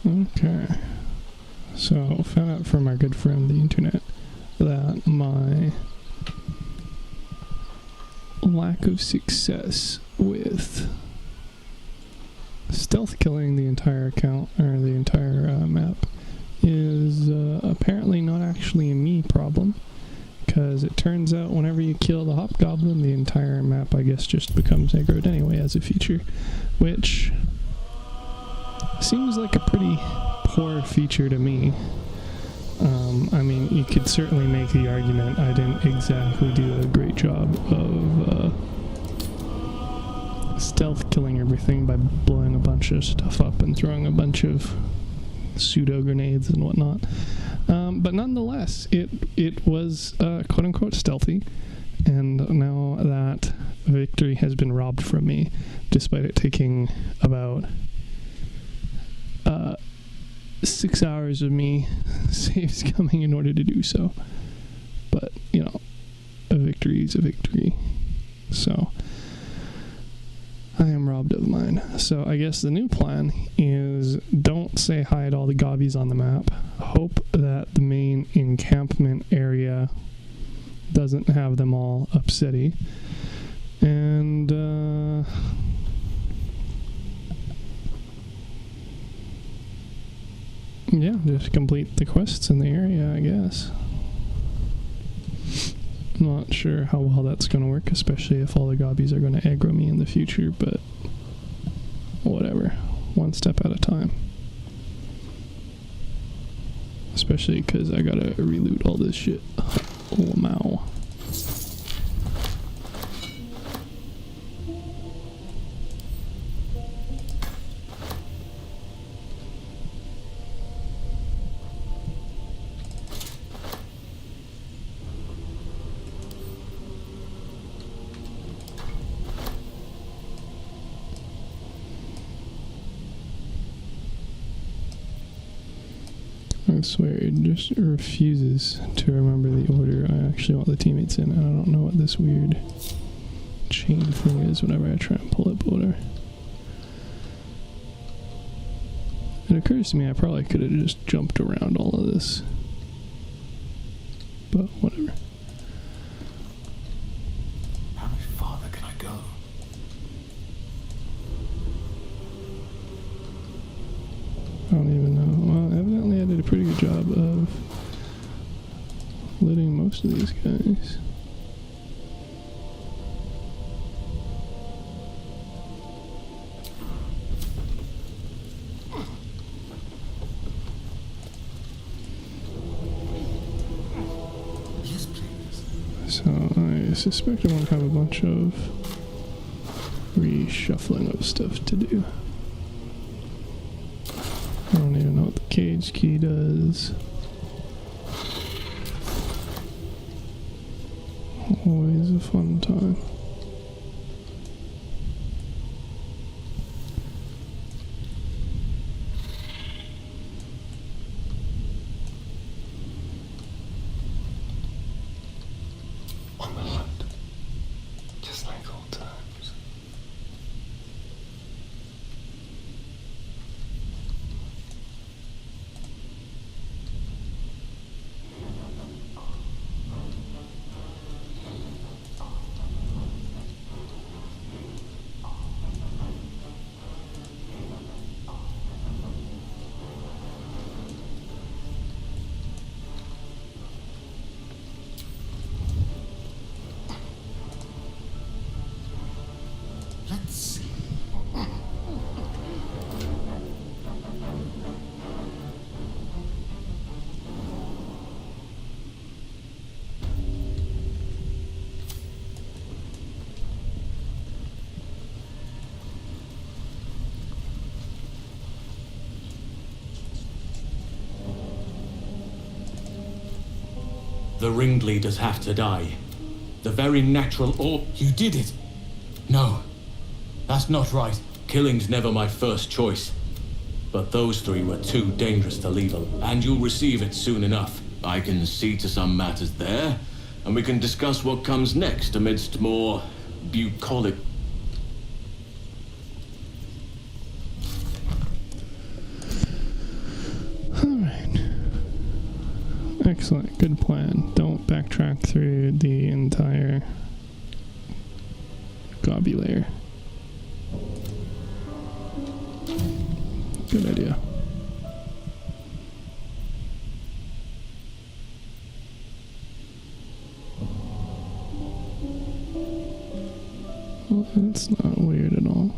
Okay. So, found out from our good friend the internet that my lack of success with stealth killing the entire account, or the entire map, is apparently not actually a me problem, because it turns out whenever you kill the hobgoblin, the entire map, I guess, just becomes aggroed anyway as a feature, which seems like a pretty poor feature to me. I mean, you could certainly make the argument I didn't exactly do a great job of stealth killing everything by blowing a bunch of stuff up and throwing a bunch of pseudo grenades and whatnot. But nonetheless, it was quote-unquote stealthy, and now that victory has been robbed from me, despite it taking about 6 hours of me saves coming in order to do so. But, you know, a victory is a victory. So, I am robbed of mine. So, I guess the new plan is don't say hi to all the gobbies on the map. Hope that the main encampment area doesn't have them all upsetty. And, yeah, just complete the quests in the area, I guess. I'm not sure how well that's going to work, especially if all the gobbies are going to aggro me in the future, but whatever. One step at a time. Especially because I gotta reloot all this shit. Oh, mow. I swear, it just refuses to remember the order I actually want the teammates in, and I don't know what this weird chain thing is whenever I try and pull up order. It occurs to me I probably could have just jumped around all of this, but whatever. How much farther can I go? I don't even know. Well, evidently I did a pretty good job of looting most of these guys. Yes, please. So I suspect I won't have a bunch of reshuffling of stuff to do. I don't even know what the cage key does. Always a fun time. On the hunt. Just like old times. Let's see. The ringleaders have to die. The very natural You did it! No, that's not right. Killing's never my first choice. But those three were too dangerous to leave alone. And you'll receive it soon enough. I can see to some matters there, and we can discuss what comes next amidst more bucolic... Excellent. Good plan. Don't backtrack through the entire gobby layer. Good idea. Well, that's not weird at all.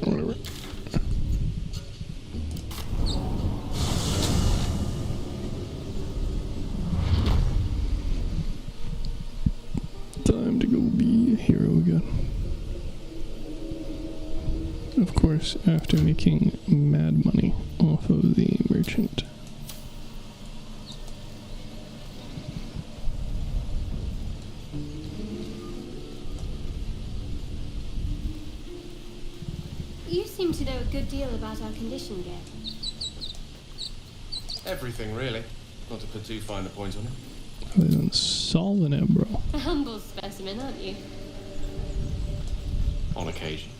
Whatever. Time to go be a hero again. Of course, after making mad money off of the merchant. You seem to know a good deal about our condition, Ged. Everything, really. Not to put too fine a point on it. Other than solving it, bro. A humble specimen, aren't you? On occasion.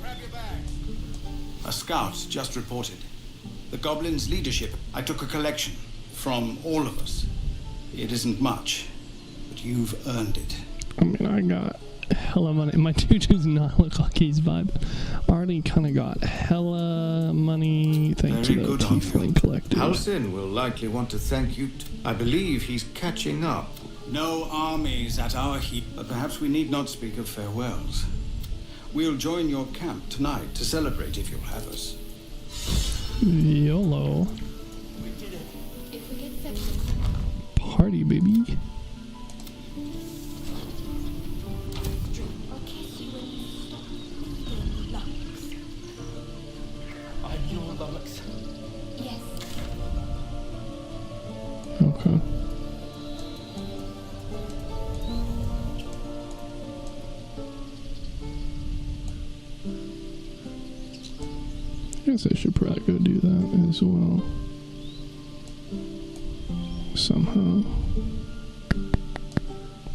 Grab your bags. A scout just reported. The goblins' leadership. I took a collection from all of us. It isn't much, but you've earned it. I mean, I got hella money. My dude does not look like he's vibing. Already kind of got hella money thanks to Very the good on you. tiefling collector. Halsin will likely want to thank you. I believe he's catching up. No armies at our heap, but perhaps we need not speak of farewells. We'll join your camp tonight to celebrate if you'll have us. YOLO. We did it. If we get separated. Party, baby. I'll kiss you when you stop being lumps. I'm your lummox. Yes. Okay. I guess I should probably go do that as well. Somehow.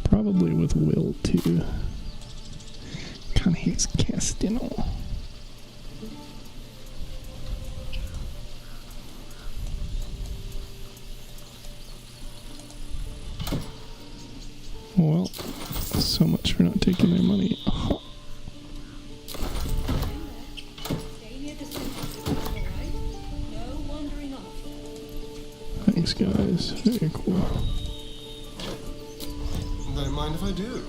Probably with Will, too. Kinda hates Castino. Well, so much for not taking their money. Stay near the center, alright? No wandering off. Thanks, guys. Very cool. Don't mind if I do.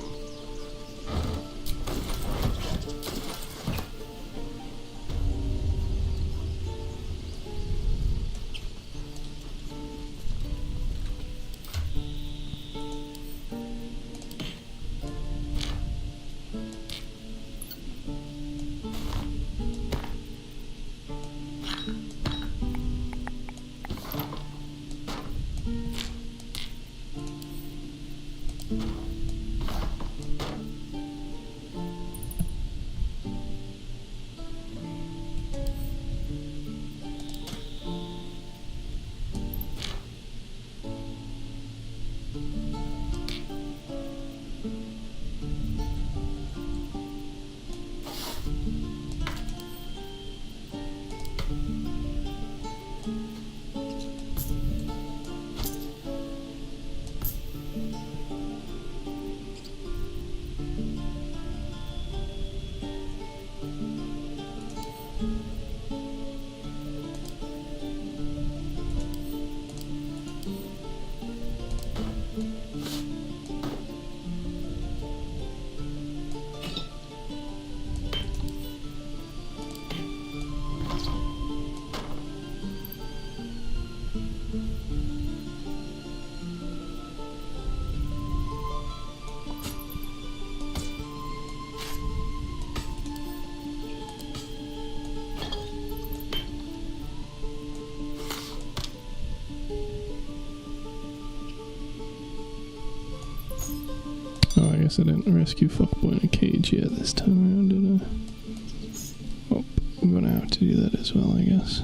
guess I didn't rescue Fuckboy in a cage yet this time around, did I? Oh, I'm gonna have to do that as well, I guess.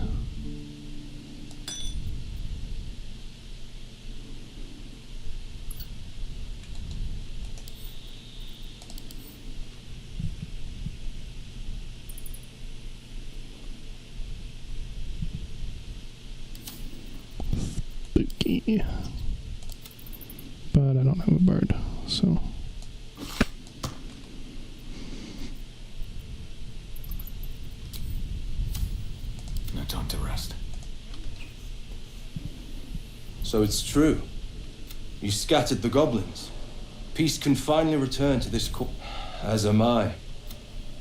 Spooky. But I don't have a bard, so... No time to rest. So it's true. You scattered the goblins. Peace can finally return to this court. As am I.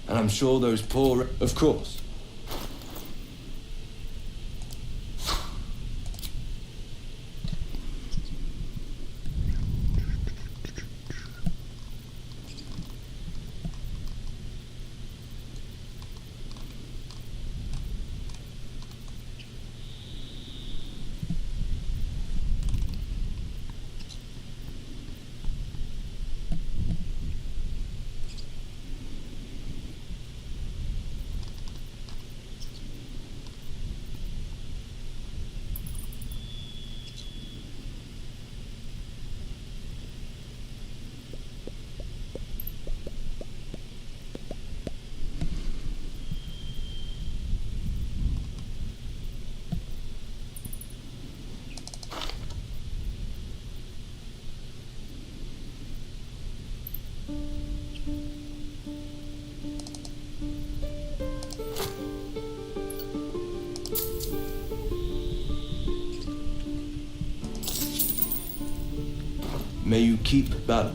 And I'm sure those poor... Of course. May you keep Baldur.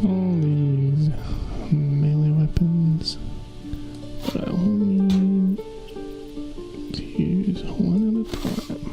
all these melee weapons, but I only need to use one at a time.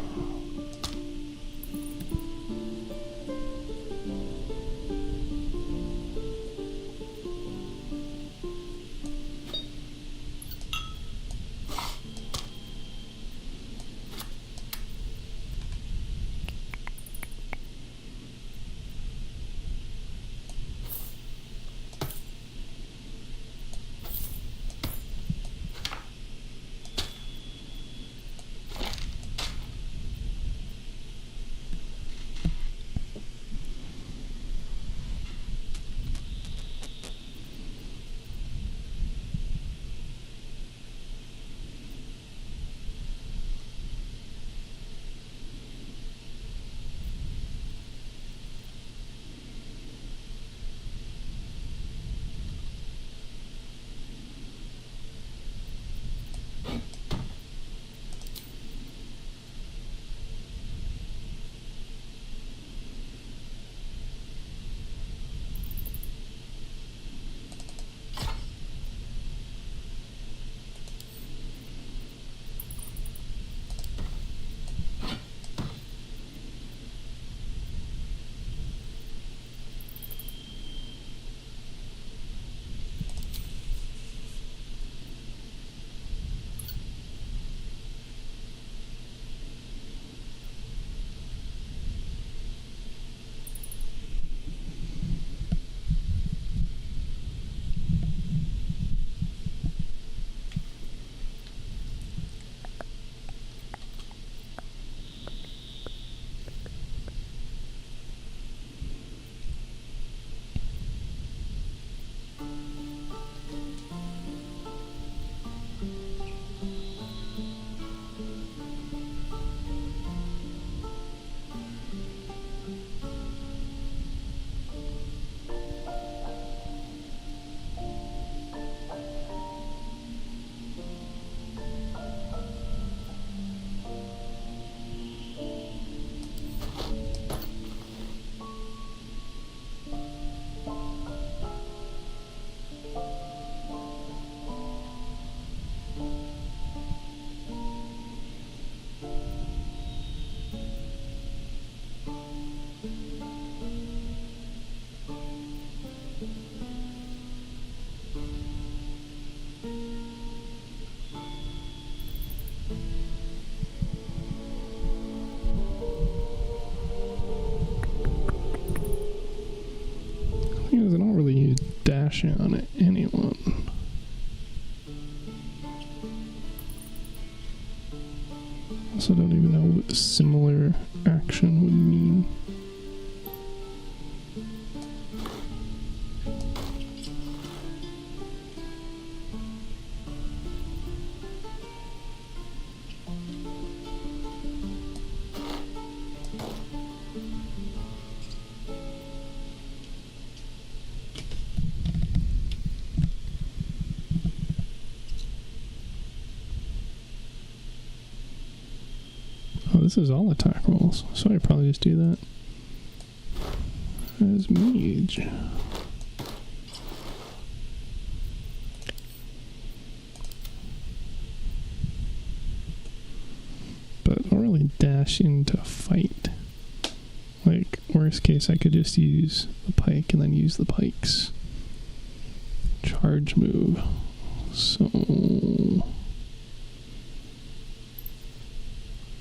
Thing is, I don't really use dash on anyone. Also, don't even know what similar action would mean. Oh, this is all attack rolls, so I probably just do that as mage. But I don't really dash into a fight. Like, worst case, I could just use the pike and then use the pike's charge move. So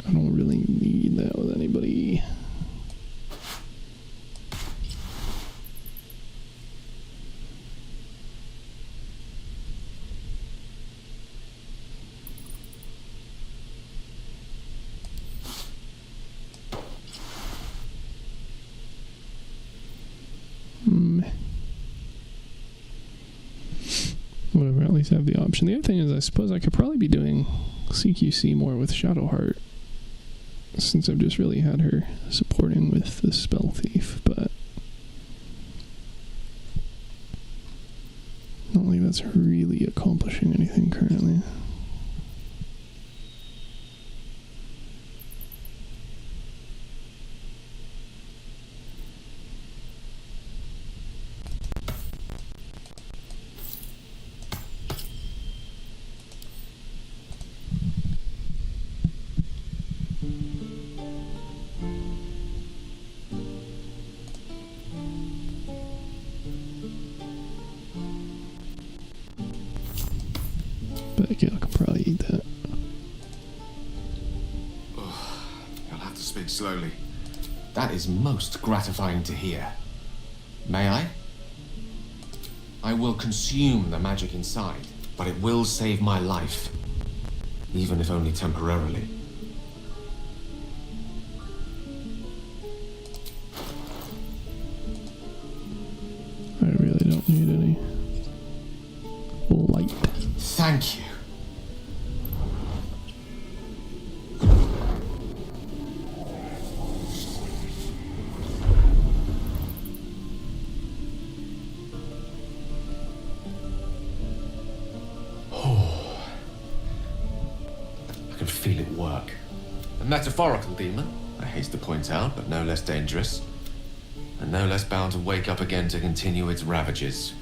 I don't really need that with anybody. Whatever, at least I have the option. The other thing is, I suppose I could probably be doing CQC more with Shadowheart, since I've just really had her supporting with the Spell Thief, but I don't think that's really accomplishing anything currently. But yeah, I could probably eat that. You'll have to speak slowly. That is most gratifying to hear. May I? I will consume the magic inside, but it will save my life. Even if only temporarily. I really don't need any light. Thank you. I can feel it work. A metaphorical demon, I haste to point out, but no less dangerous. And no less bound to wake up again to continue its ravages.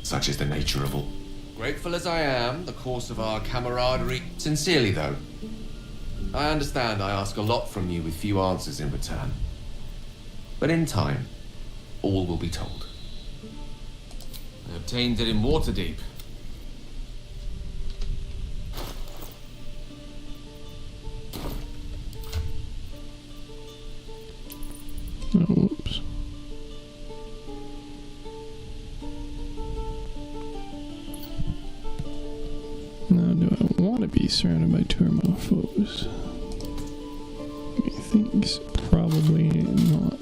Such is the nature of all. Grateful as I am, the course of our camaraderie. Sincerely, though. I understand I ask a lot from you with few answers in return. But in time, all will be told. I obtained it in Waterdeep. Oh, whoops. Now, do I want to be surrounded by two or more foes? Methinks probably not.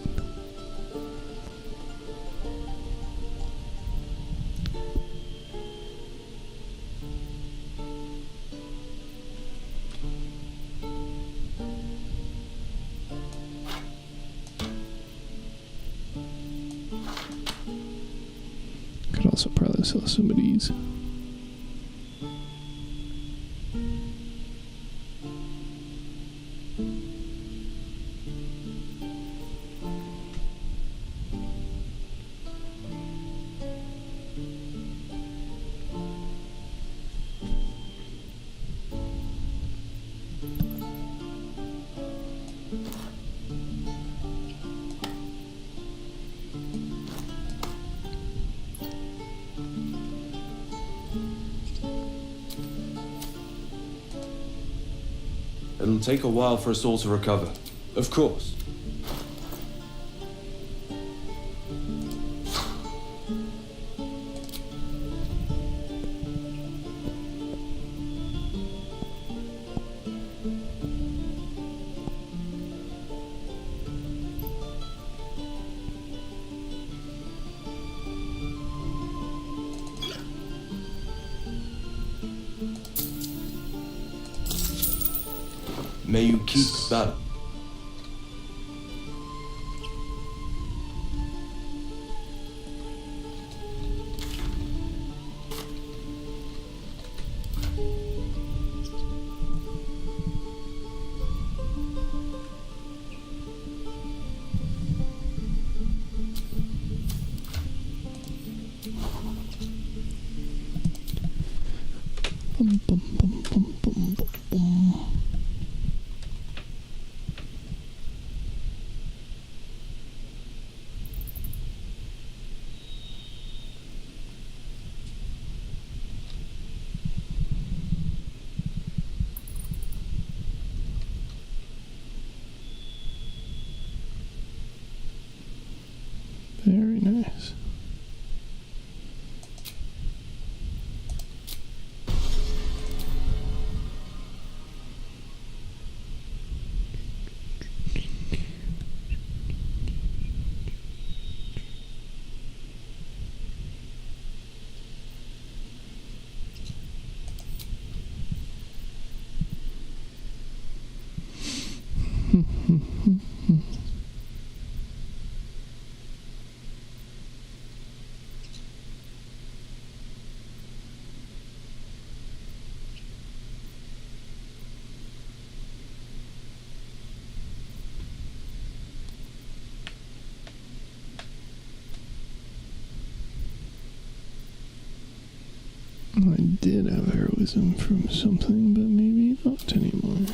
Could also probably sell some of these. It'll take a while for us all to recover. Of course. May you keep that. Bum, bum, bum, bum, bum, bum, bum. Very nice. I did have heroism from something, but maybe not anymore.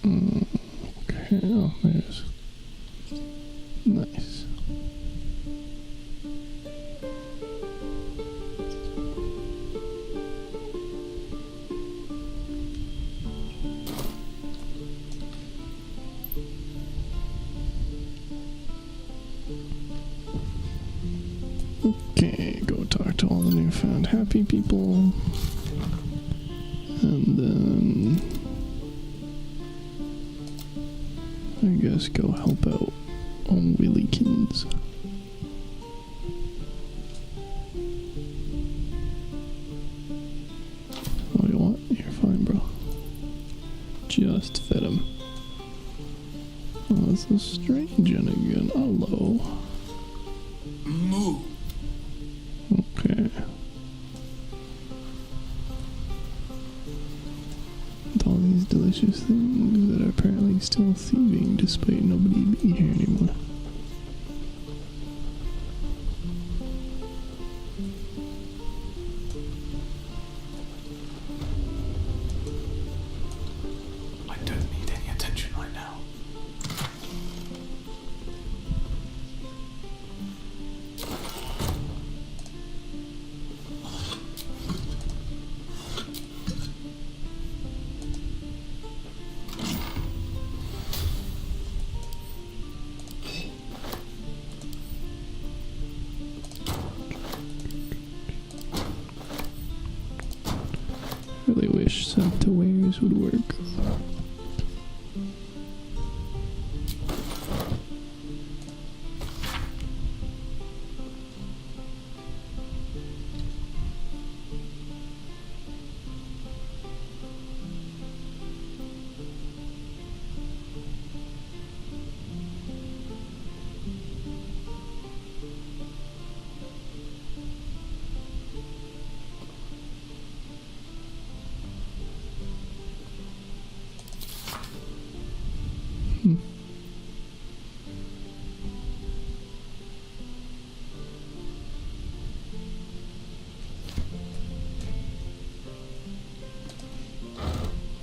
Okay, oh, there's... Nice. Okay, go talk to all the newfound happy people. And then... I guess go help out on Willykins. Oh, you want? You're fine, bro. Just fed him. Oh, it's a strange one again. Hello. Moo. Okay. With all these delicious things that are apparently still thieving despite nobody being here anymore. I don't need any attention right now. Really wish sent to wares would work.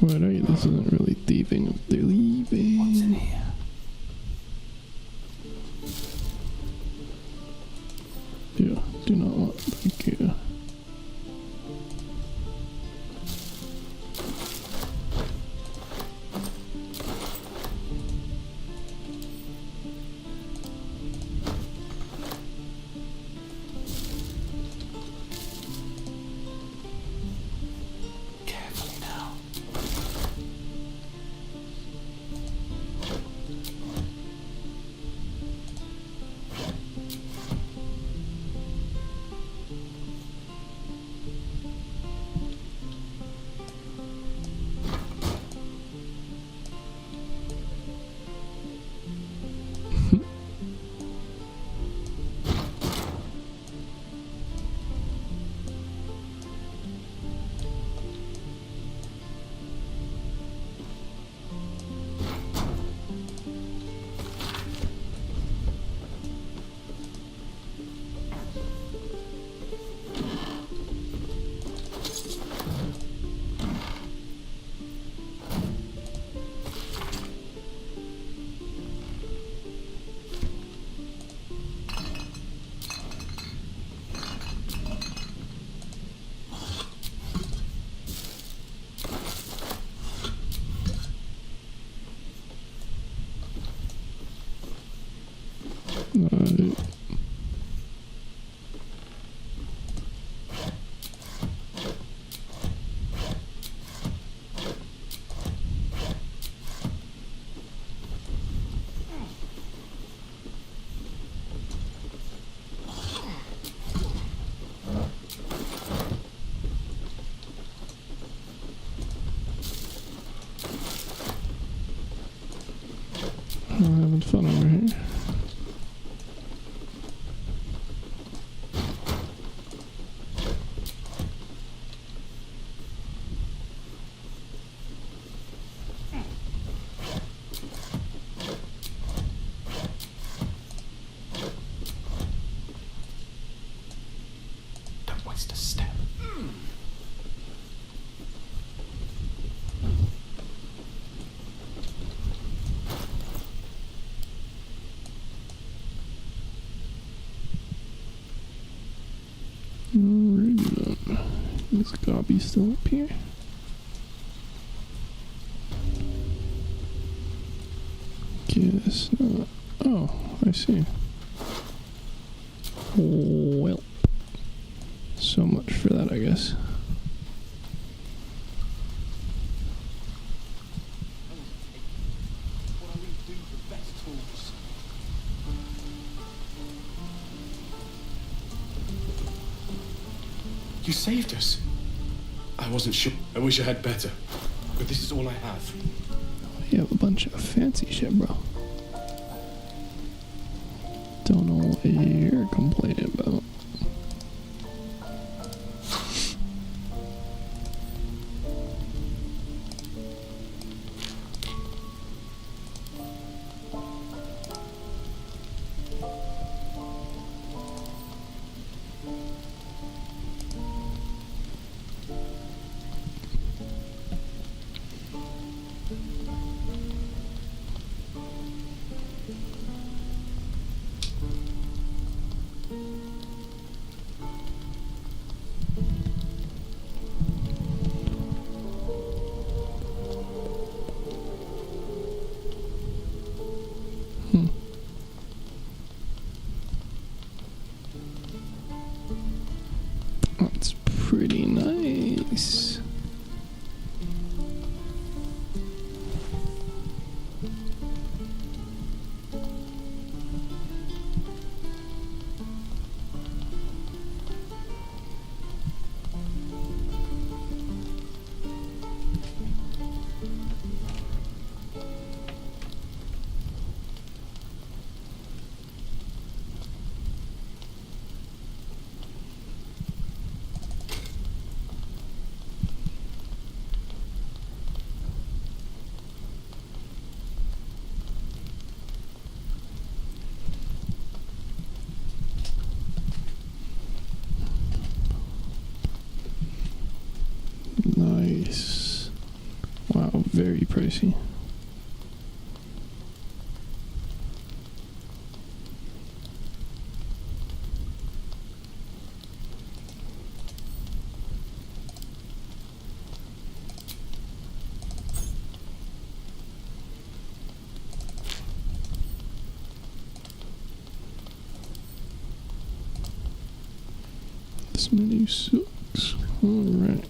What are you? This isn't really thieving if they're leaving. What's in here? Yeah, do not want. Thank you. Carefully now. Right. I'm having fun over here. Don't waste a step. Alrighty then. Is Gobby still up here? Guess not. Oh, I see. Well, so much for that, I guess. You saved us. I wasn't sure. I wish I had better. But this is all I have. You have a bunch of fancy shit, bro. Don't know what you're complaining about. That's pretty nice. Nice. Wow, very pricey. This menu sucks. Alright.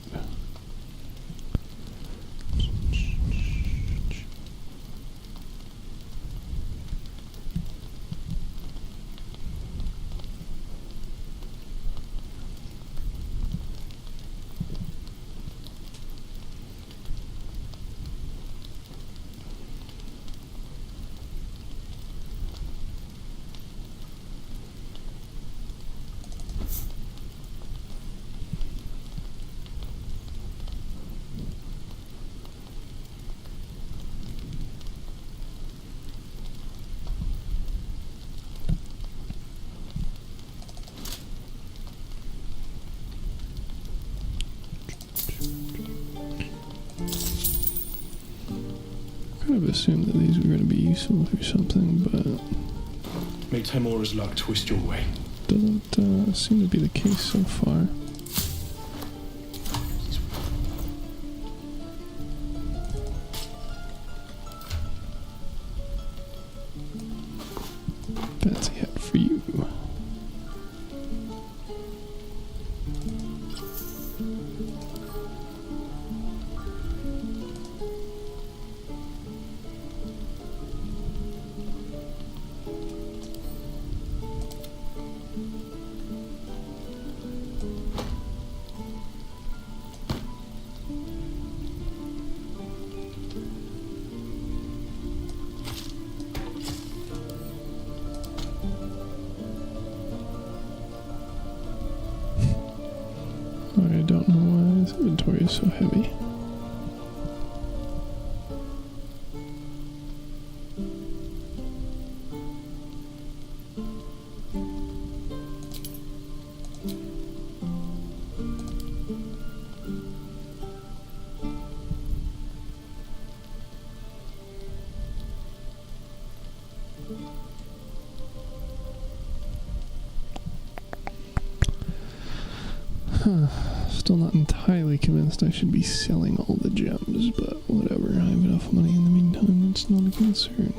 Kind of assumed that these were going to be useful for something, but May Timora's luck twist your way. doesn't seem to be the case so far. Fancy hat for you. I don't know why this inventory is so heavy. Still not entirely convinced I should be selling all the gems, but whatever. I have enough money in the meantime, it's not a concern.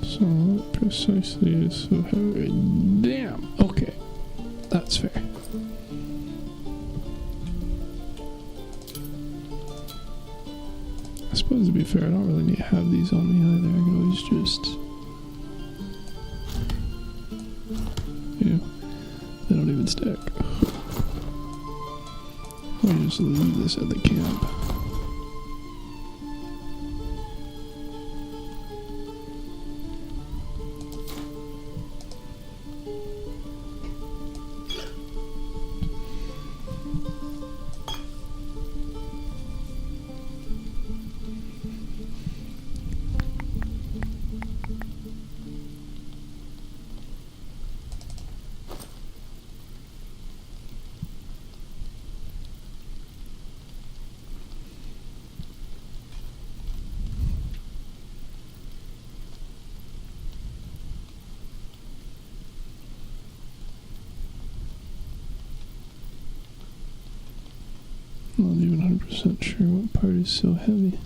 So what precisely is so heavy? Damn! Okay. That's fair. I suppose to be fair, I don't really need to have these on me either. I could always just... You know, they don't even stack. I'll just leave this at the camp. Not even 100% sure what part is so heavy.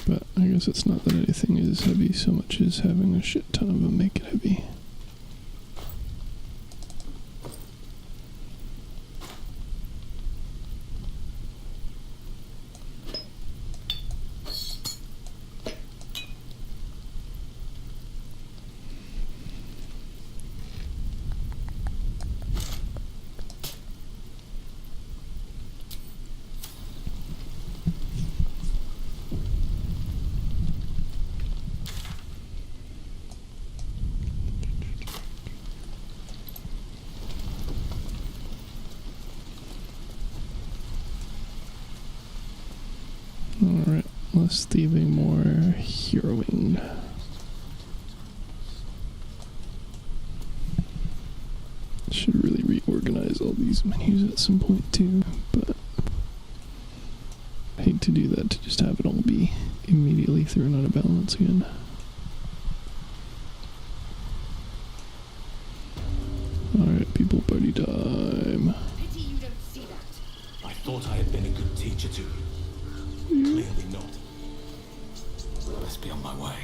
But I guess it's not that anything is heavy so much as having a shit ton of them make it heavy. Alright, less thieving, more heroing. Should really reorganize all these menus at some point too, but I hate to do that, to just have it all be immediately thrown out of balance again. Alright, people, party time. Pity you don't see that. I thought I had been a good teacher to you. Clearly not. Let's be on my way.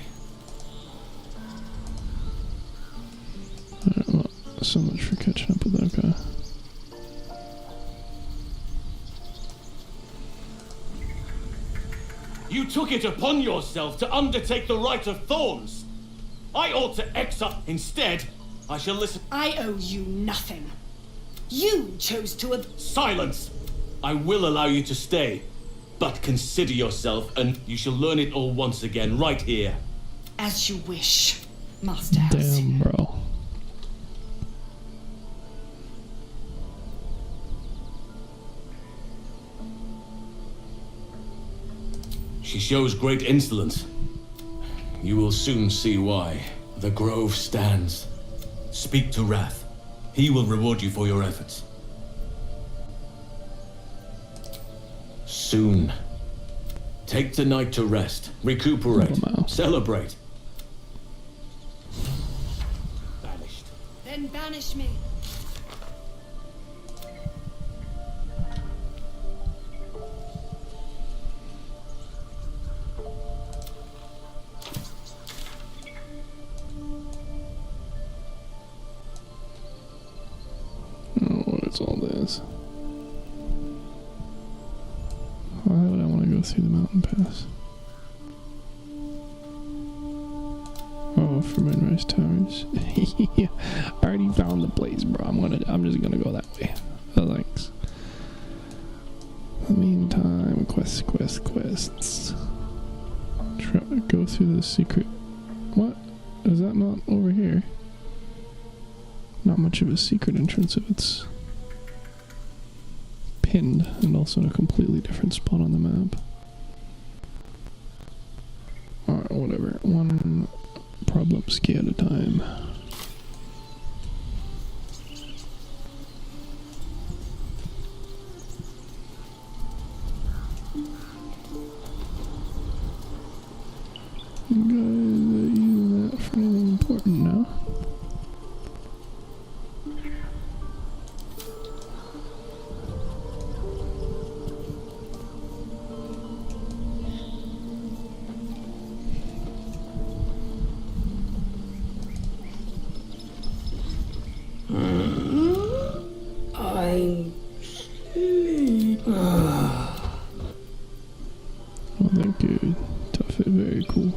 Alright, well, so much for catching up with that guy. You took it upon yourself to undertake the Rite of Thorns. I ought to exile. Instead, I shall listen. I owe you nothing. You chose to have... Silence! I will allow you to stay. But consider yourself, and you shall learn it all once again, right here. As you wish, Master House. Damn, bro. She shows great insolence. You will soon see why. The grove stands. Speak to Wrath. He will reward you for your efforts. Soon. Take tonight to rest, recuperate, celebrate. Banished. Then banish me. is all this? Why would I want to go through the mountain pass? Oh, for Moonrise Towers. Yeah, I already found the place, bro. I'm just gonna go that way. Oh, thanks. In the meantime, quests. Go through the secret. What? Is that not over here? Not much of a secret entrance if it's pinned and also in a completely different spot on the map. Alright, whatever. One problem ski at a time. You guys are using that for anything important now. I'm sleeping. Well, thank you. Tough it, very cool.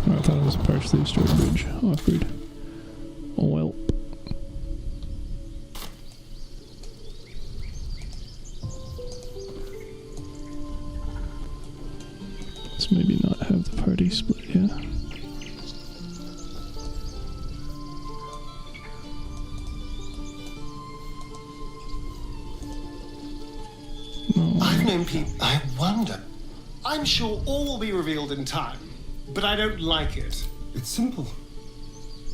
Oh, I thought it was a partially destroyed bridge. Awkward. Oh well. Let's maybe not have the party split, yeah? I've known people. I wonder. I'm sure all will be revealed in time, but I don't like it. It's simple.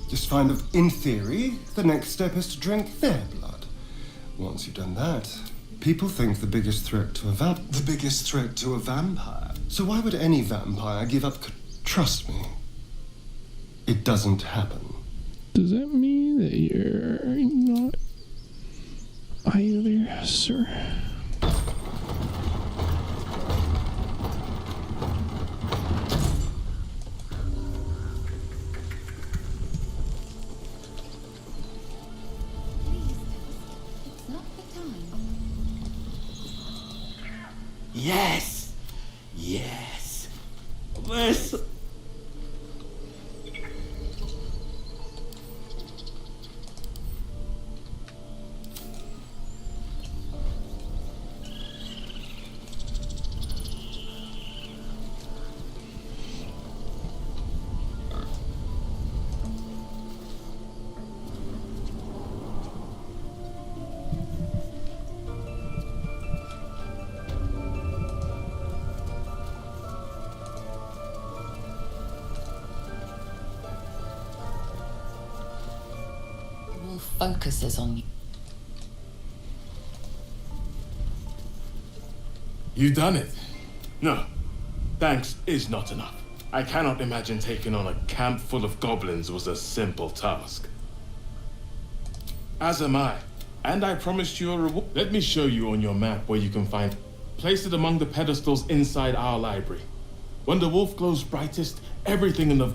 Just find that, in theory, the next step is to drink their blood. Once you've done that, people think the biggest threat to a vampire. The biggest threat to a vampire? So why would any vampire give up? Trust me, it doesn't happen. Does that mean that you're not either, sir? Yes! Yes! This... Focuses on you. You done it? No. Thanks is not enough. I cannot imagine taking on a camp full of goblins was a simple task. As am I. And I promised you a reward. Let me show you on your map where you can find. Place it among the pedestals inside our library. When the wolf glows brightest, everything in the...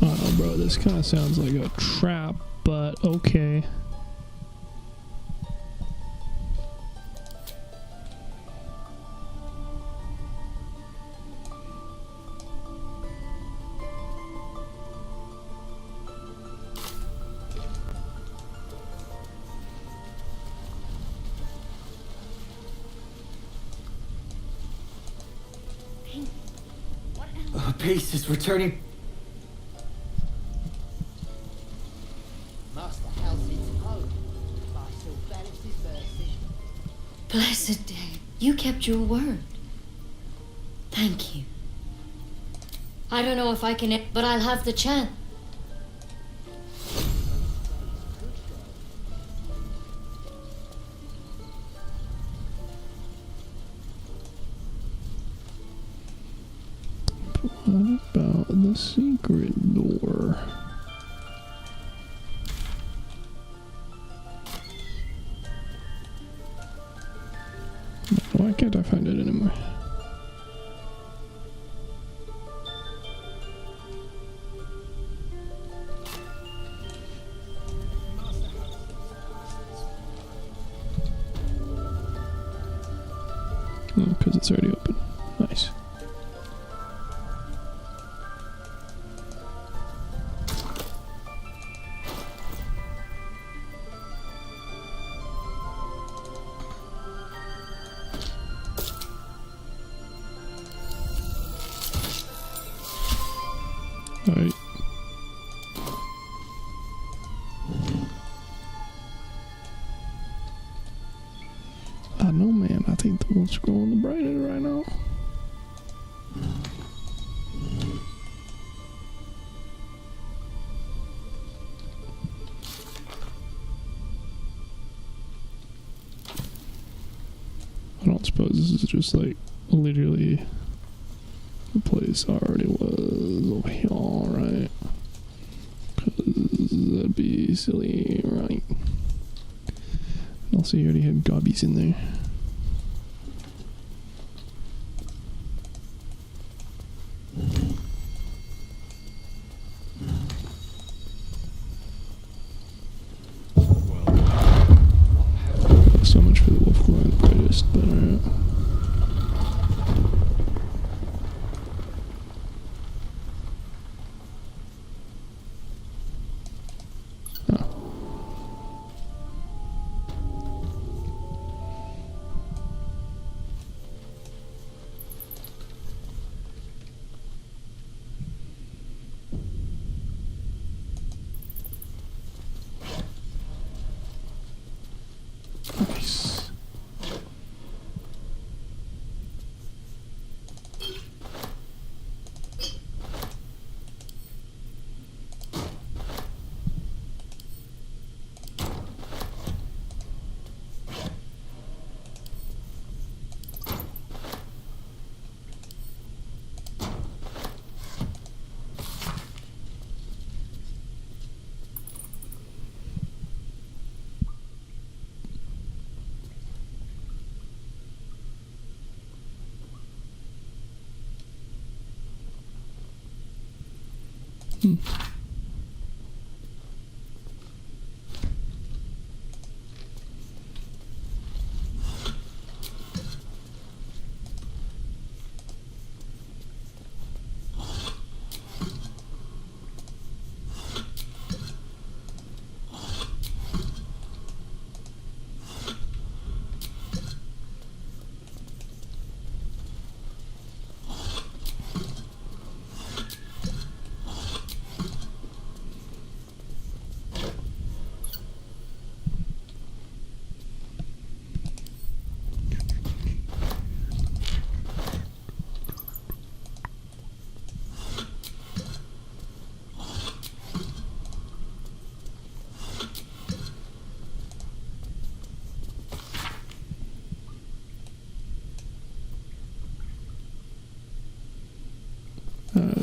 Oh, bro, this kind of sounds like a trap, but okay. Peace is returning. Blessed day, you kept your word. Thank you. I don't know if I can, but I'll have the chance. What about the secret door? Why can't I find it anymore? Oh, because it's already open. Nice. Alright. I know, man. I think the wolf's growing the brightest right now. I don't suppose this is just like literally the place I already was over here, right? Because that'd be silly, right? Also, you already had gobbies in there. So much for the wolf glowing the brightest, but alright. Nice.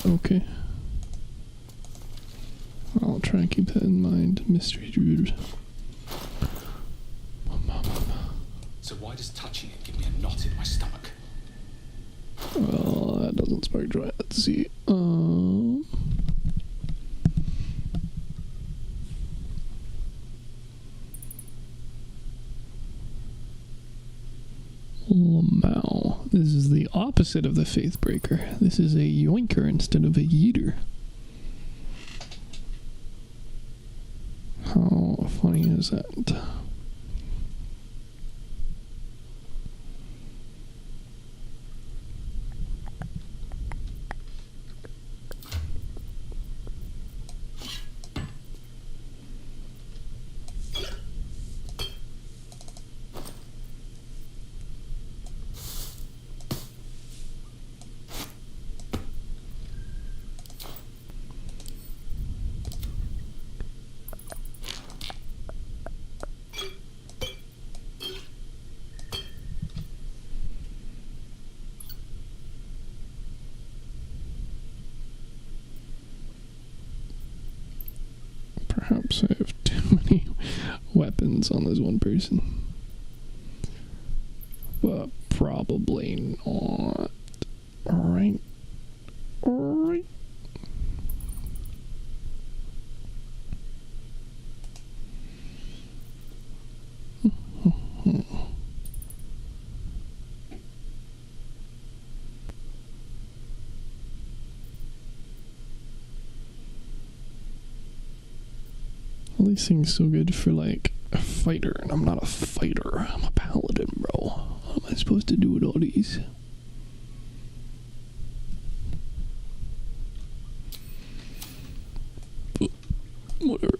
Okay. I'll try and keep that in mind, Mystery Druid. So why does touching it give me a knot in my stomach? Well, that doesn't spark joy. Let's see. Lamau. This is the opposite of the Faith Breaker. This is a yoinker instead of a yeeter. How funny is that? Perhaps I have too many weapons on this one person. But probably not. Alright. Alright. All these things so good for like a fighter, and I'm not a fighter. I'm a paladin, bro. How am I supposed to do with all these? Whatever.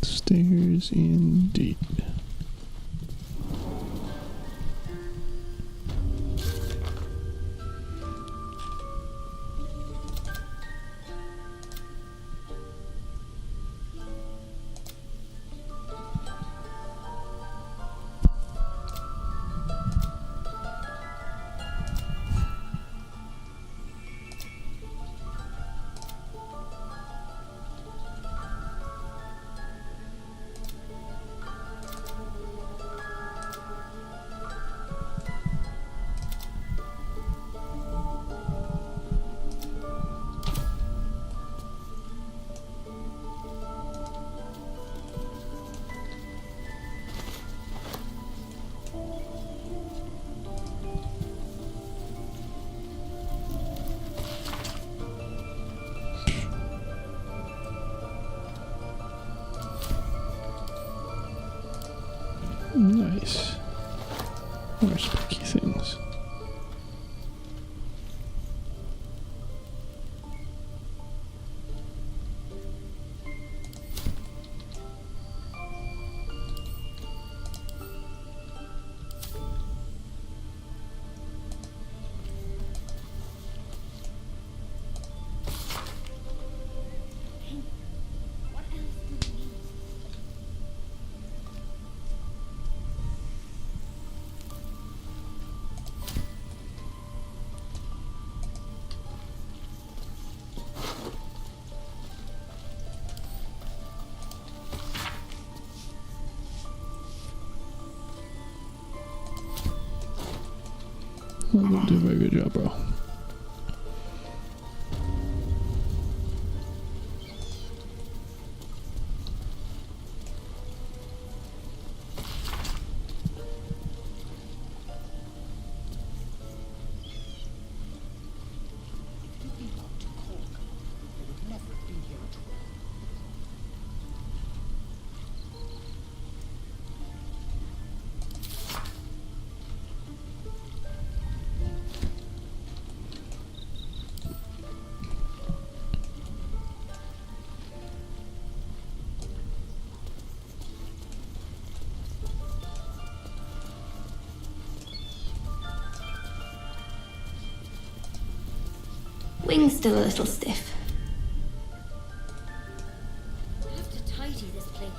Stairs indeed. Nice. More spooky things. I didn't do a very good job, bro. Wing's still a little stiff. I have to tidy this place.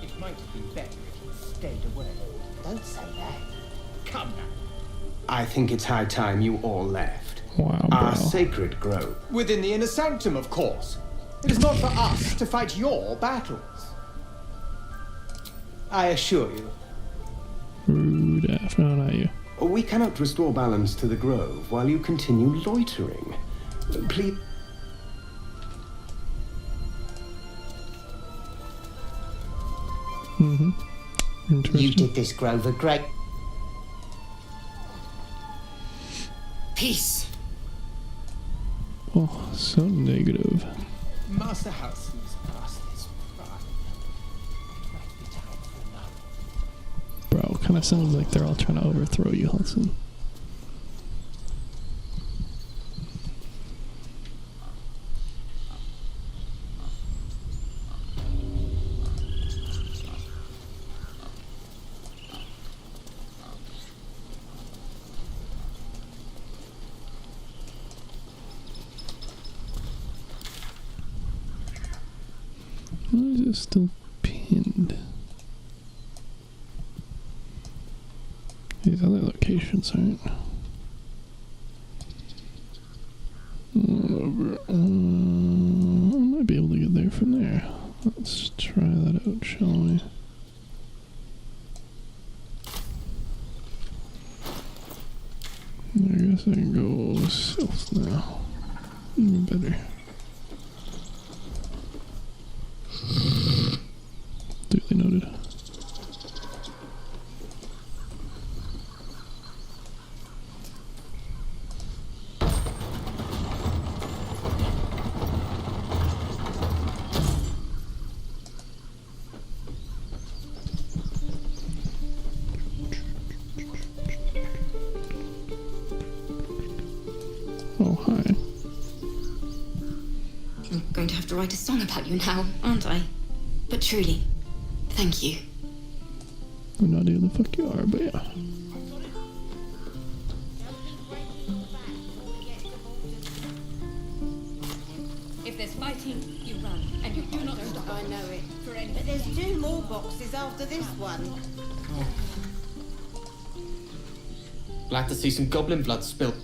It might have been better if you stayed away. Don't say that. Come now. I think it's high time you all left. Wow, Our bro. sacred grove. Within the inner sanctum, of course. It is not for us to fight your battles. I assure you. Rude F. No, not you. We cannot restore balance to the grove while you continue loitering. Please. Mm-hmm. Interesting. You did this grove a great. Peace. Oh, so negative. Master Halsey's past this pride. Bro, kind of sounds like they're all trying to overthrow you, Hudson. Why is it still pinned? These other locations aren't. Whatever. I might be able to get there from there. Let's try that out, shall we? I guess I can go south now. Even better. Duly noted. to write a song about you now, aren't I? But truly, thank you. I'm not who the fuck you are, but yeah. If there's fighting, you run. And you do not stop. I know it. For any. But there's 2 more boxes after this one. Glad to see some goblin blood spilt.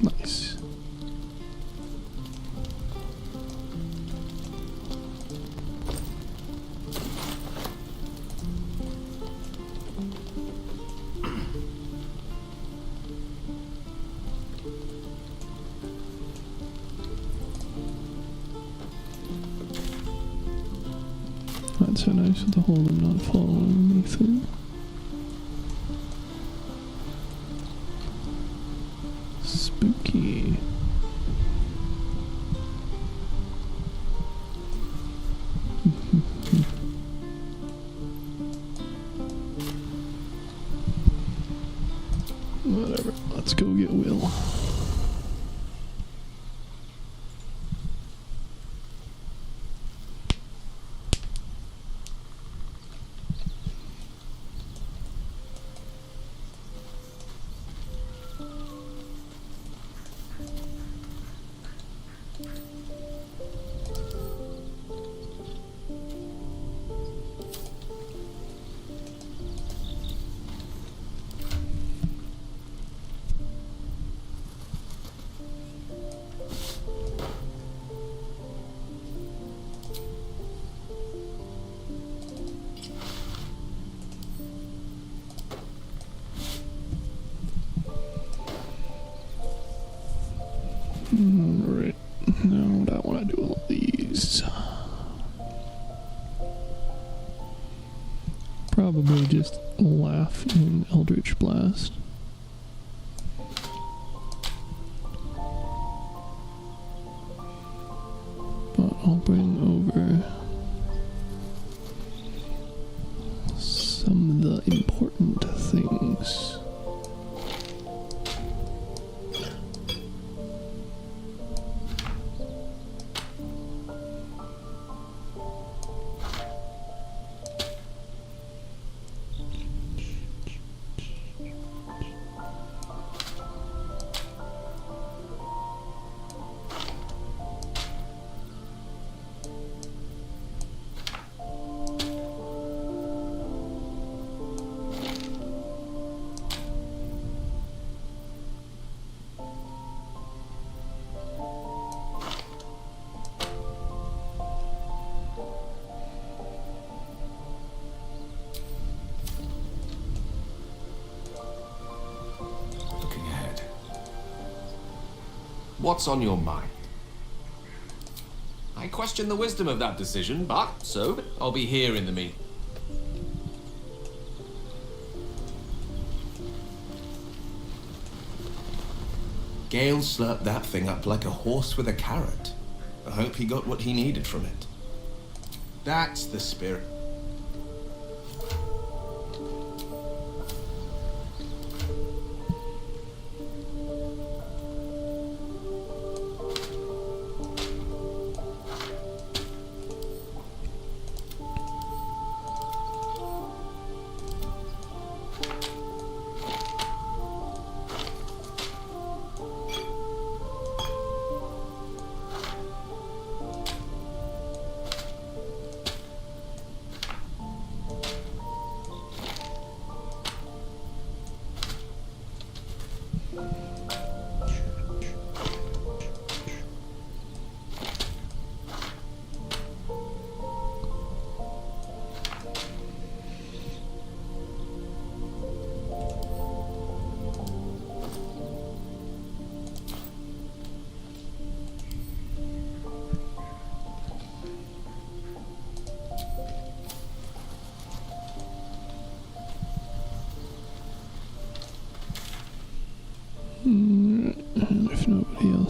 Nice. That's so nice with the whole of not following me through. Spooky. Whatever, let's go get Will. Right. No, I don't want to do all these. Probably just laugh in Eldritch Blast. But I'll bring over some of the important things. What's on your mind? I question the wisdom of that decision, but so I'll be here in the meantime. Gale slurped that thing up like a horse with a carrot. I hope he got what he needed from it. That's the spirit.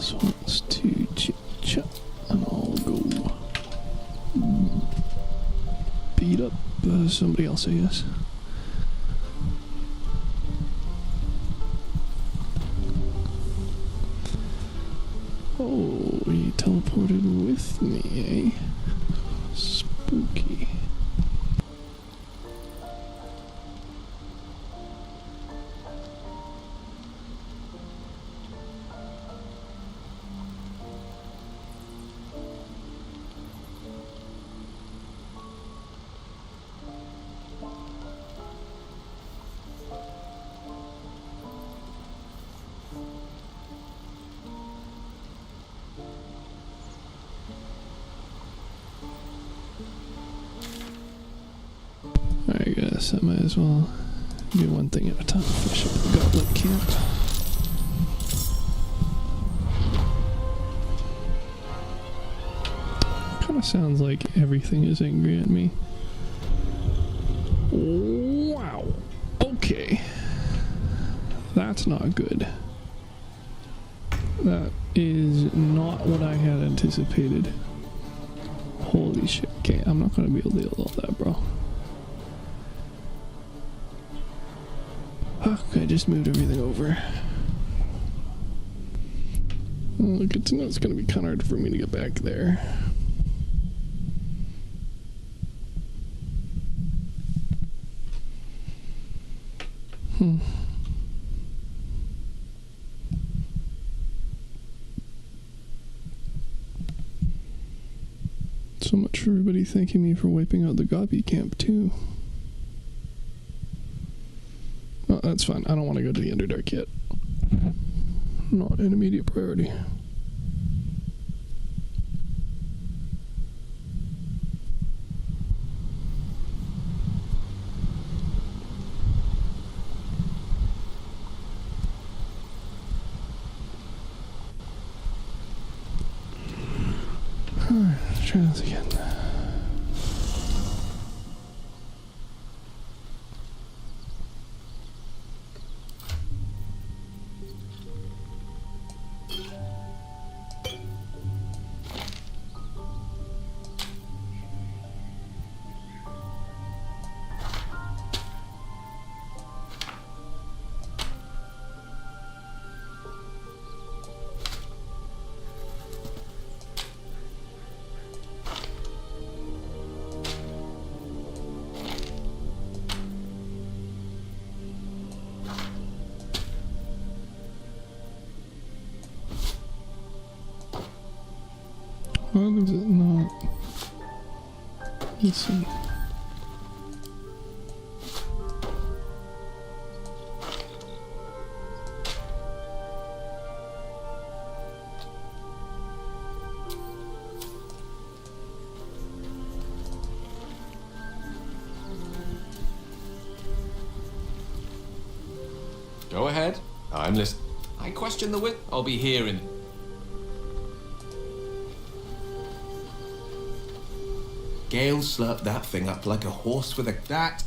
else wants to chit chat, and I'll go beat up somebody else, I guess. Oh, he teleported with me, eh? Spooky. I guess I might as well do one thing at a time. Finish up the goblet camp. Kinda sounds like everything is angry at me. Wow. Okay. That's not good. That is not what I had anticipated. Holy shit. Okay, I'm not gonna be able to deal with all that, bro. Okay, I just moved everything over. Well, good to know it's gonna be kind of hard for me to get back there. So much for everybody thanking me for wiping out the Gobi camp, too. Oh, that's fine. I don't want to go to the Underdark yet. Not an immediate priority. Alright, let's try this again. Why does it not listen? Go ahead. I'm listening. I question the wit. I'll be here in... Gale slurped that thing up like a horse with a... That...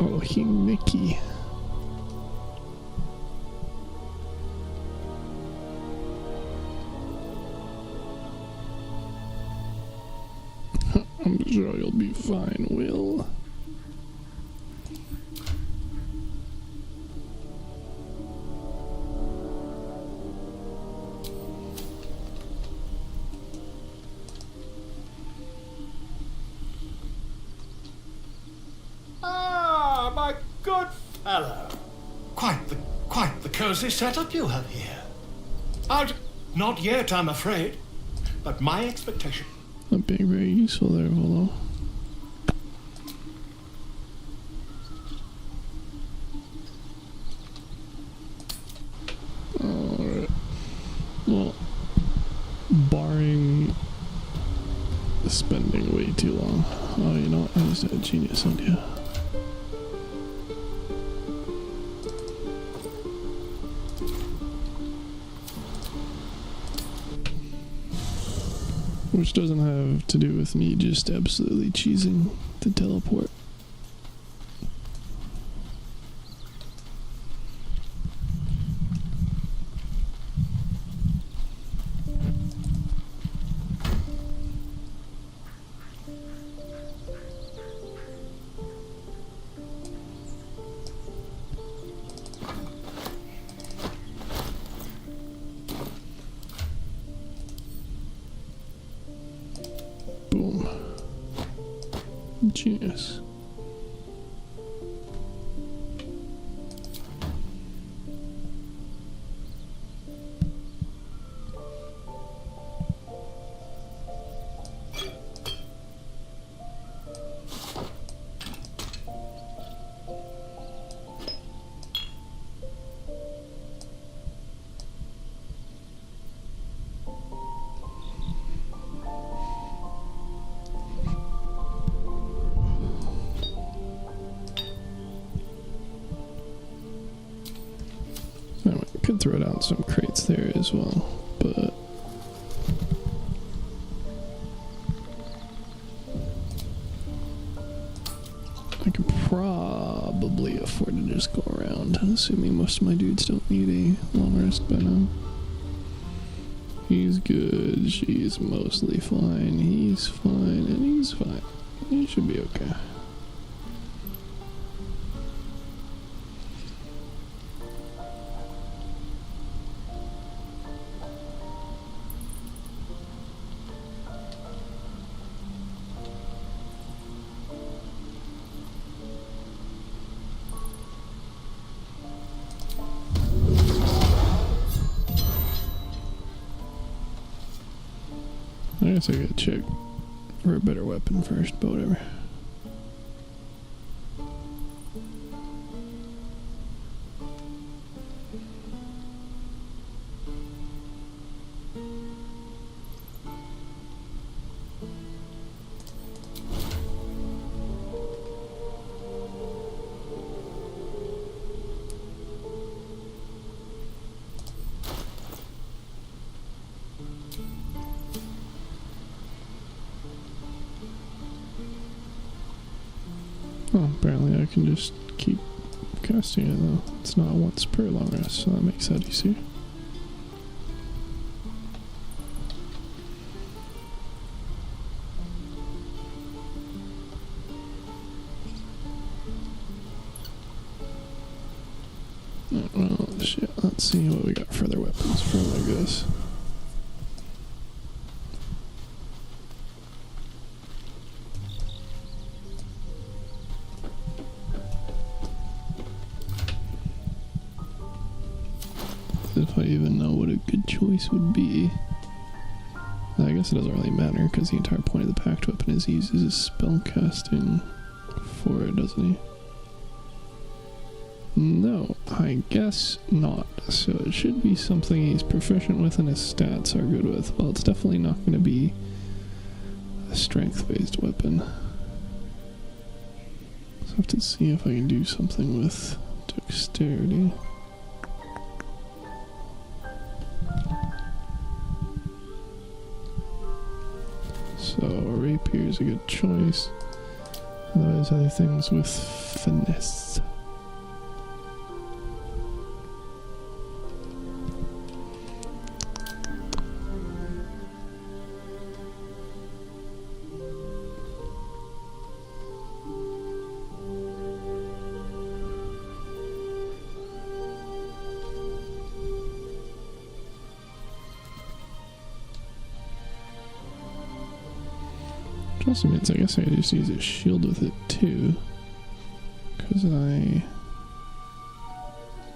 Oh, he Mickey. I'm sure you'll be fine, Will. My good fellow. Quite the cozy setup you have here. Not yet, I'm afraid. But my expectation... Not being very useful there, Volo. Well, barring spending way too long. Oh, you know what? I just had a genius idea. Which doesn't have to do with me just absolutely cheesing the teleport. Boom. Genius. Anyway, could throw down some crates there as well, but I could probably afford to just go around, assuming most of my dudes don't need a long rest by now. He's good, she's mostly fine, he's fine, and he's fine. He should be okay. I guess I gotta check for a better weapon first, but whatever. Oh, apparently I can just keep casting it though. It's not once per long rest, so that makes that easier. Oh, well, shit. Let's see what we got for other weapons from, I guess. If I even know what a good choice would be. I guess it doesn't really matter, because the entire point of the pact weapon is he uses his spell casting for it, doesn't he? No, I guess not. So it should be something he's proficient with and his stats are good with. Well, it's definitely not going to be a strength-based weapon. So I have to see if I can do something with dexterity. So rapier is a good choice. Those other things with finesse. Which also means I guess I could just use a shield with it too, because I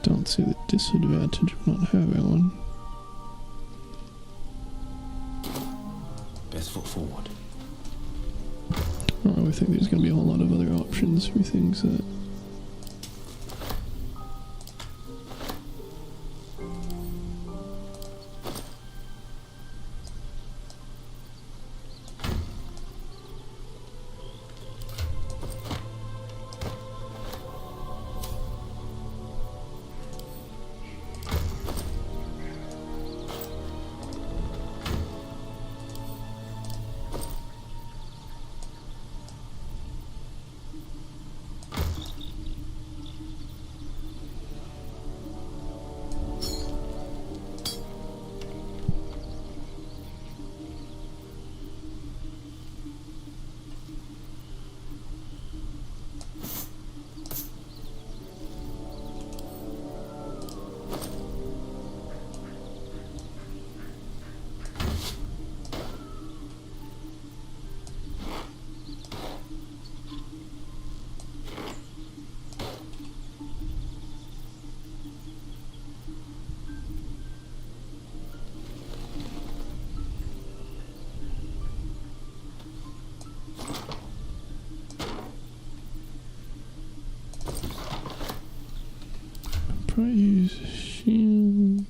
don't see the disadvantage of not having one. Best foot forward. I don't really think there's going to be a whole lot of other options for things that might use shield.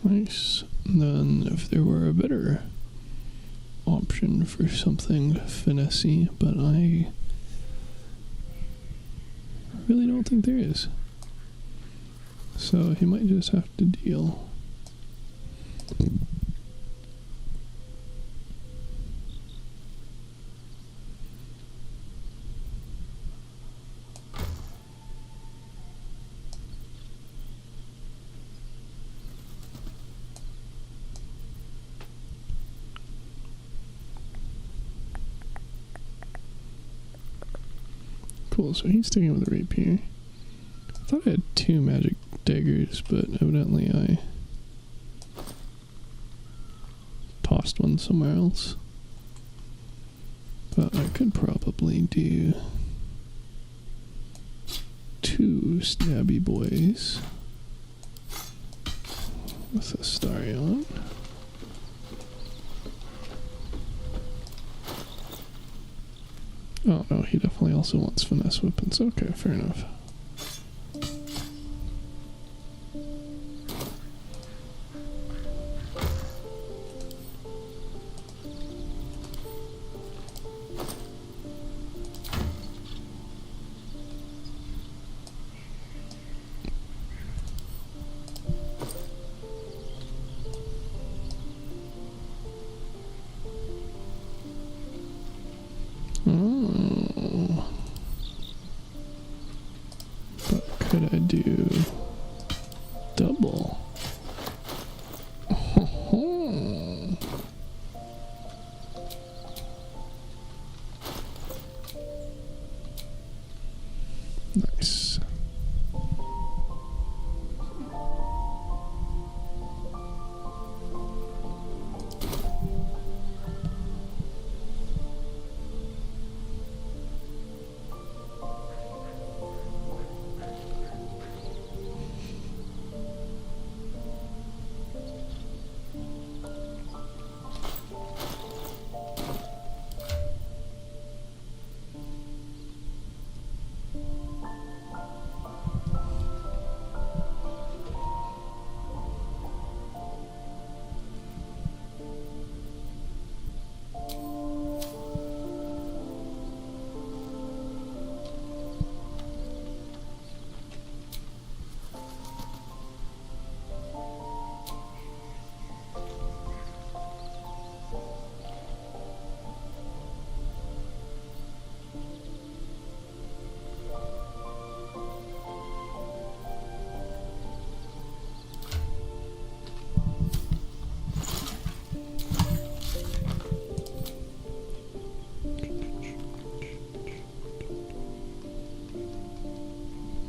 Nice. And then if there were a better option for something finessey, but I really don't think there is. So he might just have to deal. Cool, so he's sticking with the rapier. I thought I had 2 magic daggers, but evidently I tossed one somewhere else. But I could probably do 2 stabby boys with a starry on. Oh no, he definitely also wants finesse weapons. Okay, fair enough. Oh. But could I do double? Oh. Nice.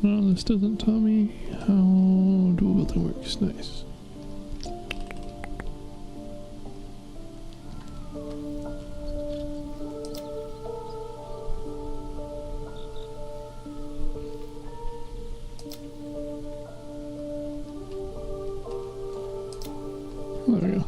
No, this doesn't tell me how dual building works. Nice. There we go.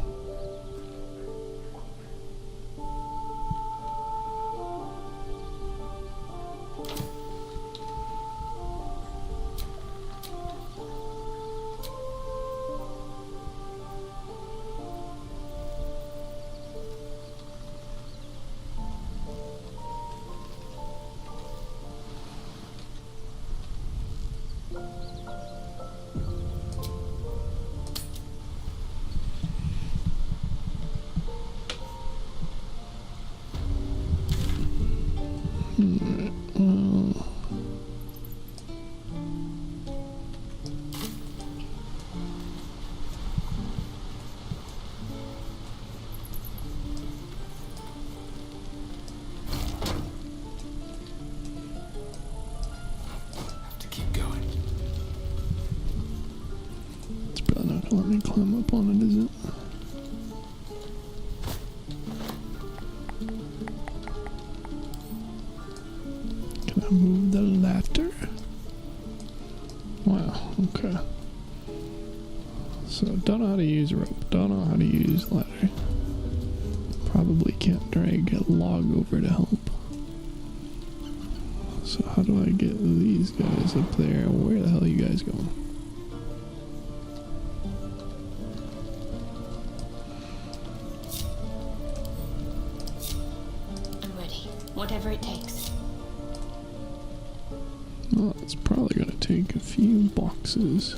Let me climb up on it, is it? Can I move the ladder? Wow, okay. So, don't know how to use a rope, don't know how to use a ladder. Probably can't drag a log over to help. So how do I get these guys up there? Where the hell are you guys going? I'm ready. Whatever it takes. Well, it's probably going to take a few boxes.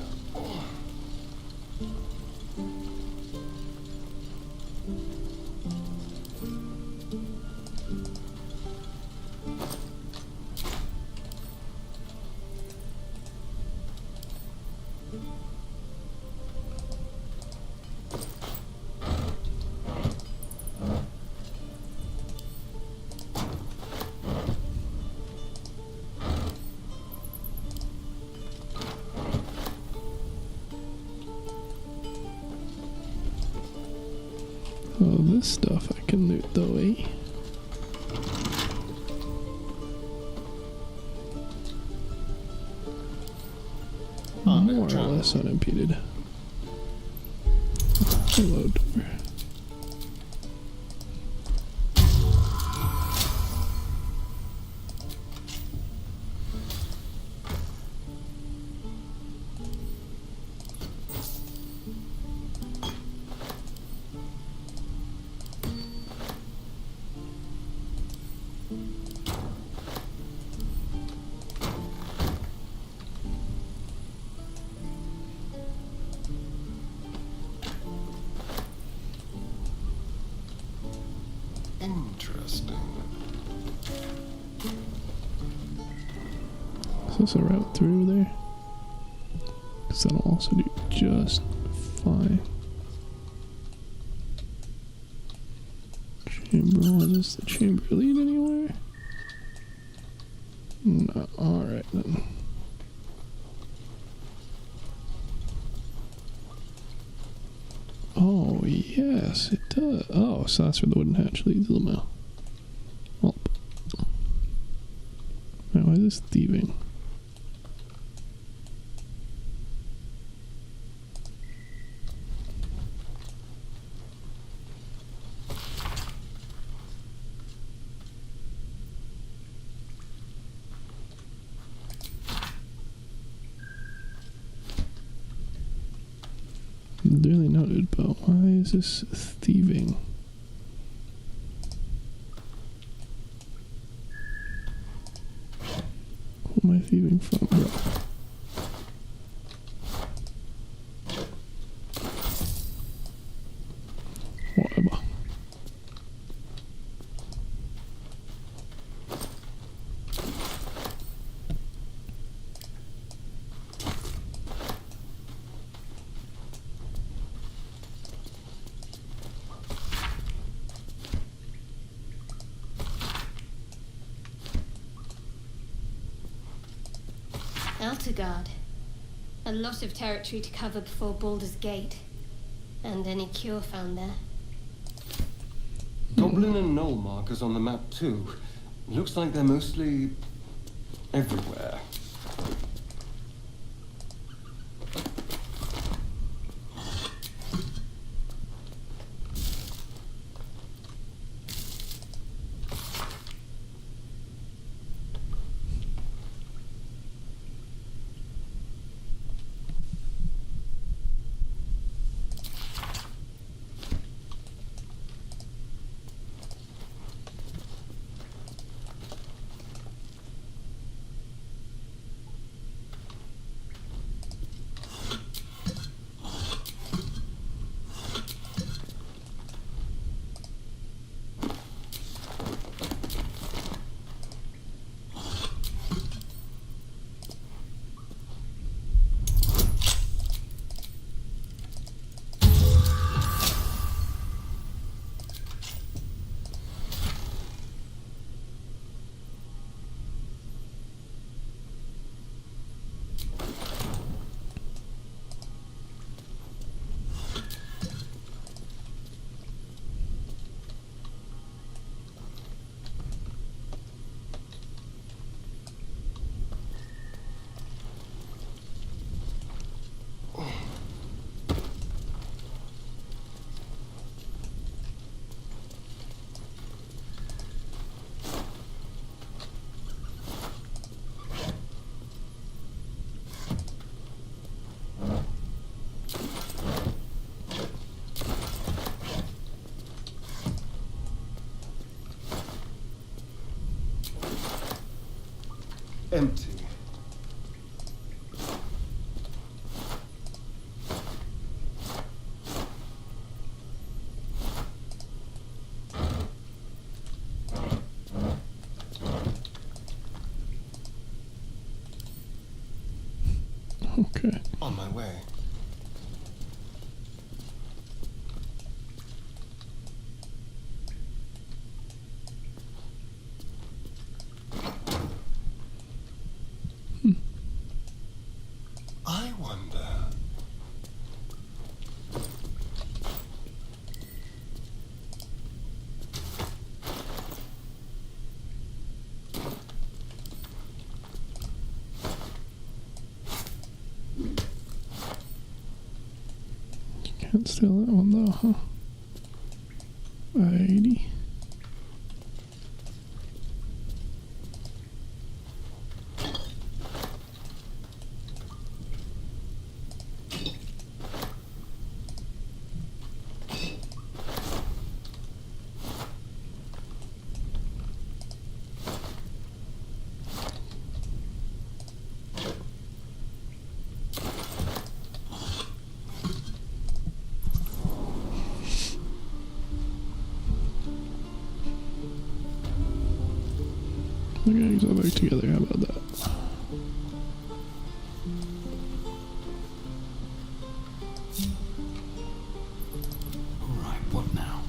Oh, this stuff I can loot though, eh? More or less unimpeded. Hello, door. Interesting. Is this a route through there? Because that'll also do just fine. Chamber, what is the chamber lead anywhere? No, alright then. Oh, yes, it does. Oh, so that's where the wooden hatch leads to the mill. Well. Now, why is this thieving? Duly noted, but why is this thieving? Who am I thieving from, bro? Whatever. Guard. A lot of territory to cover before Baldur's Gate. And any cure found there. Goblin and knoll markers on the map too. Looks like they're mostly everywhere. empty. Okay. On my way. I wonder. Can't steal that one though, huh? 80. The gangs all back together, how about that? Alright, what now?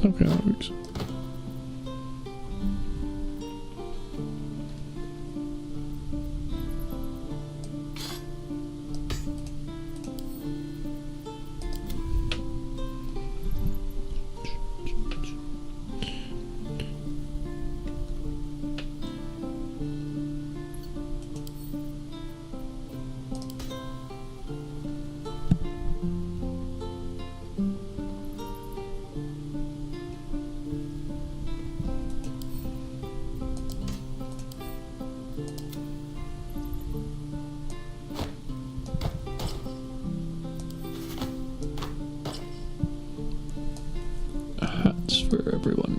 Okay, that works. Hats for everyone.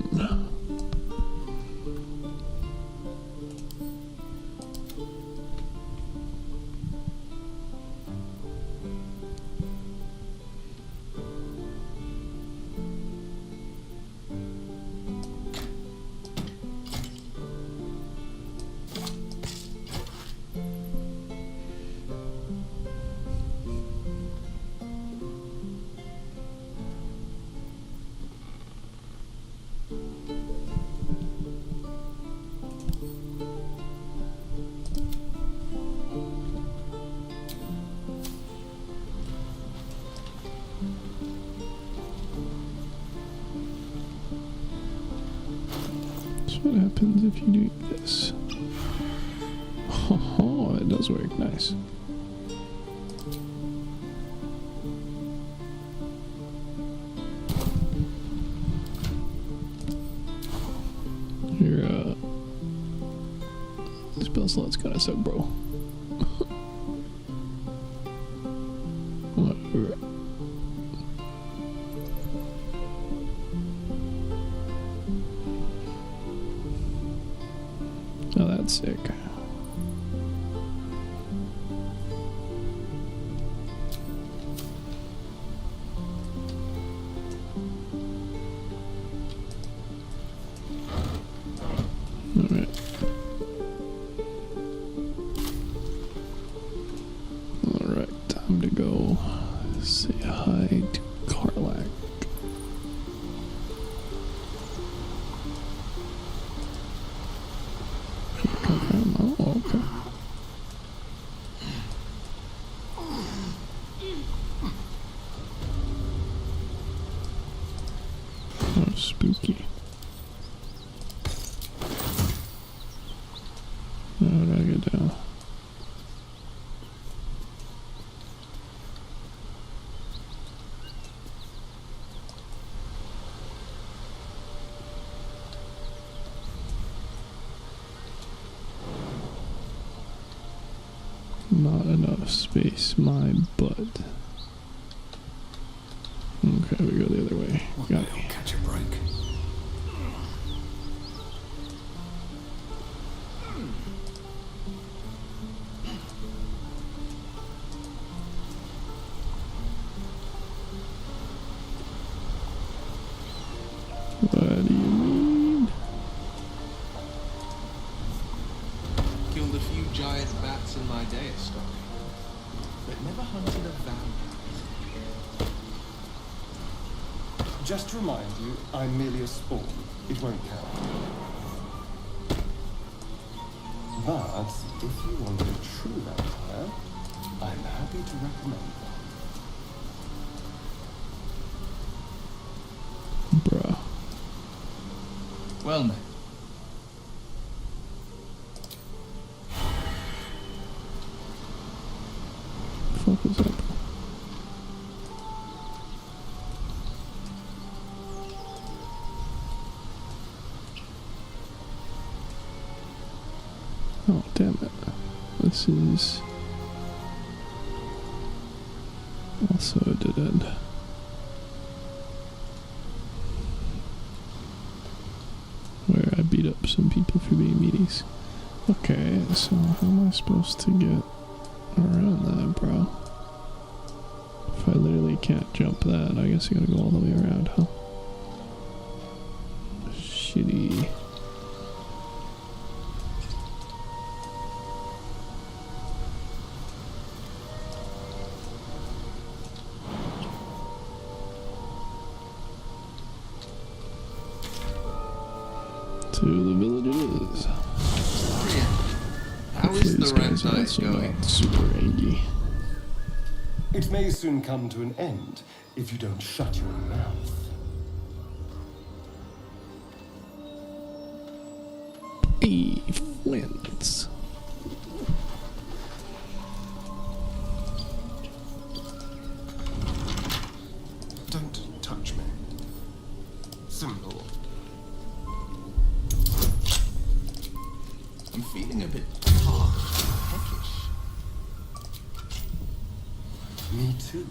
What happens if you do this? Oh, it does work nice. Your spell slot's kind of suck, bro. Whatever. Oh, that's sick. Alright. Alright, time to go say hi to Karlak. spooky. How do I get down? Not enough space, my butt. Okay, we go the other way. Got it. Catch a break. What do you mean? Killed a few giant bats in my day, stock, but never hunted a vampire. Just to remind you, I'm merely a spawn. It won't count. But if you want a true vampire, I'm happy to recommend them. Bruh. Well met. Fuck is up? Oh, damn it. This is also a dead end. Where I beat up some people for being meaties. Okay, so how am I supposed to get around that, bro? If I literally can't jump that, I guess I gotta go all the way around, huh? Shitty. To the village it is. How is the rent night going? Not super angry. It may soon come to an end if you don't shut your mouth. Hey, Flint. Don't touch me. Simple. I'm feeling a bit peckish. Me too.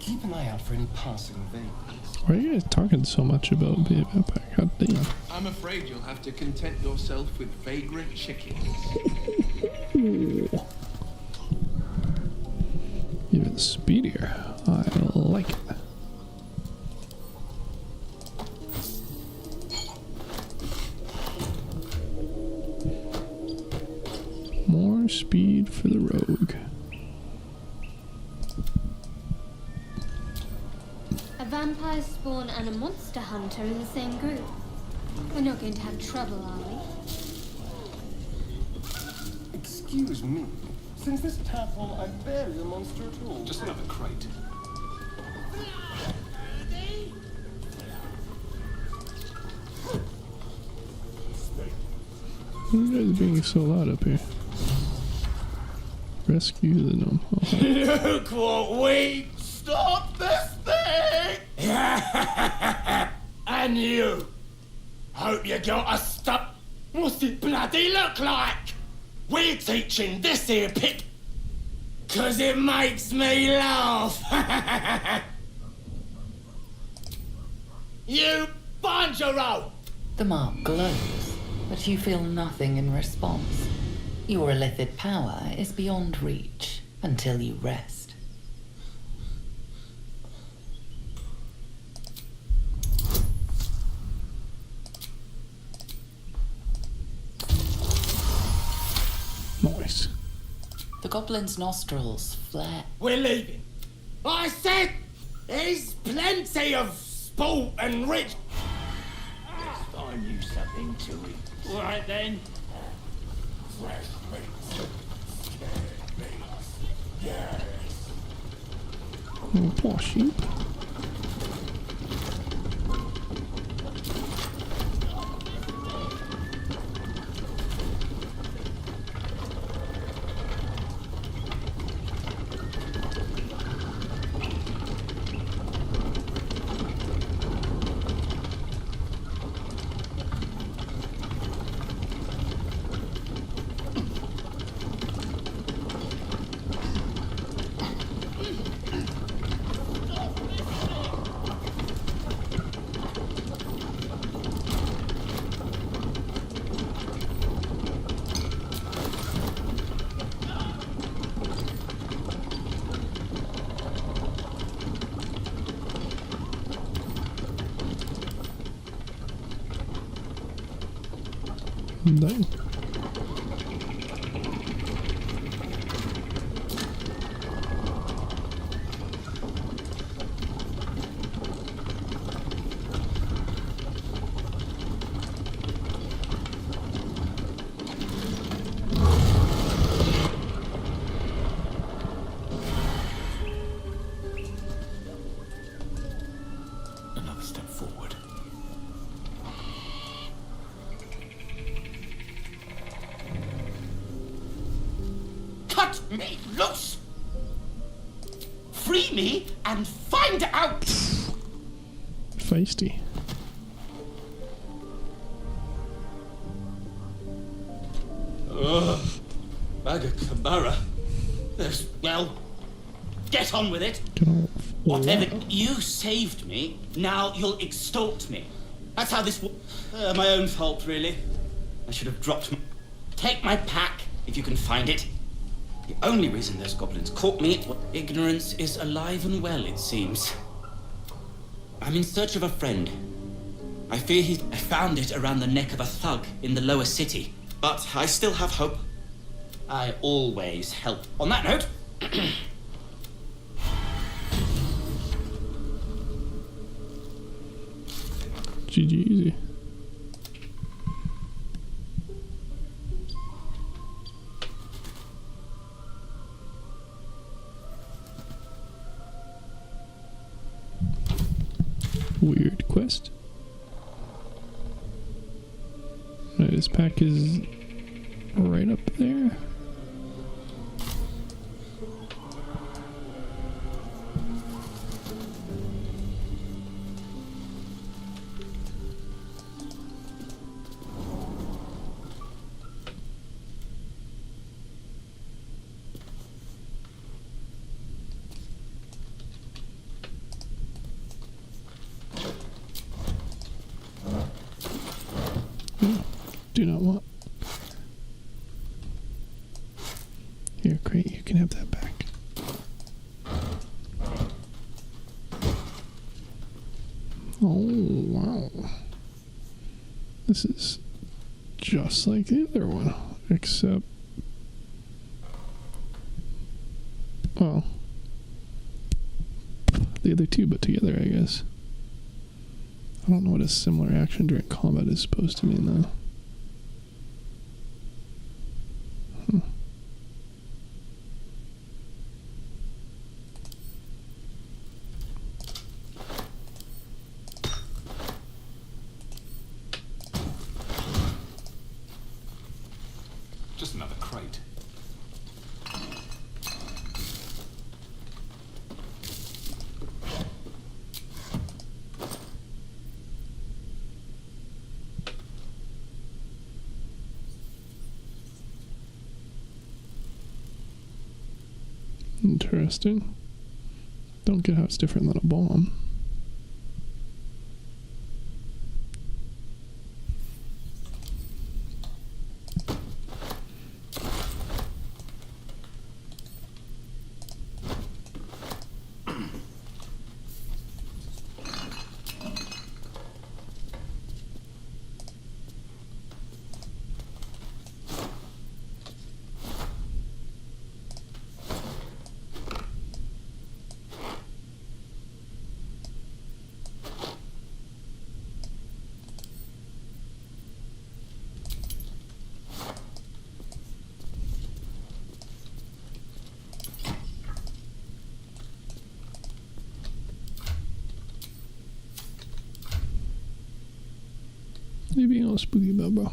Keep an eye out for any passing vagrants. Why are you guys talking so much about being a vampire? God damn. I'm afraid you'll have to content yourself with vagrant chickens. Even speedier. I like it. More speed for the rogue. A vampire spawn and a monster hunter in the same group. We're not going to have trouble, are we? Excuse me. Since this tadpole, I'm barely a monster at all. Just another crate. Why are you guys being so loud up here? Rescue the gnome. Oh, Look what we stopped this thing! And you! Hope you got a stop. What's it bloody look like? We're teaching this here pip, 'cause it makes me laugh. You banjo-roll! The mark glows, but you feel nothing in response. Your illithid power is beyond reach until you rest. nice. The goblin's nostrils flare. We're leaving. I said there's plenty of sport and rich. Let's find you something to eat. All right then. Fresh meats. Scared meats. Yes. Oh, poor sheep. Dang. Another step forward. Cut me loose! Free me and find out! Feisty. Ugh. Bagakabara. Well, get on with it. Whatever. You saved me, now you'll extort me. That's how this my own fault, really. I should have dropped my... Take my pack, if you can find it. The only reason those goblins caught me... Ignorance is alive and well, it seems. I'm in search of a friend. I fear I found it around the neck of a thug in the lower city. But I still have hope. I always help. On that note... GG easy. Weird quest. Right, this pack is right up there. Do not want. Here, Crate, you can have that back. Oh, wow. This is just like the other one, except... well, the other two, but together, I guess. I don't know what a similar action during combat is supposed to mean, though. Just another crate. Interesting. Don't get how it's different than a bomb. You being all spooky about, bro.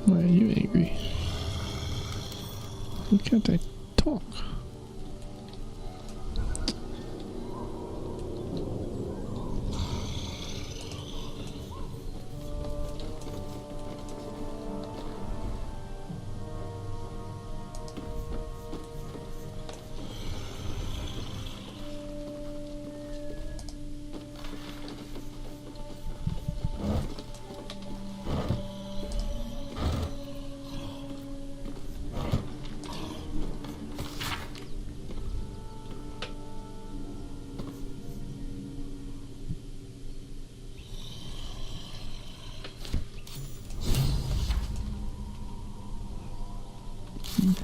Why are you angry? Why can't I talk?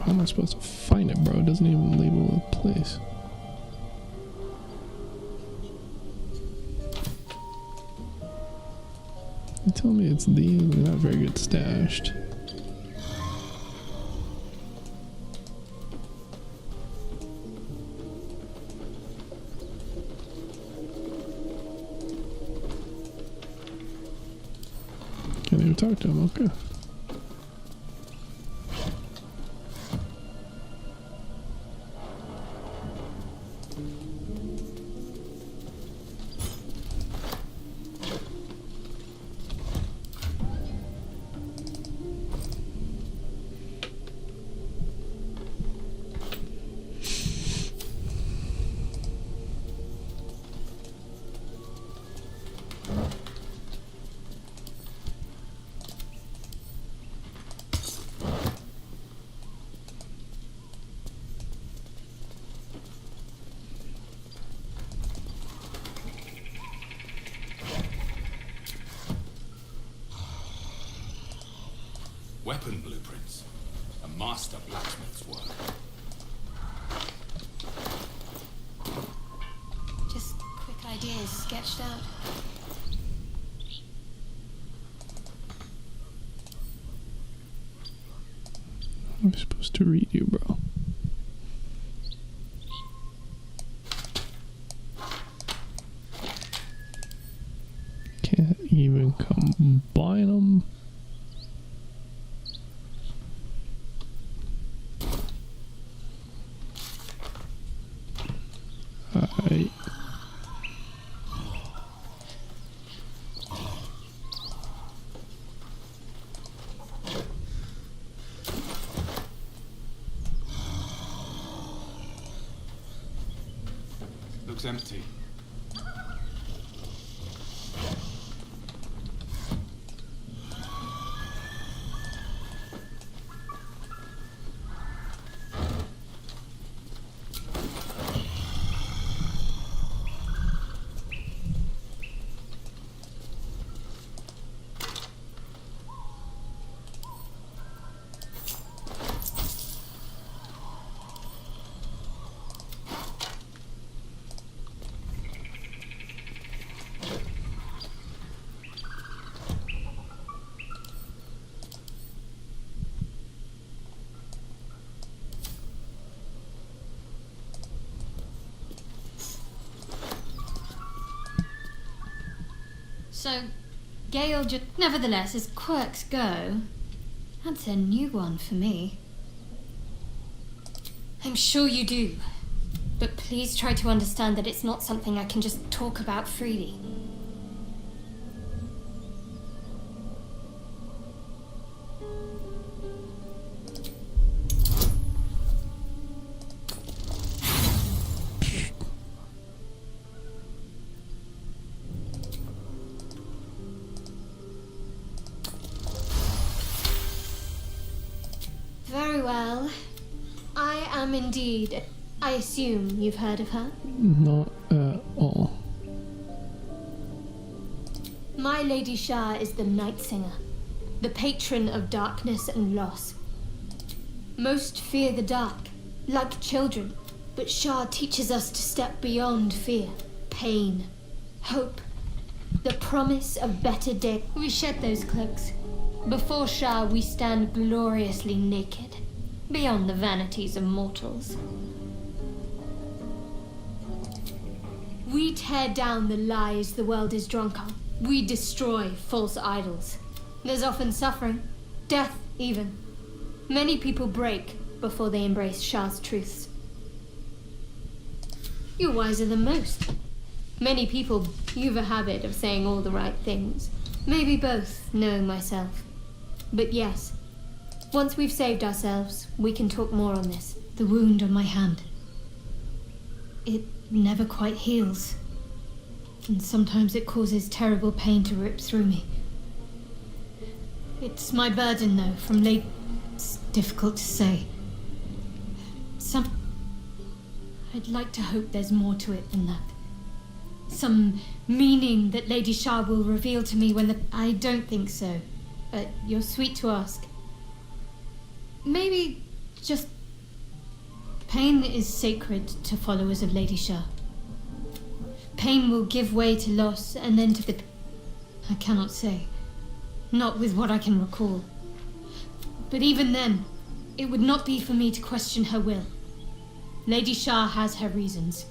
How am I supposed to find it, bro? It doesn't even label a place. You tell me it's these, they're not very good stashed. Can't even talk to him, okay. Weapon blueprints. A master blacksmith's work. Just quick ideas sketched out. I'm supposed to read you, bro. Can't even combine them. Looks empty. So, Gale just... Nevertheless, as quirks go, that's a new one for me. I'm sure you do. But please try to understand that it's not something I can just talk about freely. Very well. I am indeed. I assume you've heard of her? Not at all. My Lady Shah is the Night Singer, the patron of darkness and loss. Most fear the dark, like children, but Shah teaches us to step beyond fear, pain, hope, the promise of better days. We shed those cloaks. Before Shah, we stand gloriously naked, beyond the vanities of mortals. We tear down the lies the world is drunk on. We destroy false idols. There's often suffering, death, even. Many people break before they embrace Shah's truths. You're wiser than most. Many people, you've a habit of saying all the right things. Maybe both, knowing myself. But yes, once we've saved ourselves, we can talk more on this. The wound on my hand. It never quite heals. And sometimes it causes terrible pain to rip through me. It's my burden, though, from late... It's difficult to say. I'd like to hope there's more to it than that. Some meaning that Lady Shah will reveal to me when the... I don't think so. But you're sweet to ask. Maybe just... Pain is sacred to followers of Lady Shah. Pain will give way to loss, and then to the... I cannot say. Not with what I can recall. But even then, it would not be for me to question her will. Lady Shah has her reasons.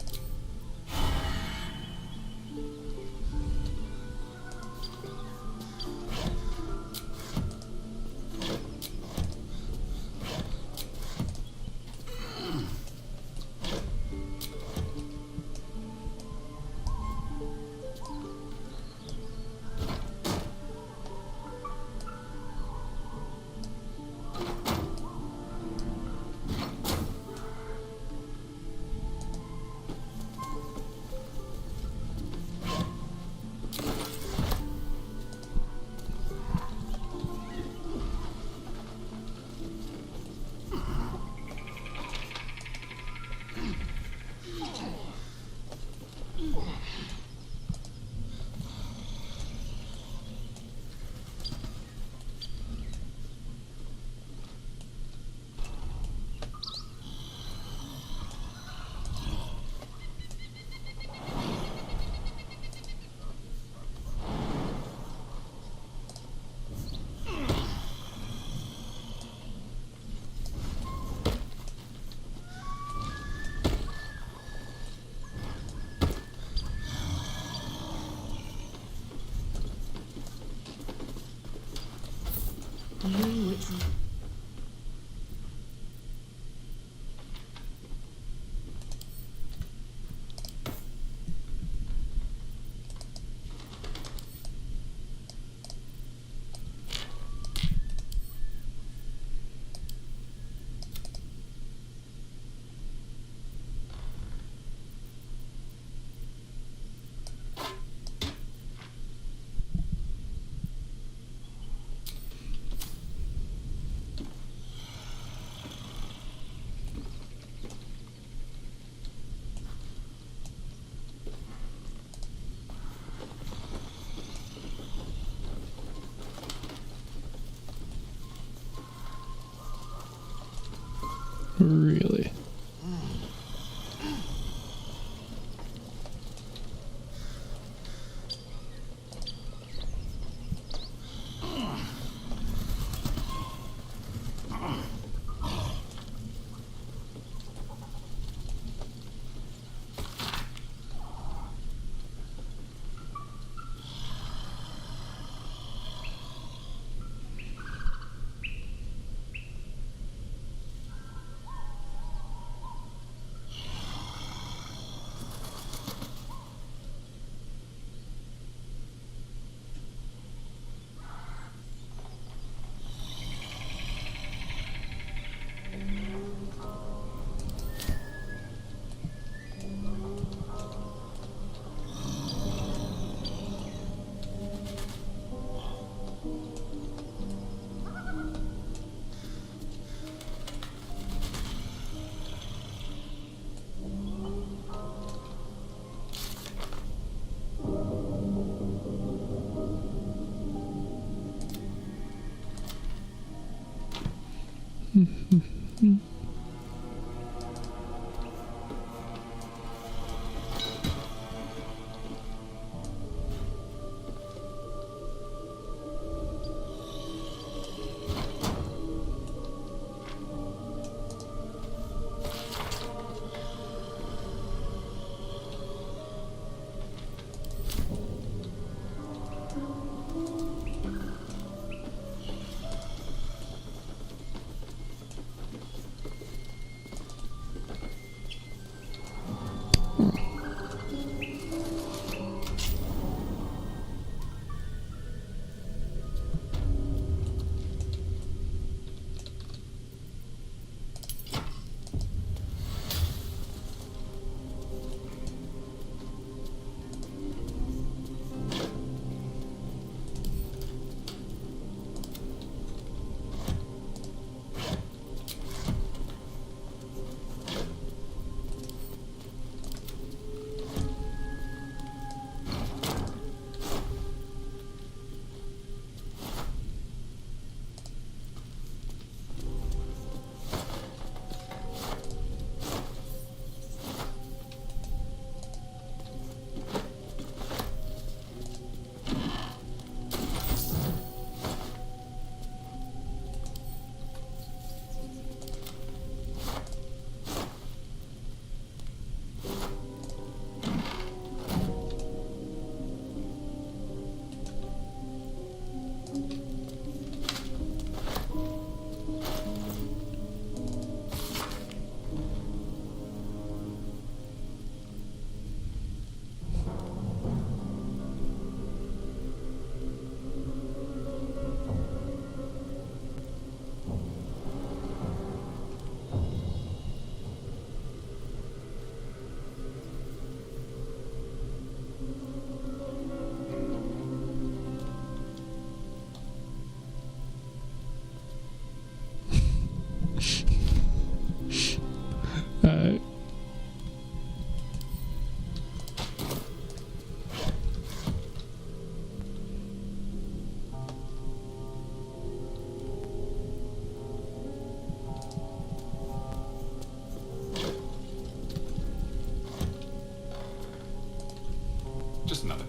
Really?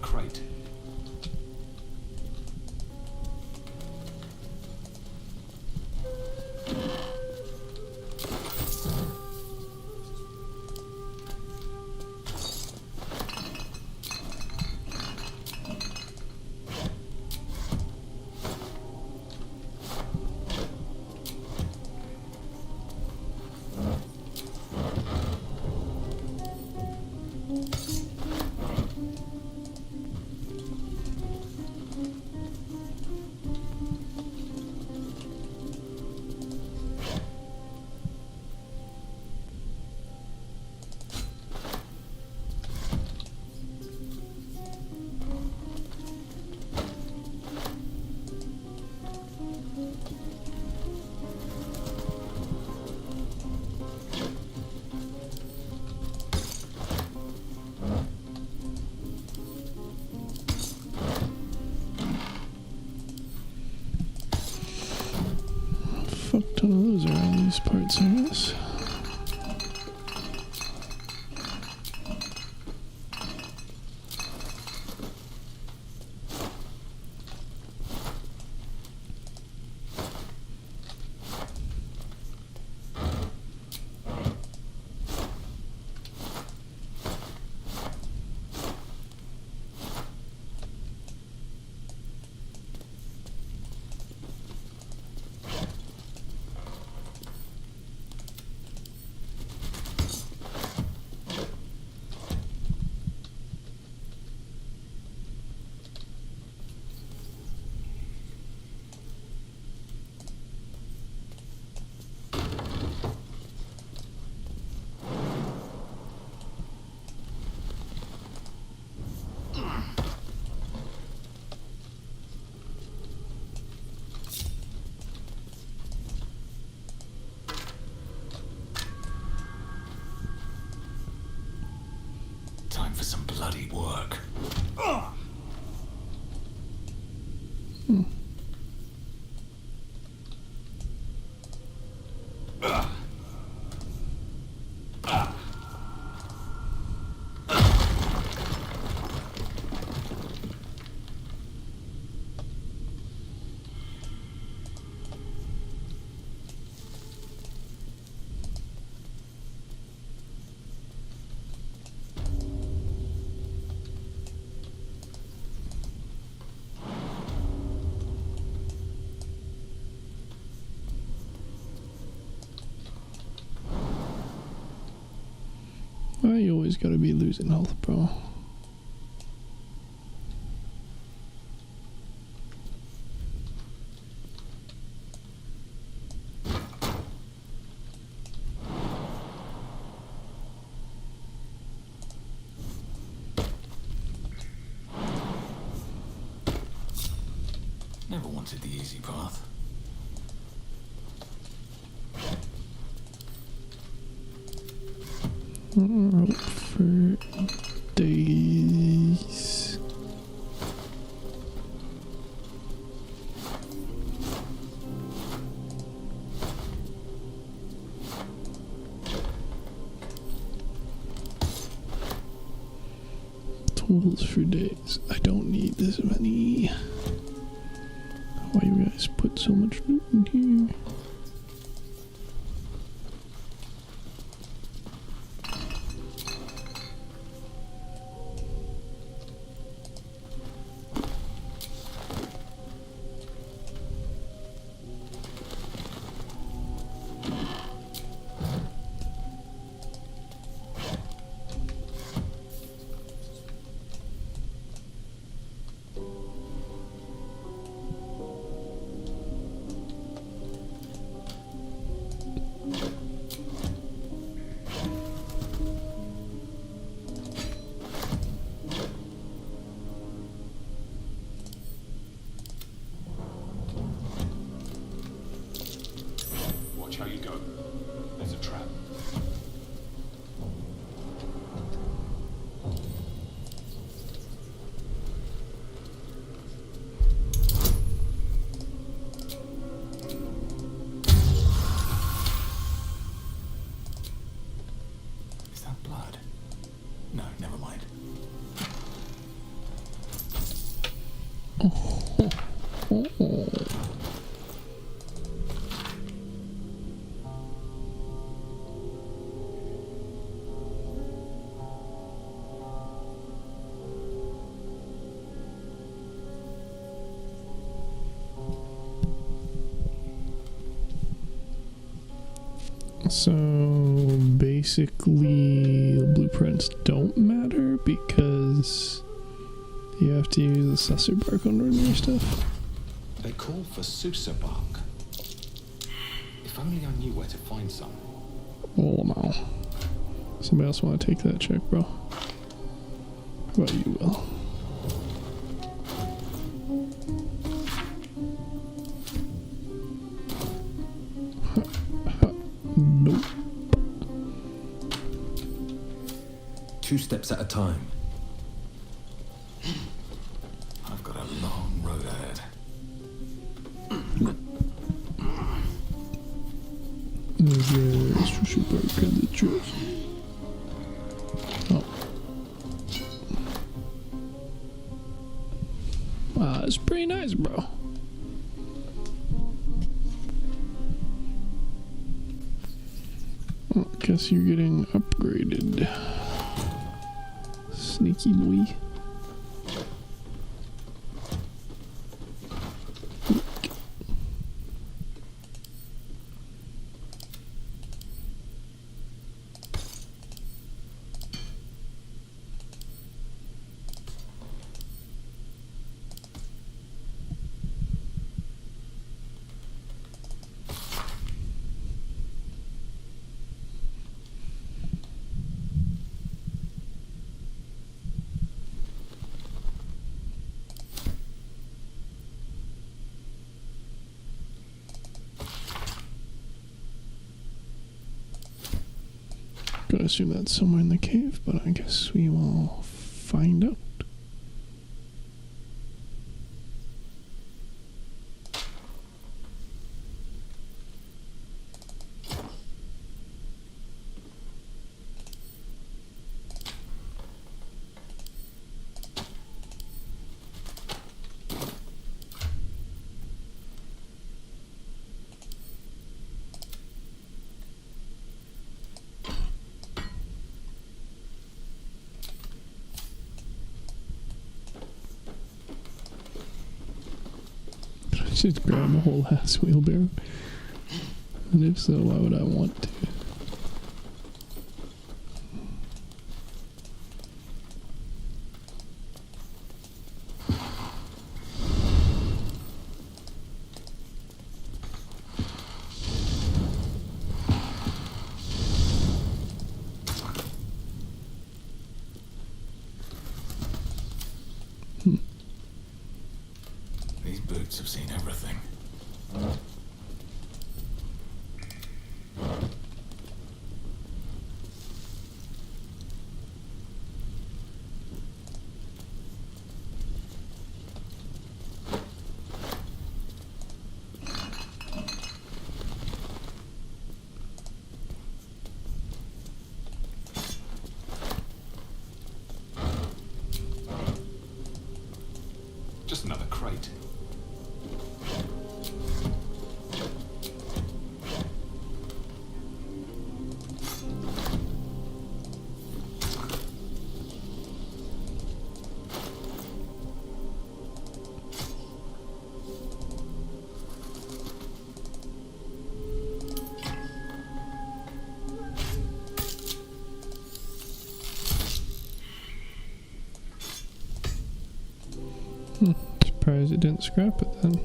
crate. Fuck ton of those around these parts, I guess. Time for some bloody work. Well, you always gotta be losing health, bro. Never wanted the easy path. Rope for days. Tools for days. I don't need this many. Why you guys put so much loot in here? So basically, the blueprints don't matter because you have to use the sussur bark on ordinary stuff. They call for sussur bark. If only I knew where to find some. Oh no. Somebody else want to take that check, bro? How about you, Will? Nope. 2 steps at a time. I've got a long road ahead. Is there a sushi bark in the chest? Oh. Wow, that's pretty nice, bro. Well, I guess you're getting upgraded. Sneaky boy. Gonna assume that's somewhere in the cave, but I guess we will find out. Just grab a whole ass wheelbarrow. And if so, why would I want to? These boots have seen everything. Just another crate. Surprised it didn't scrap it then.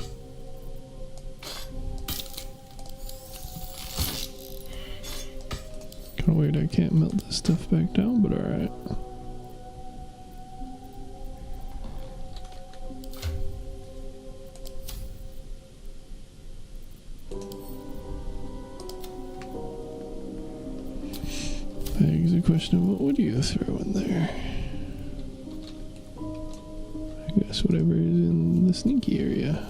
Kinda weird I can't melt this stuff back down, but alright. Begs the question of what would you throw in there? I guess whatever is in the sneaky area.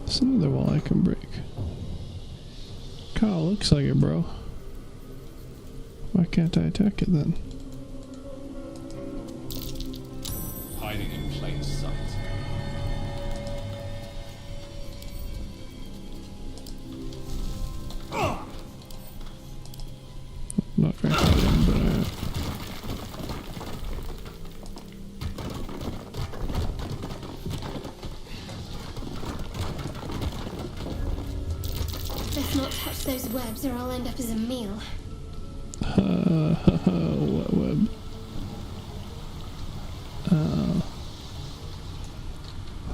There's another wall I can break. Kinda looks like it, bro. Why can't I attack it then? Hiding in plain sight. Not very hiding, but Let's not touch those webs or I'll end up as a meal. What web?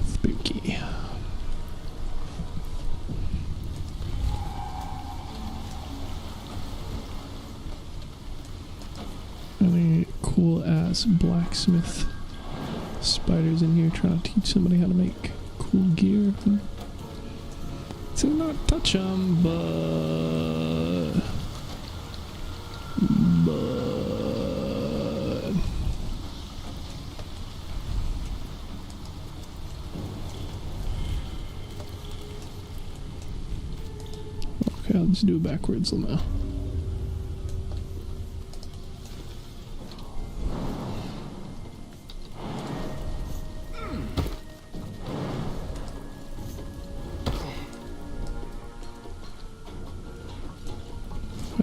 Spooky. Any cool ass blacksmith spiders in here trying to teach somebody how to make cool gear? To not touch them, but okay, I'll just do it backwards now.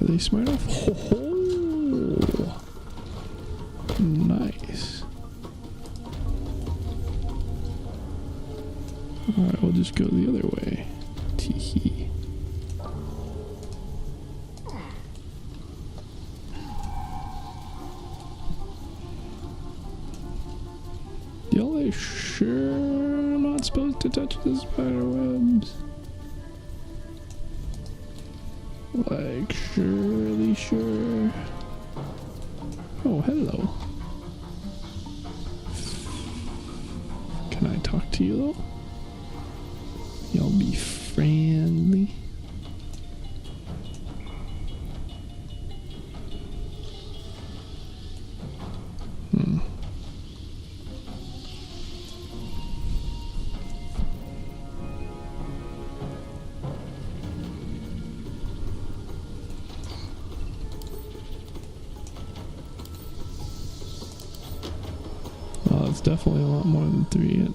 Are they smart enough? Oh, nice. Alright, we'll just go the other way. Teehee. Y'all are sure I'm not supposed to touch the spider webs? Like, surely sure. Oh, hello. Can I talk to you though? Y'all be friendly. It's definitely a lot more than 3.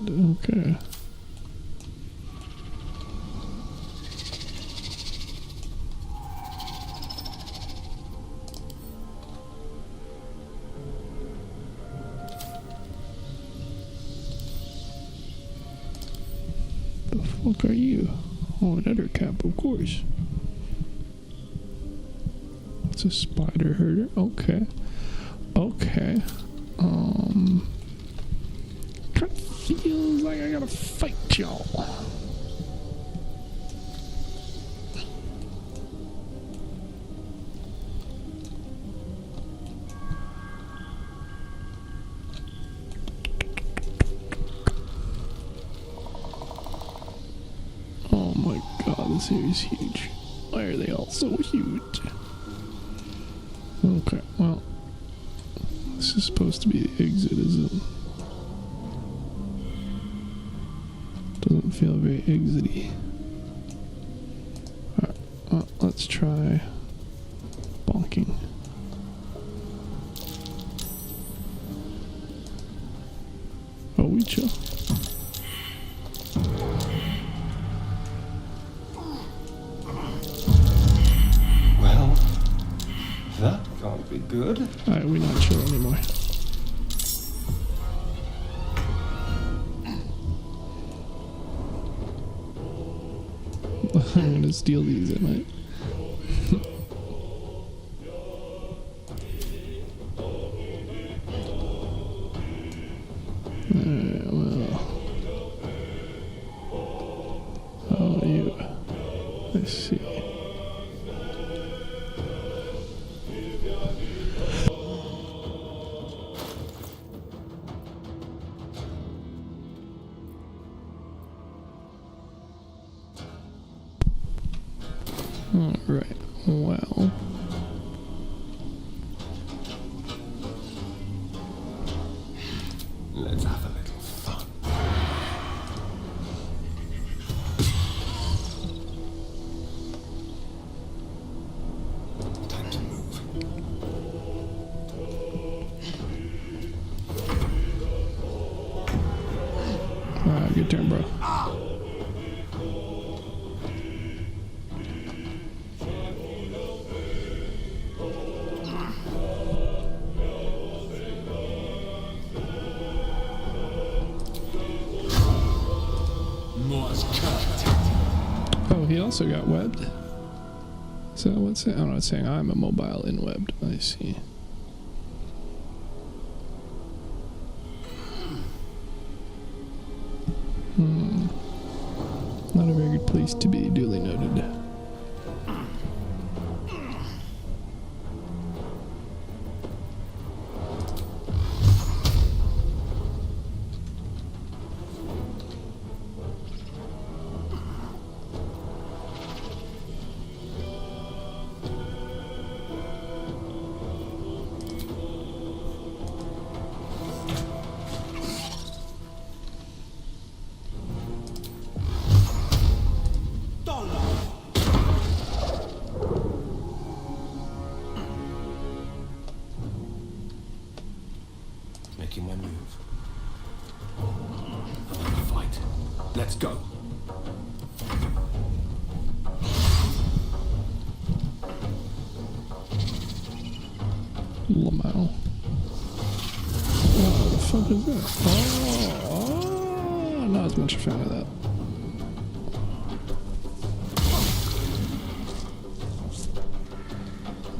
Okay. The fuck are you? Oh, another cap, of course. It's a spider herder. Okay. Okay. Feels like I gotta fight y'all. Oh my god, this area is huge. Why are they all so huge? Okay, well, this is supposed to be the exit, isn't it? Doesn't feel very exity. Alright, well, let's try bonking. Oh, we chill. Well, that can't be good. Alright, we're not chill anymore. I'm gonna steal these, I might. Alright, well. How are you? Let's see. Alright, well. Let's have a little fun. Oh, he also got webbed. So what's it? Oh no, it's saying I'm a mobile in webbed. I see. Not a very good place to be, duly noted. Making my move. Fight. Let's go. Lamau. What the fuck is that? Oh, not as much a fan of that.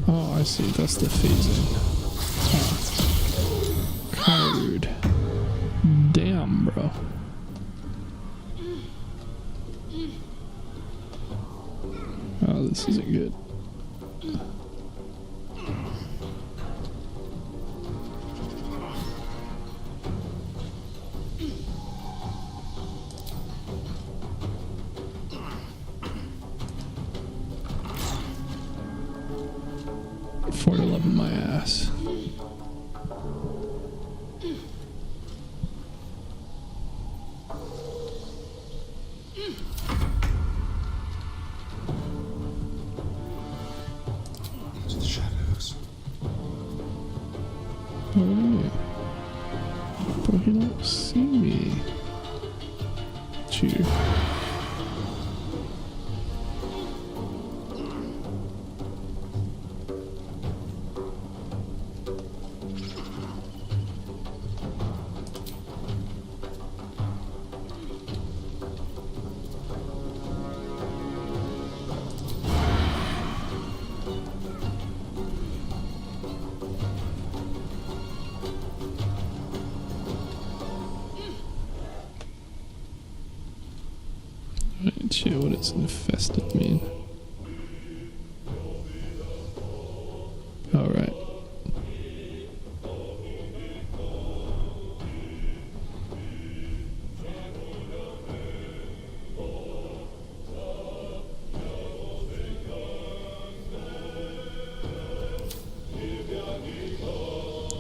Oh, I see. That's the phasing. Kinda rude. Damn, bro. Oh, this isn't good. For 11 my ass. Into the shadows. Oh, but he don't see me. Cheater. Shit, what does infested mean? Alright.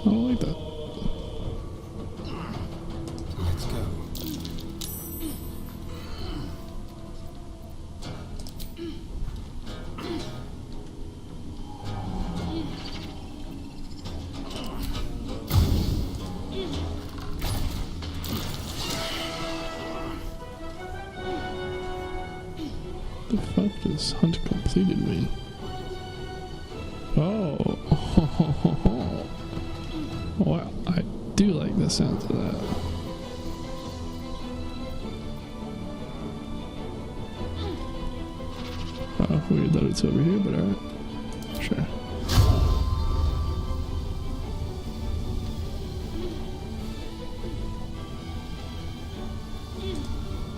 I don't like that. Let's go. The fuck does hunt completed mean? Oh. Wow, I do like the sound of that. Weird that it's over here, but alright. Sure.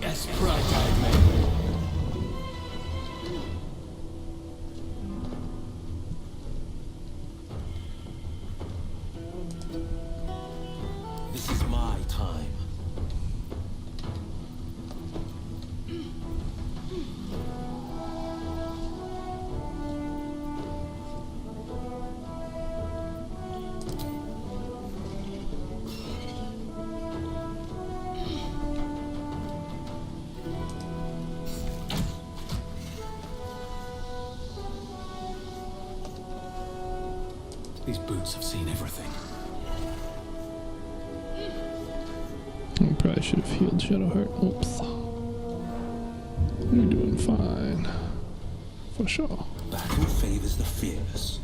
Yes, bright-eyed man. This is my time. These boots have seen everything. I probably should have healed Shadowheart. Oops. You're doing fine. For sure. Battle favors the fearless.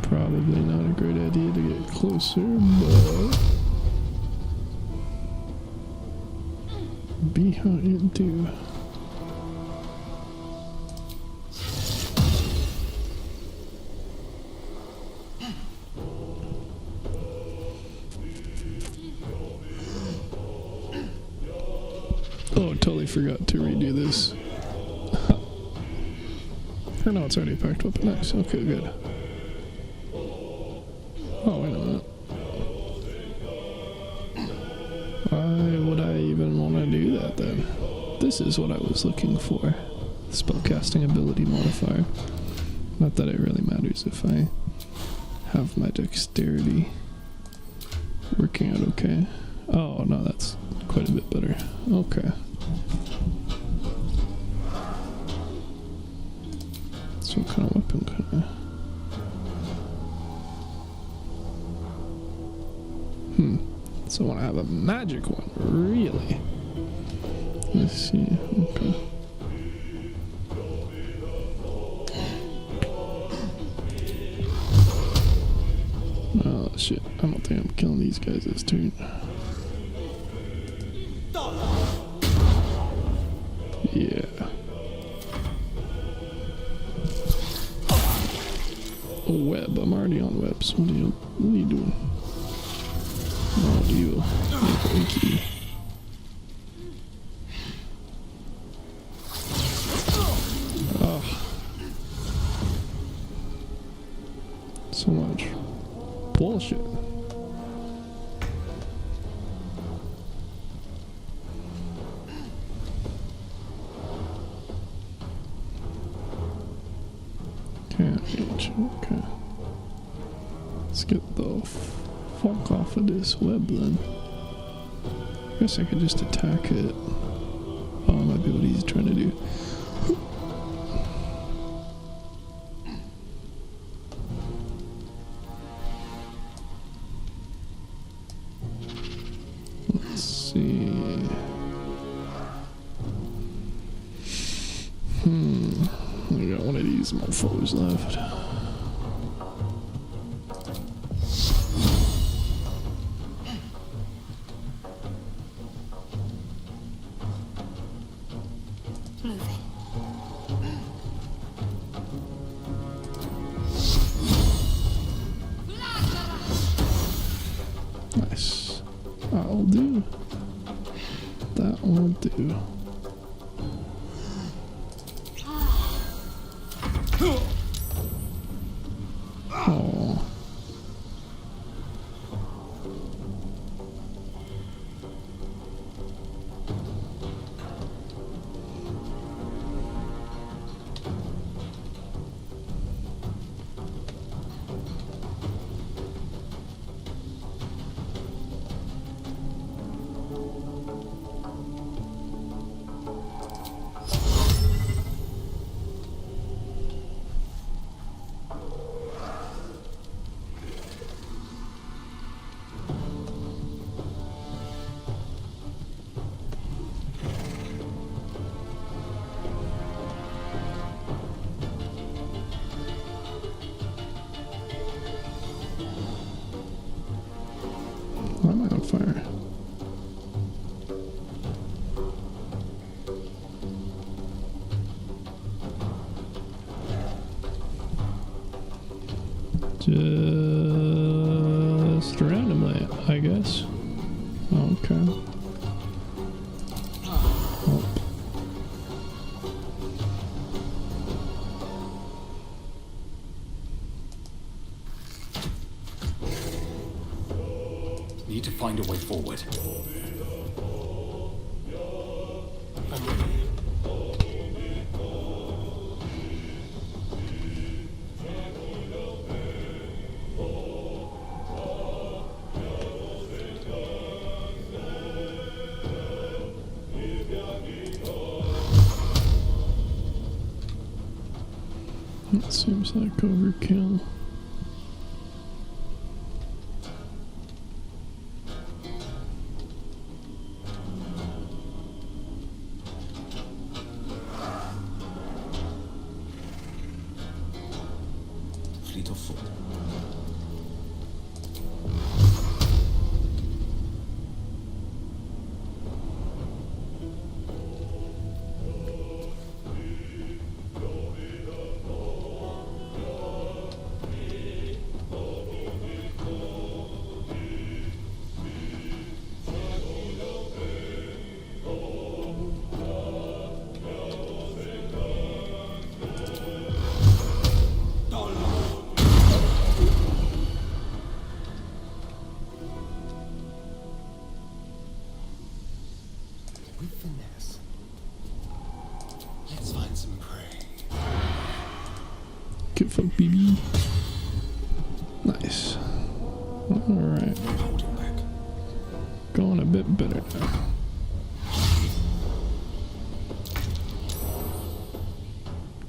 Probably not a great idea to get close. closer, but be how you do. Oh, totally forgot to redo this. Or no, it's already packed up. Nice. Okay, good. Oh, wait a minute. Why would I even want to do that then? This is what I was looking for. Spellcasting ability modifier. Not that it really matters if I have my dexterity working out okay. Oh, no, that's quite a bit better. Okay. So what kind of weapon can I... So when I have a magic one, really? Let's see, okay. Oh shit, I don't think I'm killing these guys this turn. Yeah. Oh, web. I'm already on webs. What are you doing? Oh, you. Thank you. Oh. So much bullshit. Okay. Let's get the fuck off of this web then. I guess I could just attack it. Oh, that might be what he's trying to do. Let's see. I got one of these mofos left. Nice. That'll do. That will do. Oh. Why am I on fire? Just randomly, I guess. Okay. Oh. Need to find a way forward. That seems like overkill. Fleet of foot. finesse. Let's find some prey. Good fuck, BB. Nice. Alright. Going a bit better now.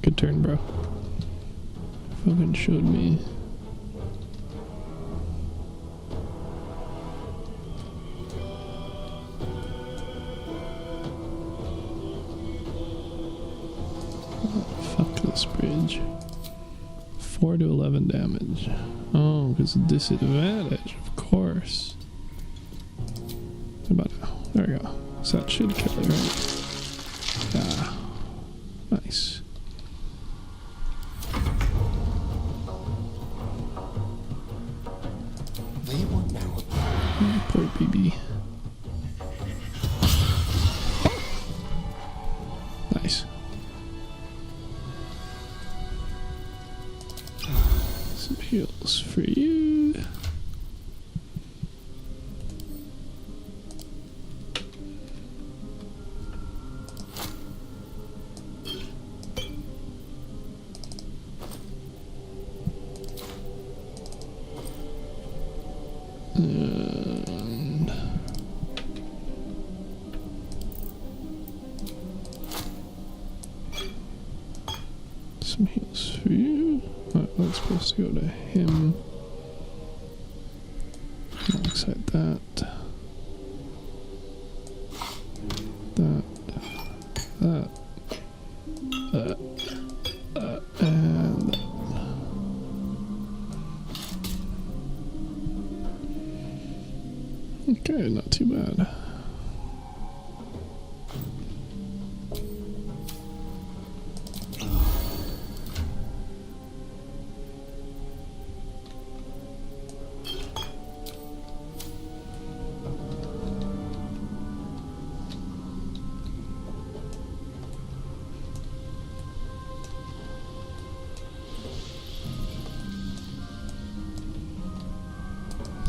Good turn, bro. Fucking showed me. Fuck this bridge. 4 to 11 damage. Oh, because disadvantage, of course. How about now? There we go. So that should kill it, right? Ah. Nice. They want now. Oh, poor BB. Nice. Some heals for you. And some heals for you. Right, that's supposed to go to him. Alongside that. That. And that. Okay, not too bad.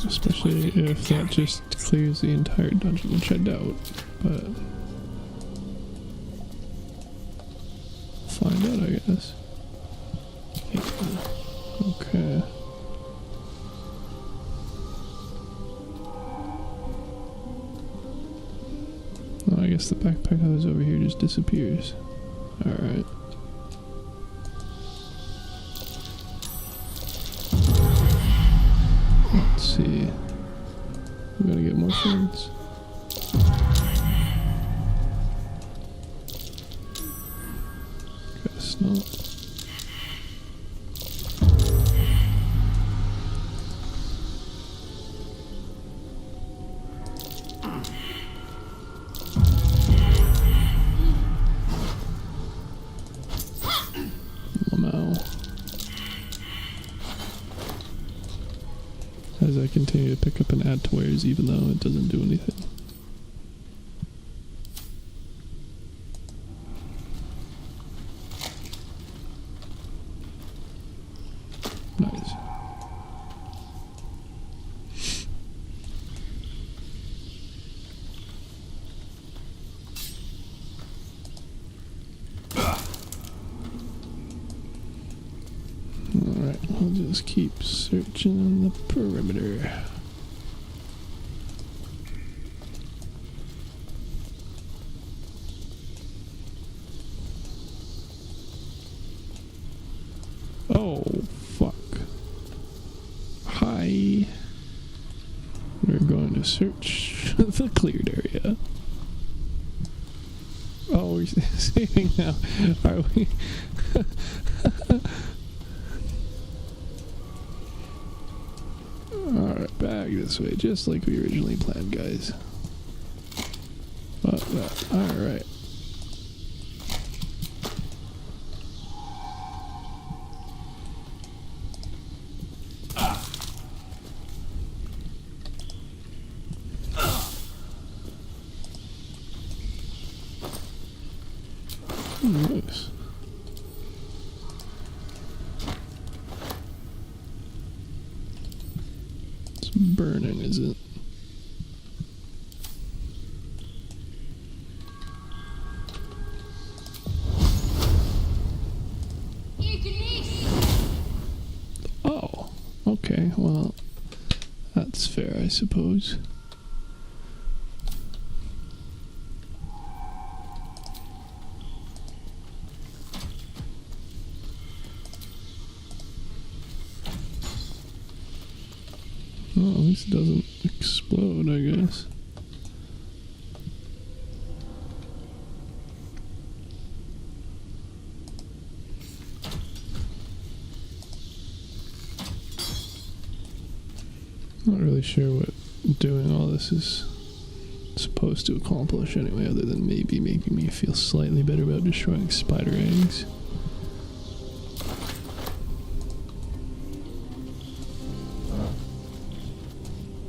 Especially if that just clears the entire dungeon, which I doubt, but find out, I guess. Okay. Oh, I guess the backpack that was over here just disappears. Alright. Let's see. We gotta get more friends. Guess not. As I continue to pick up and add to wares, even though it doesn't do anything. Nice. Alright, we'll just keep searching on the perimeter. Oh, fuck. Hi. We're going to search the cleared area. Oh, we're saving now, are we? Alright, back this way, just like we originally planned, guys. Alright. Nice. It's burning, is it? fair, I suppose. Oh, at least it doesn't explode, I guess. Not really sure what doing all this is supposed to accomplish anyway, other than maybe making me feel slightly better about destroying spider eggs.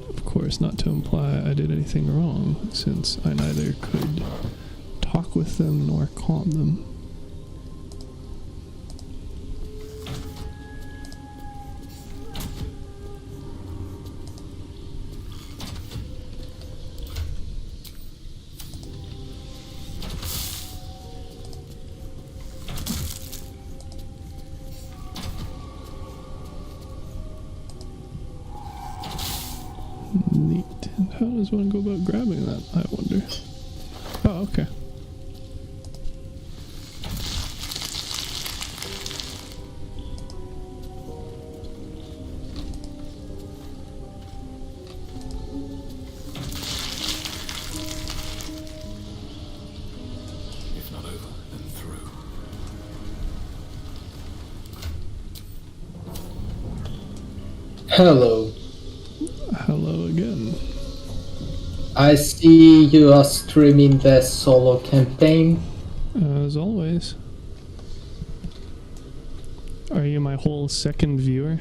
Of course, not to imply I did anything wrong, since I neither could talk with them nor calm them. Neat. And how does one go about grabbing that, I wonder? Oh, okay. If not over, then through. Hello. Hello again. I see you are streaming the solo campaign. As always. Are you my whole second viewer?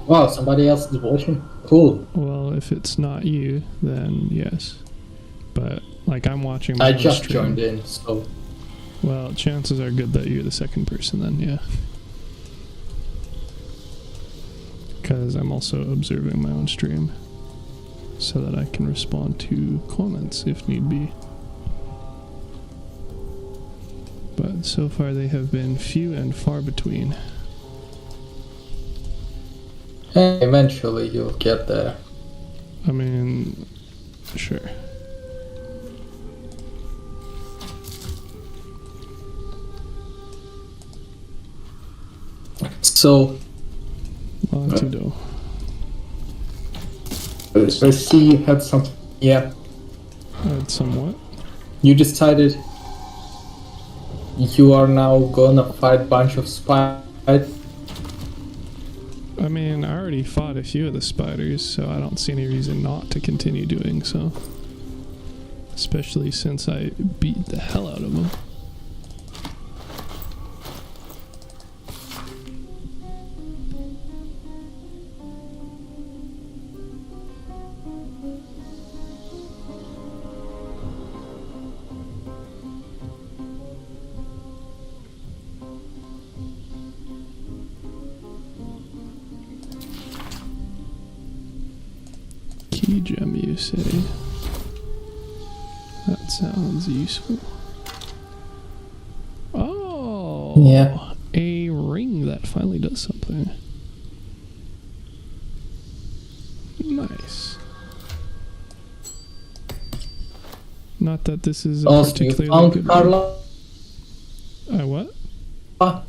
Wow, somebody else is watching? Cool. Well, if it's not you, then yes. But, like, I'm watching my I own just stream. joined in, so... Well, chances are good that you're the second person then, yeah. Because I'm also observing my own stream, so that I can respond to comments if need be. But so far they have been few and far between. Eventually you'll get there. I mean, sure. So... Latido. I see you had some... Yeah. Had somewhat? You decided you are now gonna fight a bunch of spiders. I mean, I already fought a few of the spiders, so I don't see any reason not to continue doing so. Especially since I beat the hell out of them. Key gem, you say? That sounds useful. Oh! Yeah. A ring that finally does something. Nice. Not that this is a Also, you particularly found good Carla? I what? I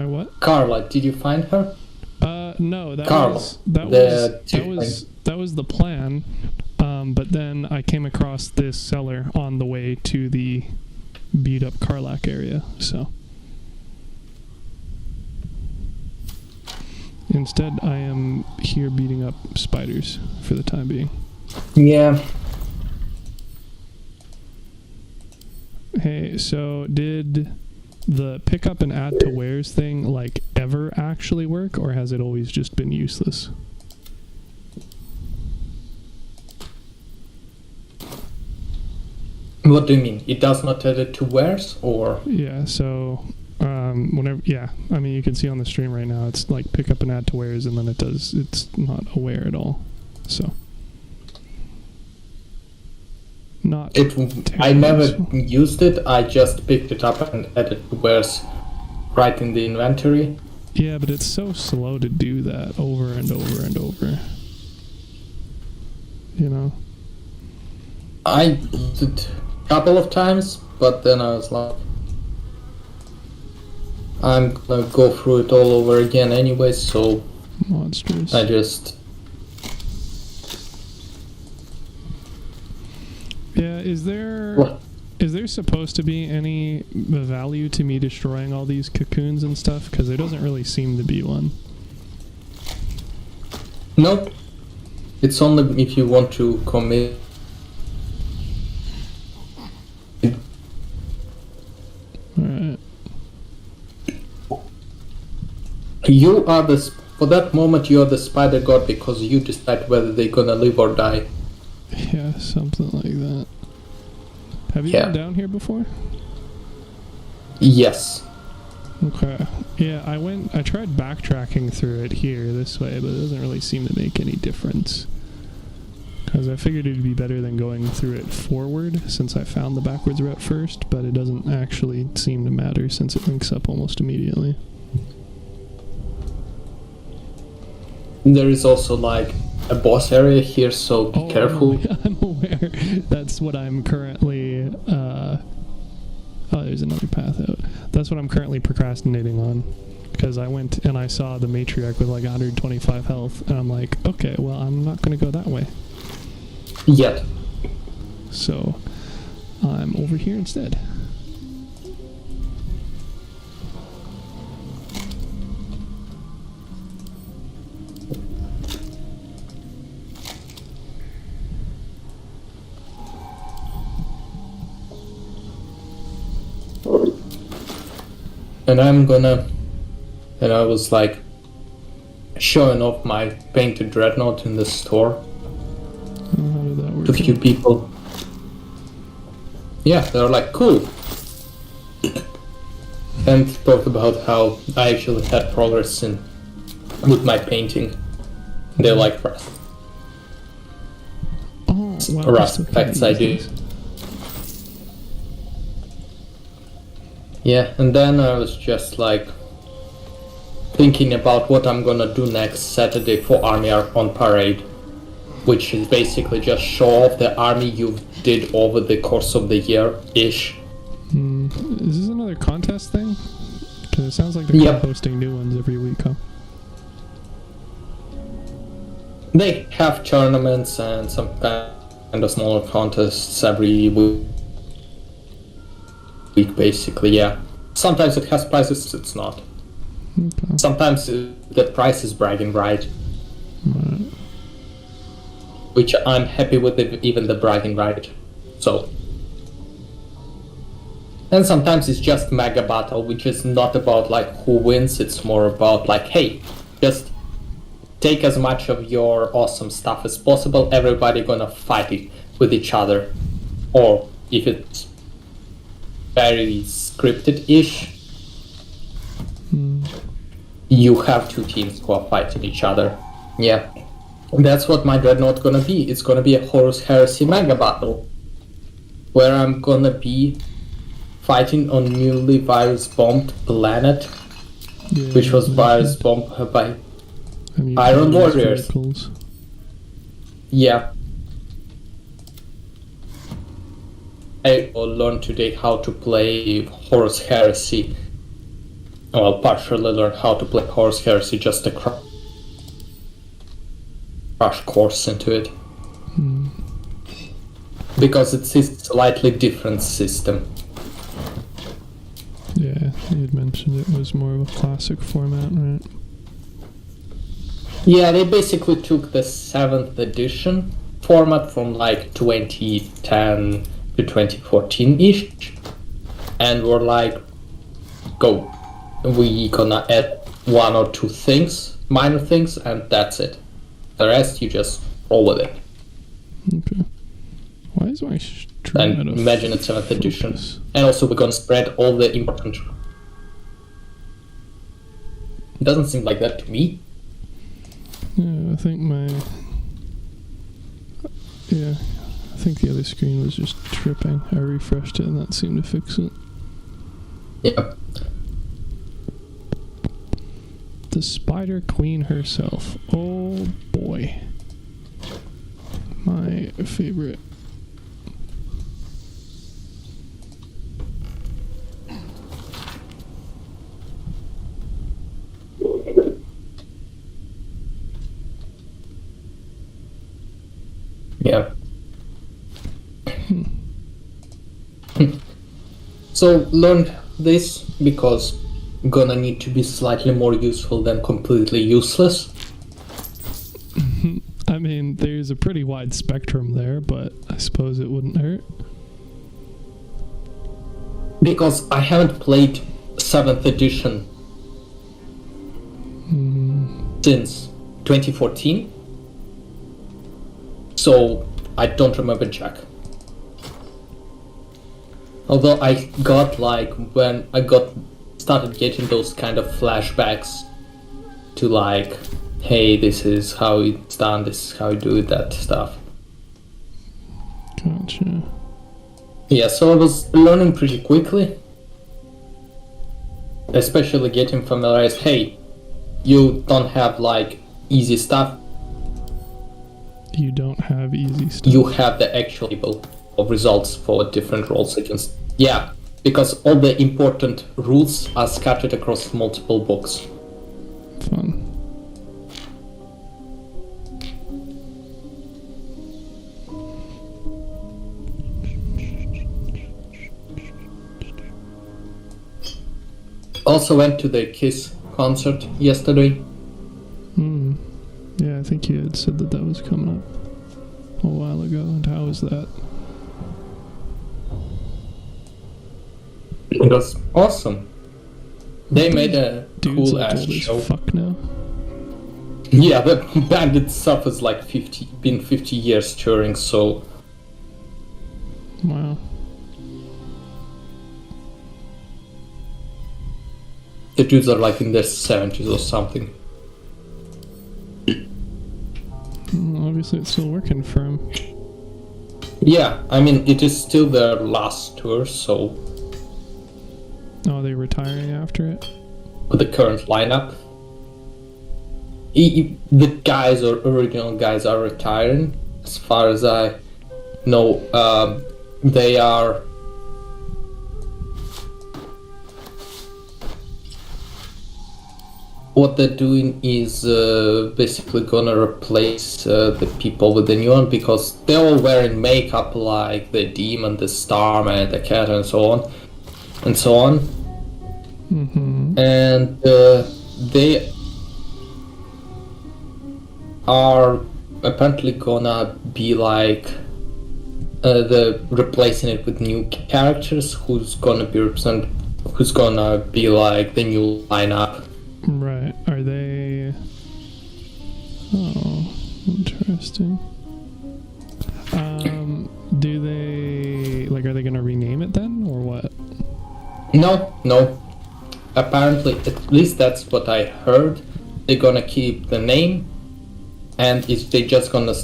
what? Carla, did you find her? No, that Carla, was the plan. But then I came across this cellar on the way to the beat up Karlak area, so instead I am here beating up spiders for the time being. Yeah. Hey, so did the pick up and add to wares thing like ever actually work, or has it always just been useless? What do you mean? It does not add it to wares, or? Yeah, so whenever, yeah, I mean you can see on the stream right now it's like pick up and add to wares, and then it's not aware at all. So not I never used it. I just picked it up and added to wares right in the inventory. Yeah, but it's so slow to do that over and over and over. You know? I did a couple of times, but then I was like, I'm gonna go through it all over again anyway, so monstrous. I just... Yeah, is there supposed to be any value to me destroying all these cocoons and stuff? Because there doesn't really seem to be one. Nope. It's only if you want to commit. Alright. You are for that moment you are the spider god because you decide whether they're gonna live or die. Yeah, something like that. Have you been down here before? Yes. Okay. Yeah, I tried backtracking through it here this way, but it doesn't really seem to make any difference. Because I figured it'd be better than going through it forward, since I found the backwards route first, but it doesn't actually seem to matter since it links up almost immediately. There is also like a boss area here, so be careful. I'm aware. That's what I'm currently oh, there's another path out. That's what I'm currently procrastinating on. Because I went and I saw the matriarch with like 125 health, and I'm like, okay, well, I'm not going to go that way. Yet. So, I'm over here instead. And and I was like showing off my painted dreadnought in the store how did that work to a few people. Yeah, they're like, cool. And talked about how I actually had progress with my painting. They like Rust. Oh, wow. Rust effects I do. Yeah, and then I was just like thinking about what I'm gonna do next Saturday for Army on Parade, which is basically just show off the army you did over the course of the year-ish. Is this another contest thing? Because it sounds like they're posting new ones every week, huh? They have tournaments and some kind of smaller contests every week, basically, yeah. Sometimes it has prizes, it's not. Okay. Sometimes the prize is bragging right. Right. Which I'm happy with, even the bragging right. So. And sometimes it's just mega battle, which is not about like who wins, it's more about like, hey, just take as much of your awesome stuff as possible, everybody gonna fight it with each other. Or if it's very scripted-ish, you have two teams who are fighting each other. Yeah. That's what my dreadnought gonna be. It's gonna be a Horus Heresy mega battle, where I'm gonna be fighting on newly virus-bombed planet, which was virus-bombed by Iron Warriors. Yeah. I learned today how to play Horus Heresy. Well, partially learned how to play Horus Heresy, just a crash course into it. Because it's a slightly different system. Yeah, you had mentioned it was more of a classic format, right? Yeah, they basically took the 7th edition format from like 2010 to 2014-ish, and were like, go. We gonna add one or two things, minor things, and that's it. The rest you just roll with it. Okay. Why is my stream And imagine it's 7th edition. And also we're gonna spread all the important... It doesn't seem like that to me. Yeah, I think I think the other screen was just tripping. I refreshed it and that seemed to fix it. Yeah. The Spider Queen herself. Oh boy. My favorite. Yeah. So learned this because gonna need to be slightly more useful than completely useless. I mean, there's a pretty wide spectrum there, but I suppose it wouldn't hurt. Because I haven't played 7th edition since 2014. So I don't remember Jack. Although I got like when I started getting those kind of flashbacks to like, hey, this is how it's done, this is how you do that stuff. Gotcha. Yeah, so I was learning pretty quickly. Especially getting familiarized, hey, you don't have like easy stuff. You don't have easy stuff. You have the actual table of results for different roles against. Yeah, because all the important rules are scattered across multiple books. Fun. Also went to the Kiss concert yesterday. Yeah, I think you had said that was coming up a while ago. And how was that? It was awesome. They made a Dude's cool like ass old as show. fuck now. Yeah, the band itself has like 50 years touring, so. Wow. The dudes are like in their 70s or something. Obviously, it's still working for him. Yeah, I mean, it is still their last tour, so. Oh, are they retiring after it? With the current lineup. The guys or original guys are retiring. As far as I know, they are. What they're doing is basically gonna replace the people with the new one, because they're all wearing makeup like the demon, the starman, the cat, and so on, and so on. And they are apparently gonna be like replacing it with new characters who's gonna be like the new lineup. Right. Are they... Oh, interesting. Do they... Like, are they gonna rename it then, or what? No. Apparently, at least that's what I heard. They're gonna keep the name, and they're just gonna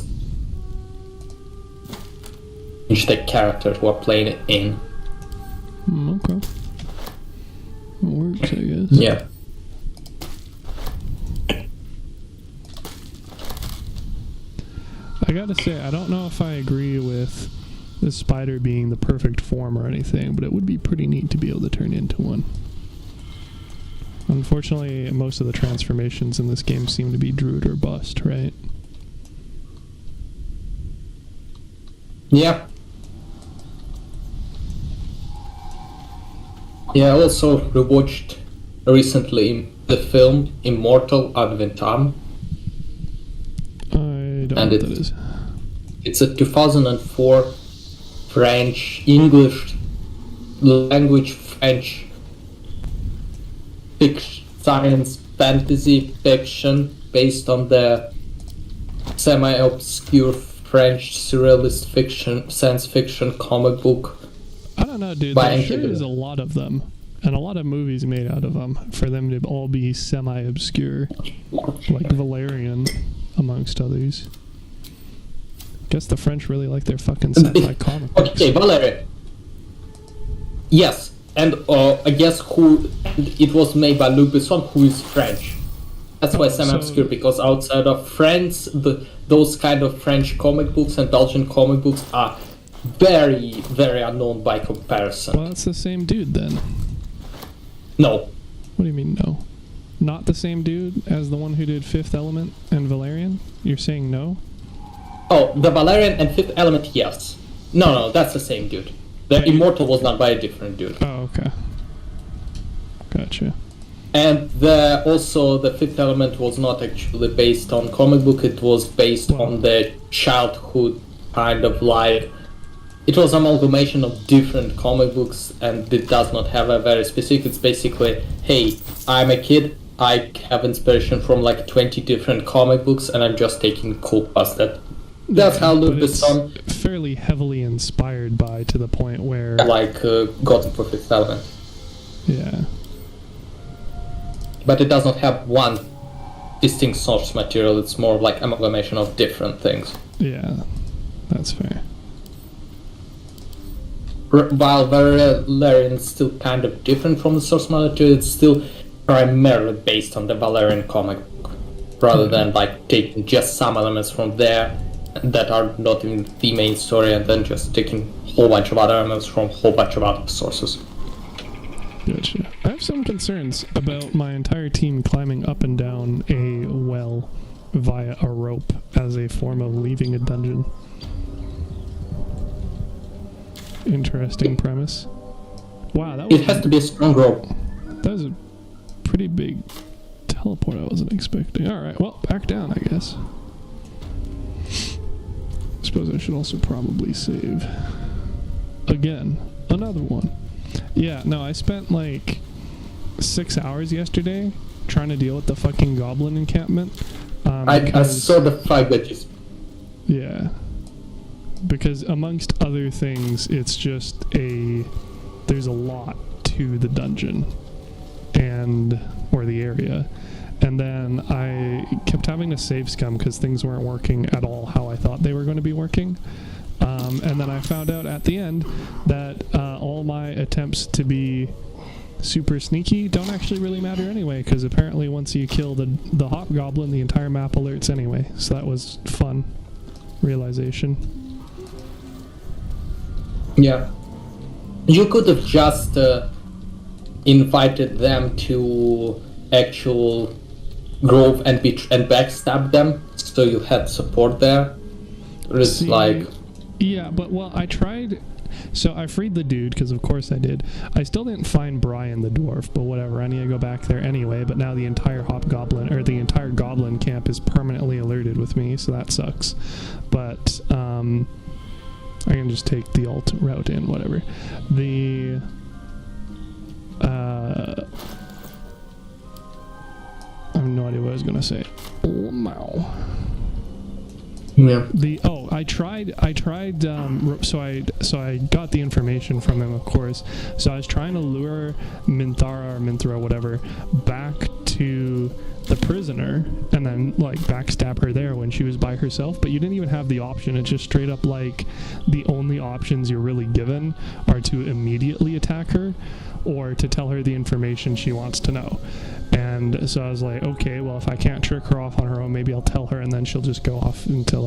change the characters who are playing it in. Okay. It works, I guess. Yeah. I gotta say, I don't know if I agree with the spider being the perfect form or anything, but it would be pretty neat to be able to turn into one. Unfortunately, most of the transformations in this game seem to be druid or bust, right? Yeah. Yeah, I also rewatched recently the film Immortal Ad Vitam. I don't know what that is. It's a 2004 French, English language French science fantasy fiction based on the semi-obscure French surrealist fiction, science fiction comic book. I don't know, dude. There sure is a lot of them, and a lot of movies made out of them, for them to all be semi-obscure, like Valerian, amongst others. Guess the French really like their fucking sci-fi comic books. Okay, Valerian. Yes, and I guess it was made by Luc Besson, who is French. That's why I'm obscure, because outside of France, those kind of French comic books and Belgian comic books are very, very unknown by comparison. Well, that's the same dude then. No. What do you mean no? Not the same dude as the one who did Fifth Element and Valerian? You're saying no? Oh, the Valerian and Fifth Element, yes. No, that's the same dude. The Immortal was done by a different dude. Oh, okay. Gotcha. And also the Fifth Element was not actually based on comic book, it was based on the childhood kind of life. It was an amalgamation of different comic books, and it does not have a very specific. It's basically, hey, I'm a kid, I have inspiration from like 20 different comic books, and I'm just taking cool past that. That's how Luke Besson... fairly heavily inspired by, to the point where... Like Gotham for Fifth Element. Yeah. But it does not have one distinct source material, it's more like amalgamation of different things. Yeah, that's fair. While Valerian is still kind of different from the source material, it's still primarily based on the Valerian comic book, rather than like taking just some elements from there that are not in the main story, and then just taking a whole bunch of other elements from a whole bunch of other sources. Gotcha. I have some concerns about my entire team climbing up and down a well via a rope as a form of leaving a dungeon. Interesting premise. Wow, that was... It has to be a strong rope. That was a pretty big teleport I wasn't expecting. Alright, well, back down, I guess. Suppose I should also probably save. Again, another one. Yeah, no, I spent like 6 hours yesterday trying to deal with the fucking goblin encampment. I saw the fact that you... Yeah. Because amongst other things, it's just there's a lot to the dungeon or the area. And then I kept having to save scum because things weren't working at all how I thought they were going to be working. And then I found out at the end that all my attempts to be super sneaky don't actually really matter anyway, because apparently once you kill the hobgoblin, the entire map alerts anyway. So that was fun realization. Yeah. You could have just invited them to actual grove and backstab them, so you had support there. It's like... Yeah, but well, I tried... So I freed the dude, because of course I did. I still didn't find Brian the dwarf, but whatever, I need to go back there anyway, but now the entire hobgoblin, or the entire goblin camp is permanently alerted with me, so that sucks. But, I can just take the alt route in, whatever. I have no idea what I was gonna say. Oh, wow. Yeah. I tried. So I got the information from him, of course. So I was trying to lure Minthara, whatever, back to the prisoner, and then like backstab her there when she was by herself. But you didn't even have the option. It's just straight up like the only options you're really given are to immediately attack her, or to tell her the information she wants to know. And so I was like, okay, well, if I can't trick her off on her own, maybe I'll tell her, and then she'll just go off into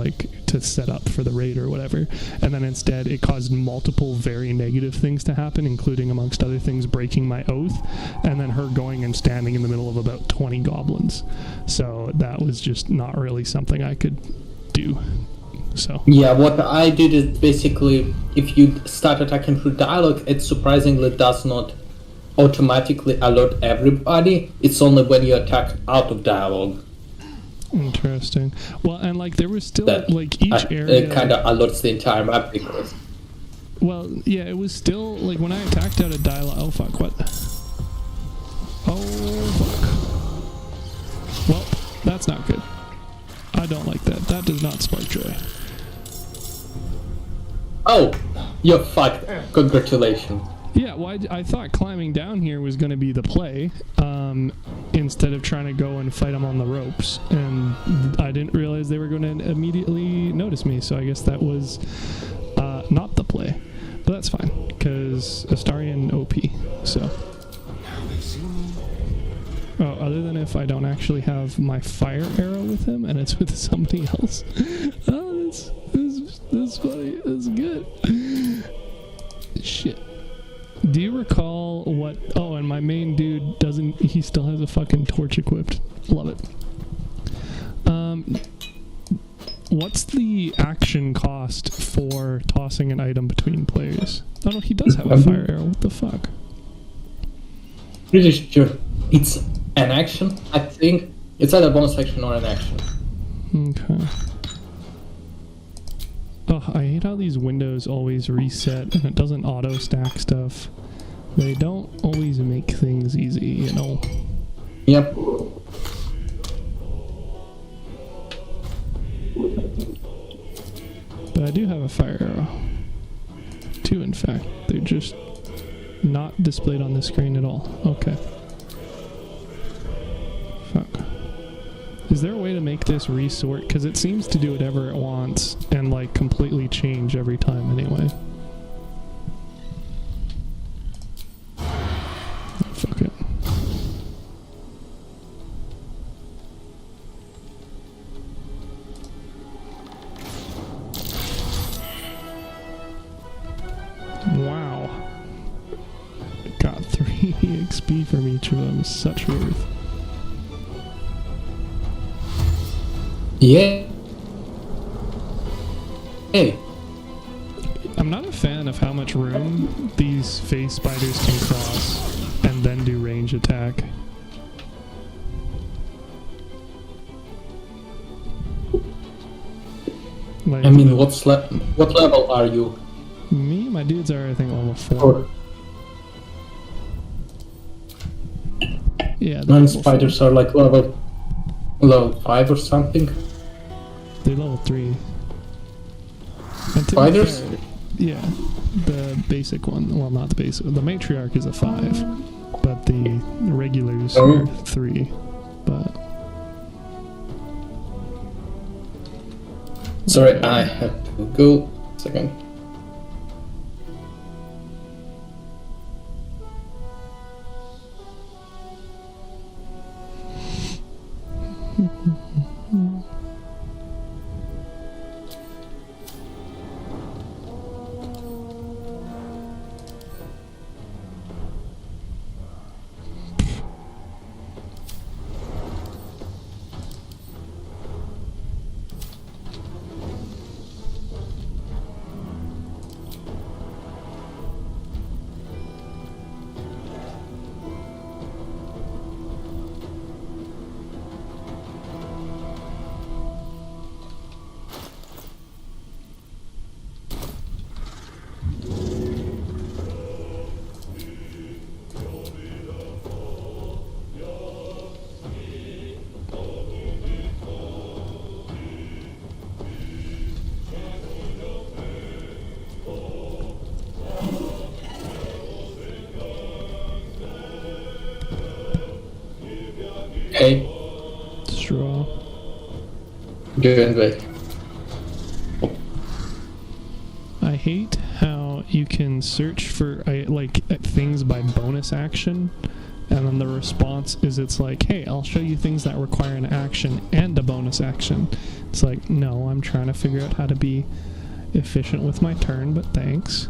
to set up for the raid or whatever. And then instead it caused multiple very negative things to happen, including, amongst other things, breaking my oath, and then her going and standing in the middle of about 20 goblins. So that was just not really something I could do. So yeah, what I did is basically, if you start attacking through dialogue, it surprisingly does not automatically alert everybody. It's only when you attack out of dialogue. Interesting. Well, and there was still each area. It kind of alerts the entire map because. Well, yeah, it was still when I attacked out of dialogue. Oh fuck! What? Oh fuck! Well, that's not good. I don't like that. That does not spark joy. Oh, you're fucked. Congratulations. Yeah, well, I thought climbing down here was going to be the play, instead of trying to go and fight them on the ropes. And I didn't realize they were going to immediately notice me, so I guess that was not the play. But that's fine, because Astarian OP, so. other than if I don't actually have my fire arrow with him and it's with somebody else. Oh, this is funny. This is good. Shit. Do you recall what... Oh, and my main dude doesn't... He still has a fucking torch equipped. Love it. What's the action cost for tossing an item between players? Oh no, he does have a fire arrow. What the fuck? Pretty sure it's an action. I think it's either a bonus action or an action. Okay. Oh, I hate how these windows always reset and it doesn't auto stack stuff. They don't always make things easy, you know? Yep. But I do have a fire arrow. 2, in fact. They're just not displayed on the screen at all. Okay. Fuck. Is there a way to make this resort? Because it seems to do whatever it wants and, like, completely change every time anyway. Fuck it. Wow. Got 3 XP from each of them. Such worth. Yeah. Hey. I'm not a fan of how much room these phase spiders can cross and then do range attack. Like, I mean, what level are you? Me? My dudes are, I think, level 4. Yeah, Nine spiders are like level 5 or something. They're level 3. And Spiders? fair, yeah, the basic one. Well, not the basic. The matriarch is a 5, but the regulars are 3. But sorry, I have to go. Second. Hey. Straw. Doing great. I hate how you can search for things by bonus action, and then the response is it's like, hey, I'll show you things that require an action and a bonus action. It's like, no, I'm trying to figure out how to be efficient with my turn, but thanks.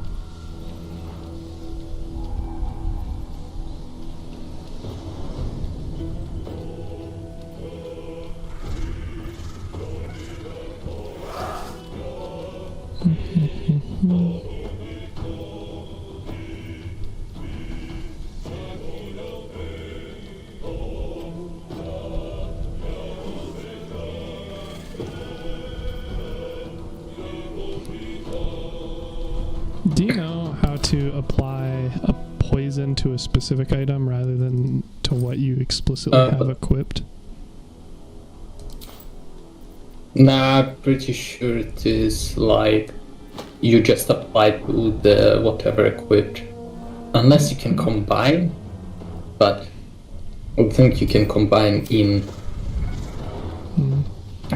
Do you know how to apply a poison to a specific item rather than to what you explicitly have equipped? Nah, I'm pretty sure it is like you just apply to the whatever equipped. Unless you can combine, but I don't think you can combine in.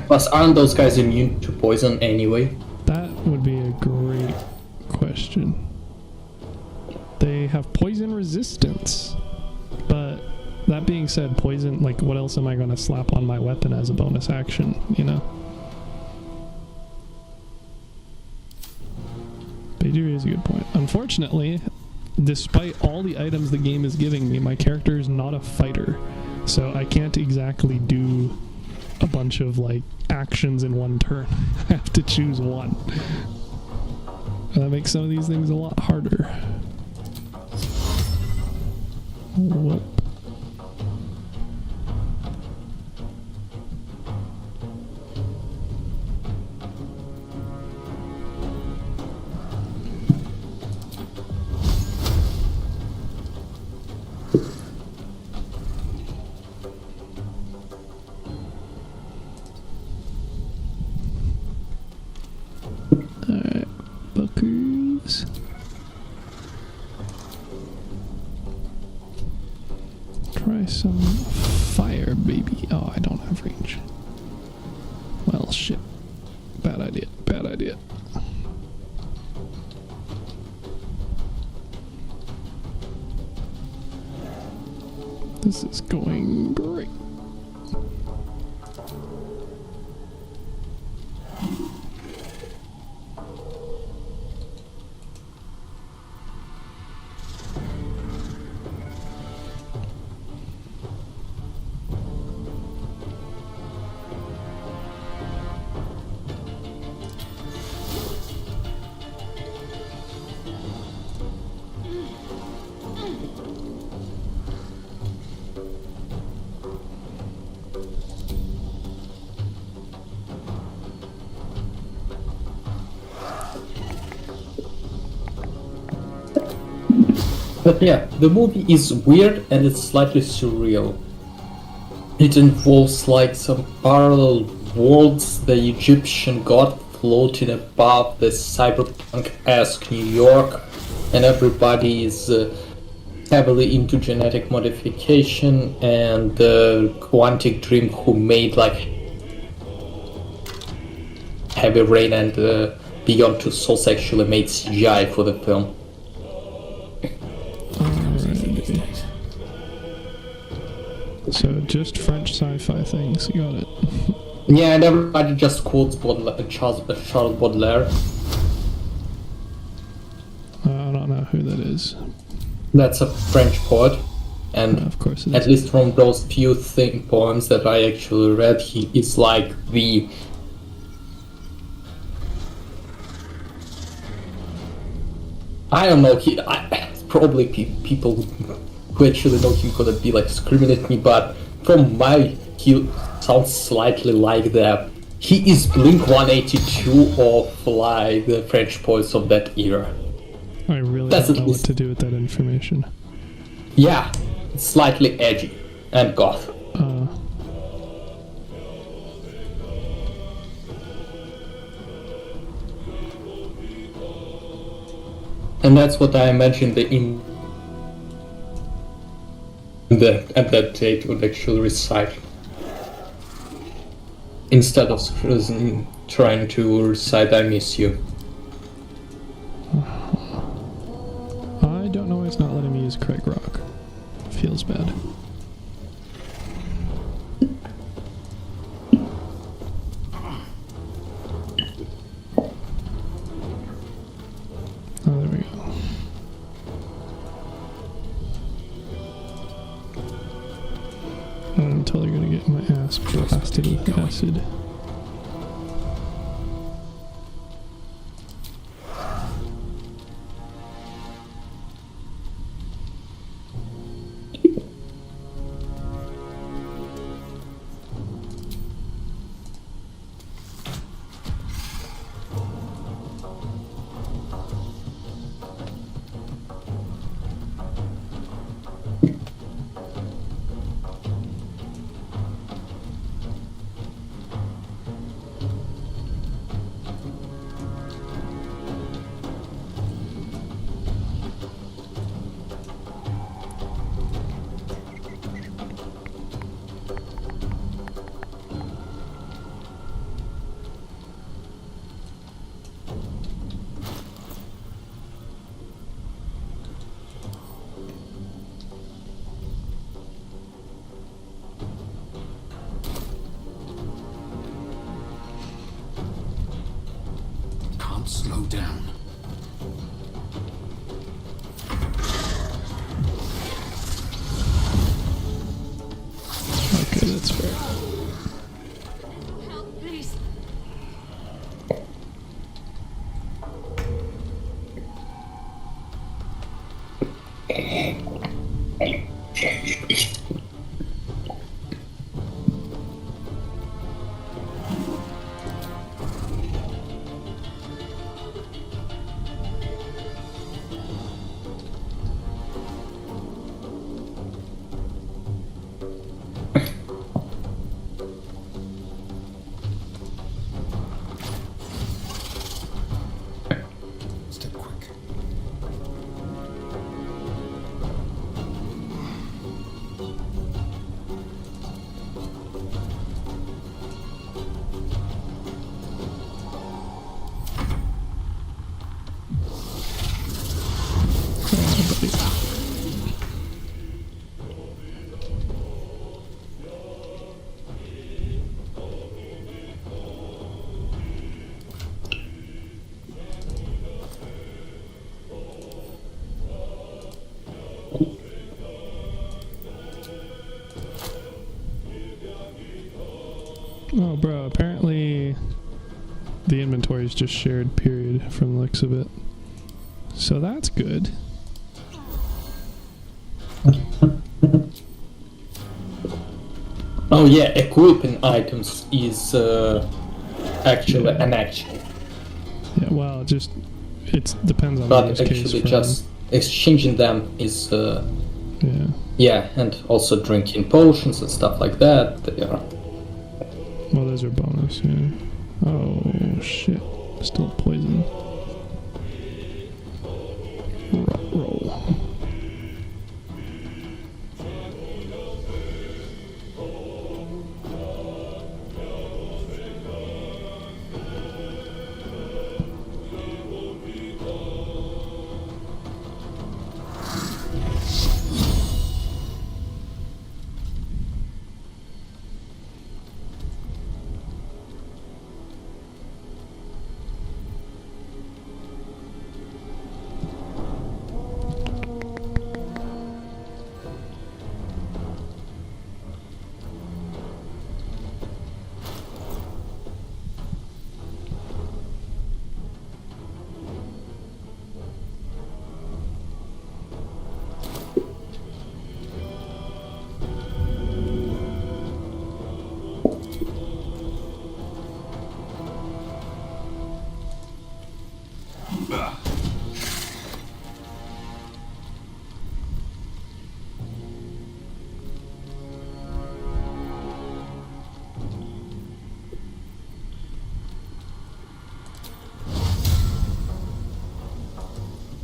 Plus, aren't those guys immune to poison anyway? That would be a great question. They have poison resistance, but That being said, poison, like, what else am I going to slap on my weapon as a bonus action, you know? But you raise a good point. Unfortunately, despite all the items the game is giving me, my character is not a fighter. So I can't exactly do a bunch of, like, actions in one turn. I have to choose one. And that makes some of these things a lot harder. Whoop. Alright, buckers. Try some fire, baby. Oh, I don't have range. Well, shit. Bad idea. Bad idea. This is going great. But yeah, the movie is weird and it's slightly surreal. It involves like some parallel worlds, the Egyptian god floating above the cyberpunk-esque New York, and everybody is heavily into genetic modification, and the Quantic Dream who made like Heavy Rain and Beyond Two Souls actually made CGI for the film. So just French sci-fi things, got it. Yeah, and everybody just quotes Charles Baudelaire. I don't know who that is. That's a French poet, and of course at least from those few poems that I actually read, he is like the I don't know. Probably people who actually know him gonna be like screaming at me, but from my he sounds slightly like that. He is Blink-182 of like the French poets of that era. I really don't know what to do with that information. Yeah, it's slightly edgy and goth. And that's what I imagine at that date would actually recite. Instead of trying to recite I miss you. I don't know why it's not letting me use Craig Rock. Feels bad. Oh, there we go. I'm totally gonna get my ass blasted with acid. slow down. Okay, that's fair. Help, please. Step quick. Oh, bro, apparently the inventory is just shared, period, from the looks of it. So that's good. Oh yeah, equipping items is actually an action. Yeah, well, it depends on But the use case actually from- just exchanging them is yeah. yeah, and also drinking potions and stuff like that. They are Well, those are bonus, yeah. Oh, shit. Still poison. Roll.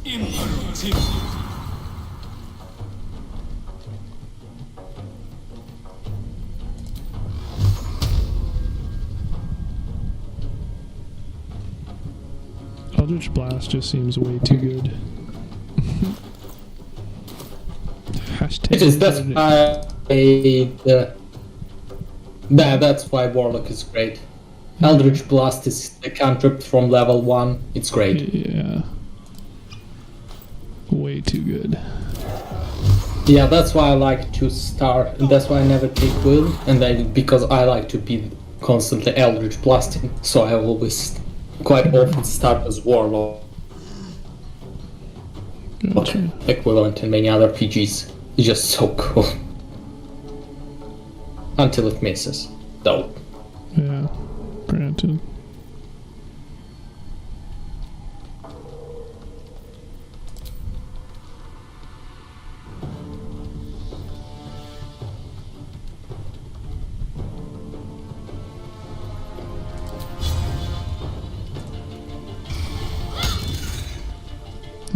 Imperative. Eldritch Blast just seems way too good. Hashtag it is. That's Eldritch. that's why Warlock is great. Eldritch Blast is a cantrip from level 1. It's great. Yeah. Way too good. Yeah, that's why I like to start. That's why I never take Will, and because I like to be constantly Eldritch Blasting, so I always quite often start as Warlock. Gotcha. Equivalent in many other PGs. It's just so cool. Until it misses, though. Yeah, granted.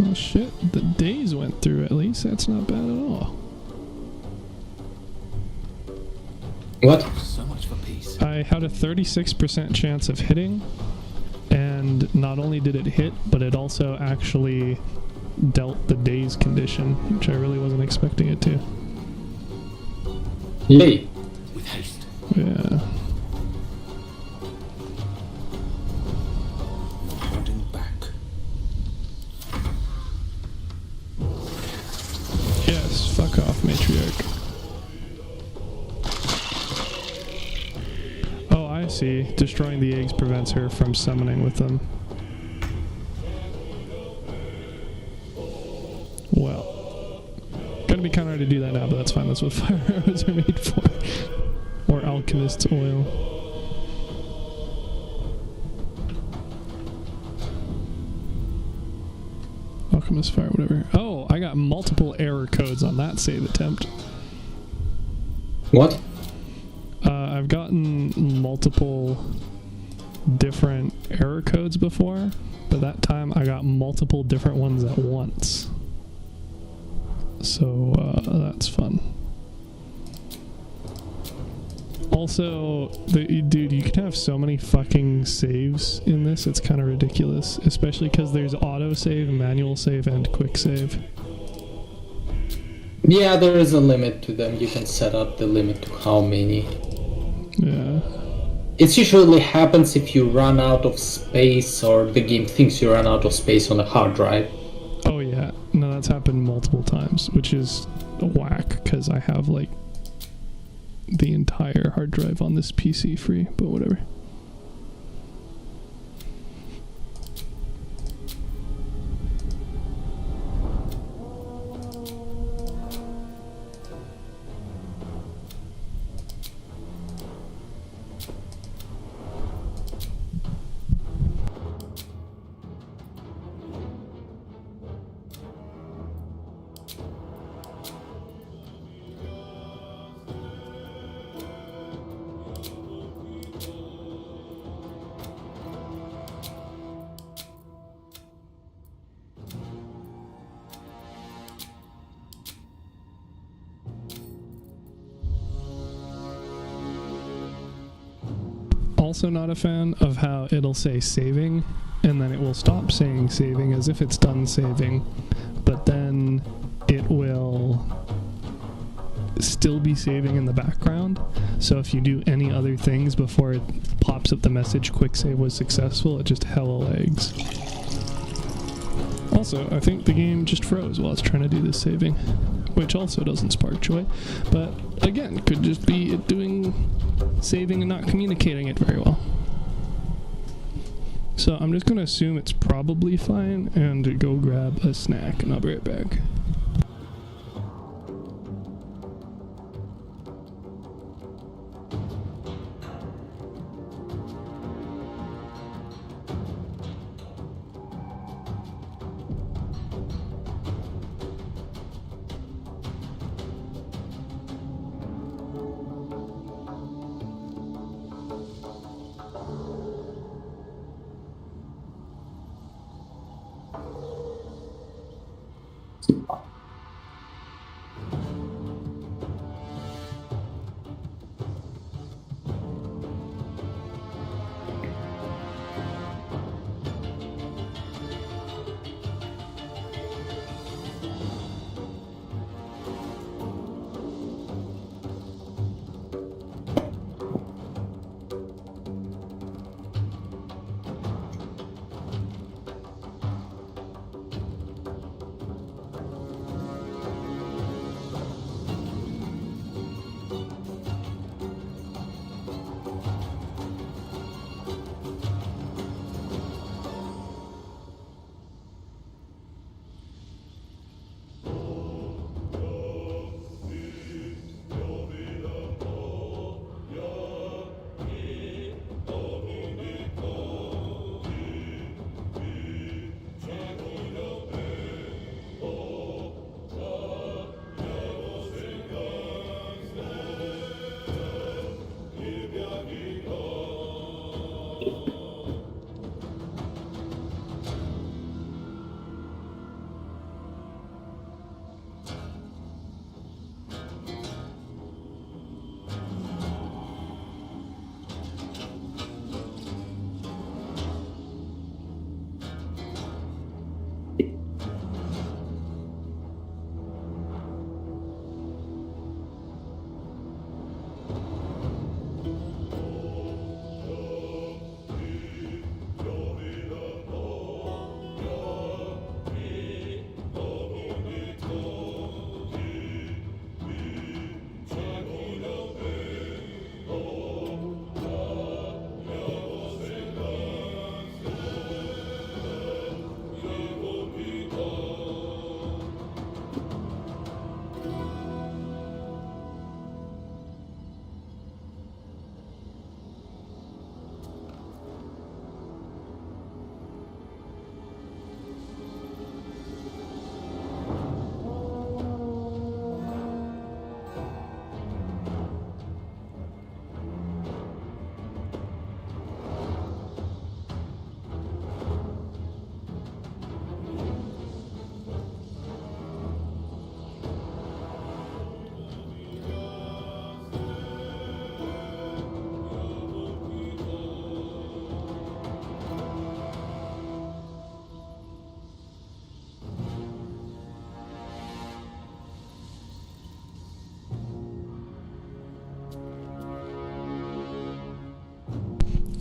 Oh shit, the days went through at least. That's not bad at all. What? So much for peace. I had a 36% chance of hitting, and not only did it hit, but it also actually dealt the daze condition, which I really wasn't expecting it to. Yay. With haste. Yeah. Holding back. see. Destroying the eggs prevents her from summoning with them. Well, gonna be kind of hard to do that now, but that's fine. That's what fire arrows are made for. Or alchemist's oil. Alchemist fire, whatever. Oh, I got multiple error codes on that save attempt. What? I've gotten multiple different error codes before, but that time I got multiple different ones at once. So that's fun. Also, dude, you can have so many fucking saves in this, it's kind of ridiculous. Especially because there's auto-save, manual save, and quick save. Yeah, there is a limit to them. You can set up the limit to how many. Yeah. It usually happens if you run out of space or the game thinks you run out of space on the hard drive. Oh yeah, no, that's happened multiple times, which is whack, because I have like the entire hard drive on this PC free, but whatever. Also not a fan of how it'll say saving and then it will stop saying saving as if it's done saving, but then it will still be saving in the background. So if you do any other things before it pops up the message quick save was successful, it just hella lags. Also, I think the game just froze while it's trying to do this saving, which also doesn't spark joy, but again, could just be it doing saving and not communicating it very well. So I'm just going to assume it's probably fine and go grab a snack and I'll be right back.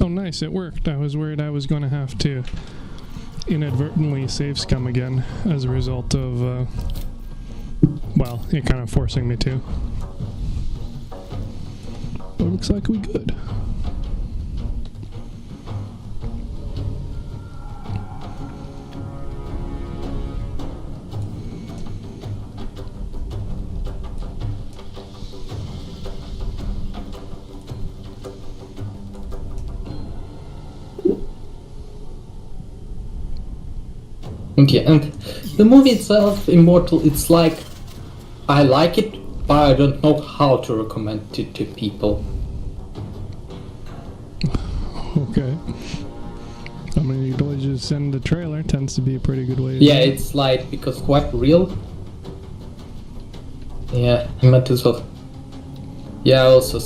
nice, it worked. I was worried I was going to have to inadvertently save scum again as a result of, well, it kind of forcing me to. But it looks like we good. Okay, and the movie itself, Immortal, it's like, I like it, but I don't know how to recommend it to people. Okay. I mean, you could always just send the trailer, tends to be a pretty good way to Yeah, do it. it's like, because quite real. Yeah, I might as well. Yeah, also,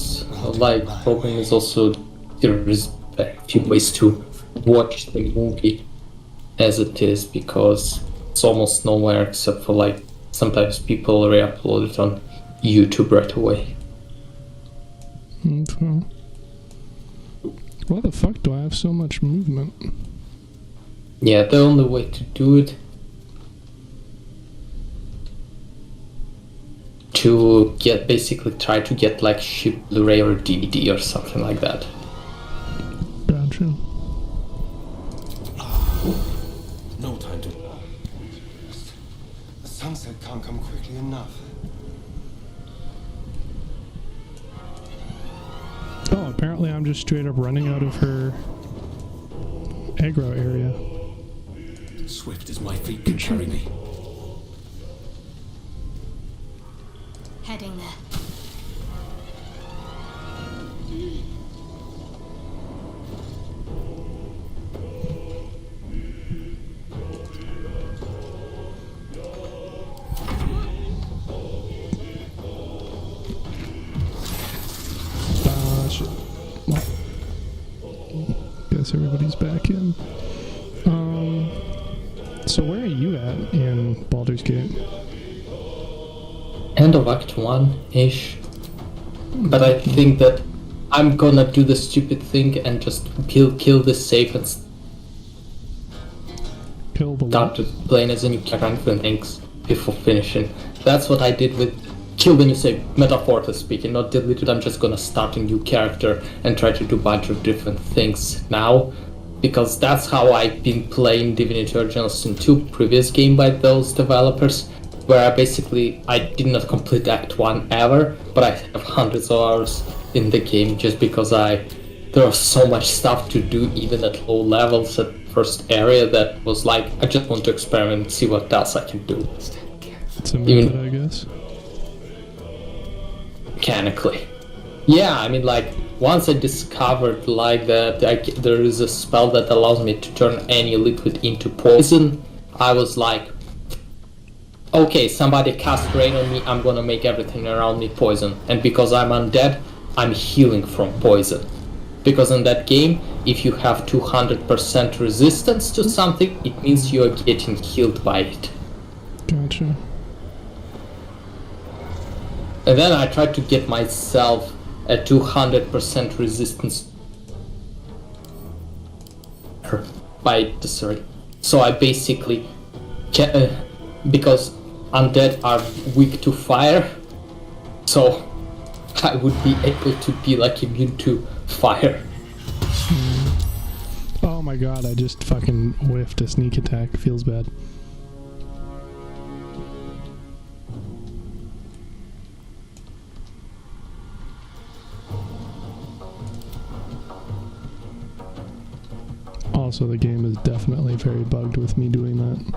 like, problem is also, there is a few ways to watch the movie as it is, because it's almost nowhere except for, like, sometimes people re-upload it on YouTube right away. Okay. Why the fuck do I have so much movement? Yeah, the only way to do it to get, basically try to get like ship Blu-ray or DVD or something like that. Gotcha. No time to... The sunset can't come quickly enough. Oh, apparently I'm just straight up running out of her aggro area. Swift as my feet can carry me. Heading there. Shit. Well, guess everybody's back in. So where are you at in Baldur's Gate? End of Act 1-ish. But I think that I'm gonna do the stupid thing and just kill this safe and start playing as a new character and things before finishing. That's what I did with kill the new save, metaphorically speaking, not delete it. I'm just gonna start a new character and try to do a bunch of different things now, because that's how I've been playing Divinity Original Sin 2, previous game by those developers, where I did not complete Act 1 ever, but I have hundreds of hours in the game just because there was so much stuff to do even at low levels at first area that was like, I just want to experiment and see what else I can do. It's a method, I guess. Mechanically. Yeah, I mean, like, once I discovered like that there is a spell that allows me to turn any liquid into poison, I was like, okay, somebody cast rain on me, I'm gonna make everything around me poison. And because I'm undead, I'm healing from poison. Because in that game, if you have 200% resistance to something, it means you are getting healed by it. Gotcha. And then I tried to get myself a 200% resistance by the sword. So I basically, because undead are weak to fire, so I would be able to be like immune to fire. Oh my god, I just fucking whiffed a sneak attack. Feels bad. Also, the game is definitely very bugged with me doing that.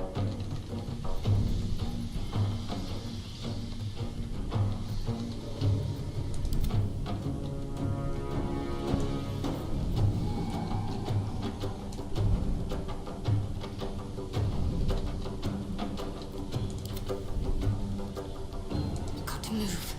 Got to move.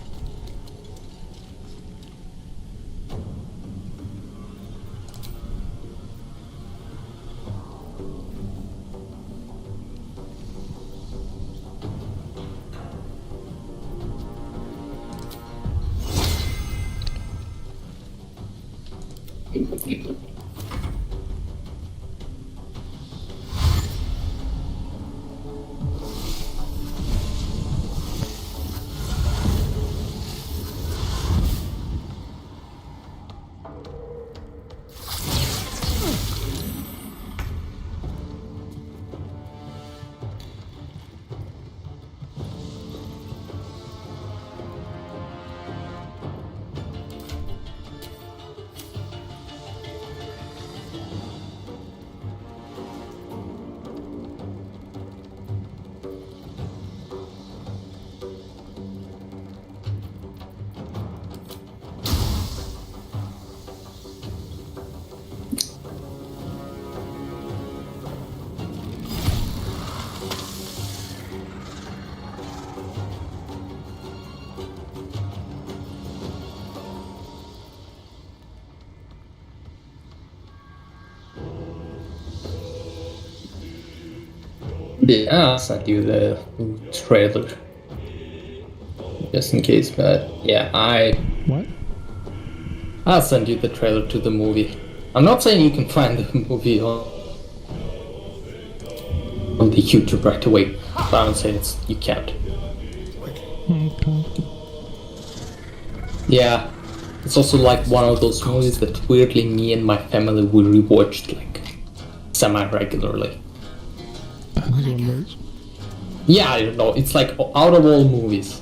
Yeah, I'll send you the trailer. Just in case, but yeah, What? I'll send you the trailer to the movie. I'm not saying you can find the movie on the YouTube right away, but I'm saying you can't. Okay. Yeah, it's also like one of those movies that weirdly me and my family will rewatch like semi-regularly. Yeah, I don't know, it's like out of all movies.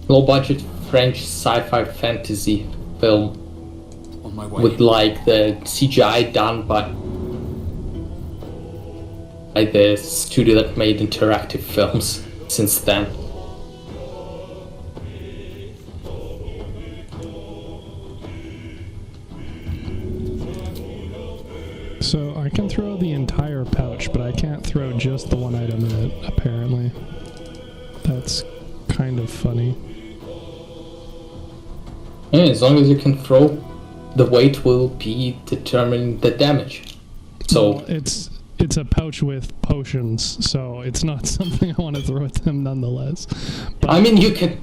Low-budget French sci-fi fantasy film On my way. with like the CGI done by the studio that made interactive films since then. So I can throw the entire pouch, but I can't throw just the one item in it, apparently. That's kind of funny. Yeah, as long as you can throw, the weight will be determining the damage. So well, it's a pouch with potions, so it's not something I want to throw at them nonetheless. But I mean, you could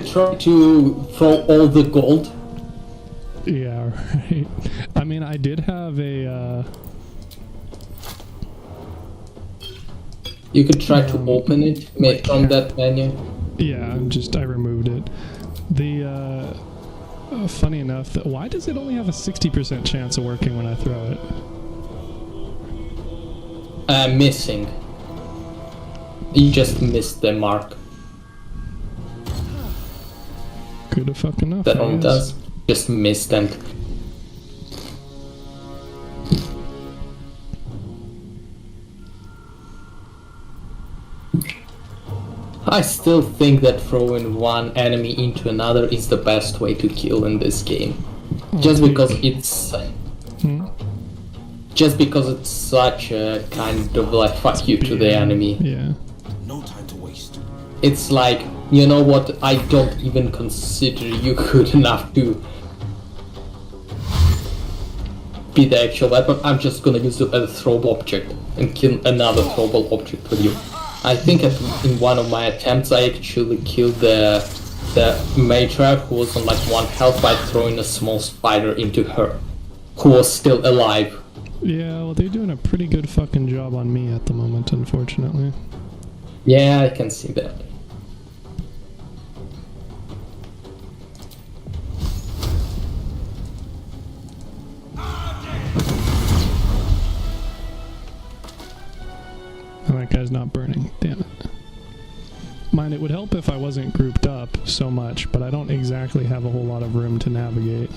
try to throw all the gold. Yeah, right. I mean, I did have a. You could try to open it from that menu. Yeah, I removed it. The funny enough, why does it only have a 60% chance of working when I throw it? Missing. You just missed the mark. Good enough. That one does. Just missed and. I still think that throwing one enemy into another is the best way to kill in this game. Just because it's... Just because it's such a kind of like fuck you to the enemy. Yeah. No time to waste. It's like, you know what, I don't even consider you good enough to be the actual weapon. I'm just gonna use it as a throwable object and kill another throwable object with you. I think in one of my attempts I actually killed the matriarch who was on like 1 health by throwing a small spider into her, who was still alive. Yeah, well, they're doing a pretty good fucking job on me at the moment, unfortunately. Yeah, I can see that. And that guy's not burning. Damn it. Mind, it would help if I wasn't grouped up so much, but I don't exactly have a whole lot of room to navigate.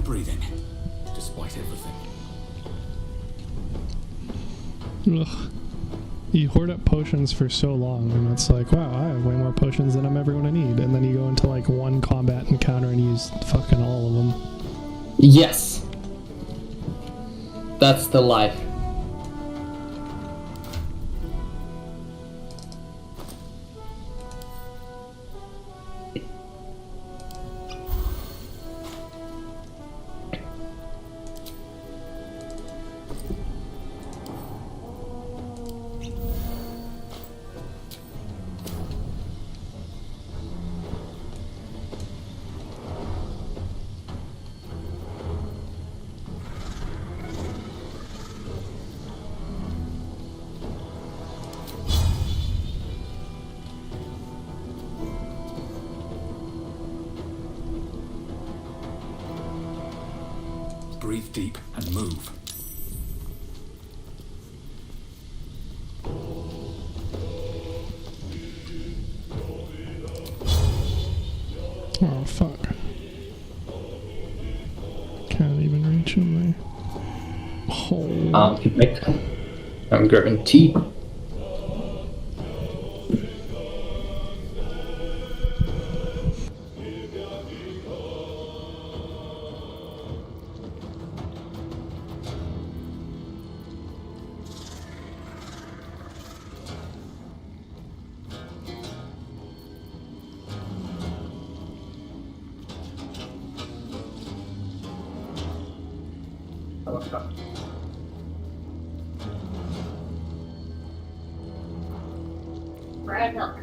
Breathing, despite everything. Ugh. You hoard up potions for so long, and it's like, wow, I have way more potions than I'm ever going to need. And then you go into like one combat encounter and use fucking all of them. Yes. That's the life. Breathe deep and move. Oh, fuck. can't even reach him there. Oh. I'll be back. I'm guaranteed. Bread milk.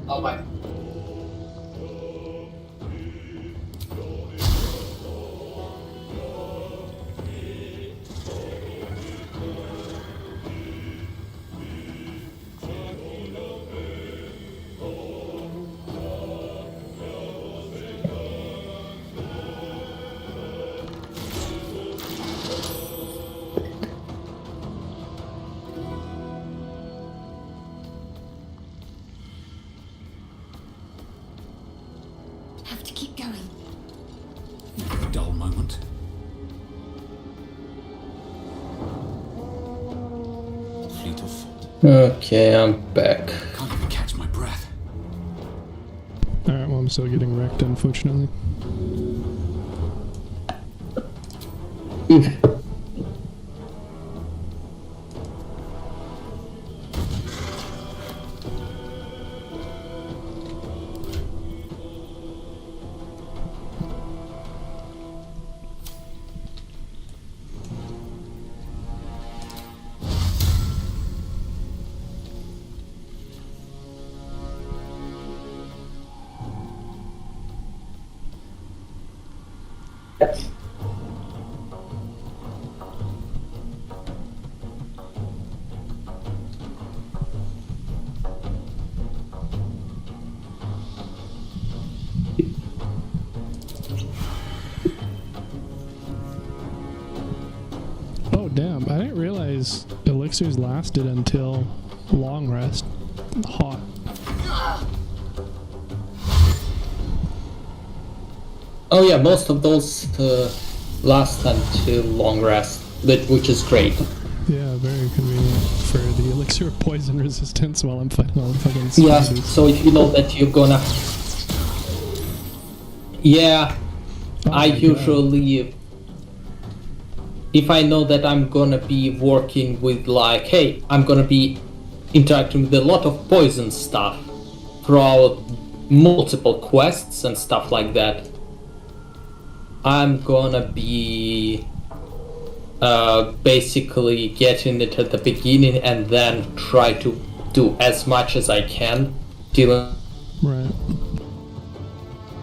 Oh my. Have to keep going. A dull moment. Fleet of foot. Okay, I'm back. Can't even catch my breath. Alright, well, I'm still getting wrecked, unfortunately. Yes. Oh, damn. I didn't realize elixirs lasted until long rest. Hot. Oh yeah, most of those last until long rest, which is great. Yeah, very convenient for the elixir of poison resistance while I'm fighting all the fucking Yeah, spiders. so if you know that you're gonna... Yeah, I usually... If I know that I'm gonna be working with like, hey, I'm gonna be interacting with a lot of poison stuff throughout multiple quests and stuff like that, I'm gonna be basically getting it at the beginning and then try to do as much as I can dealing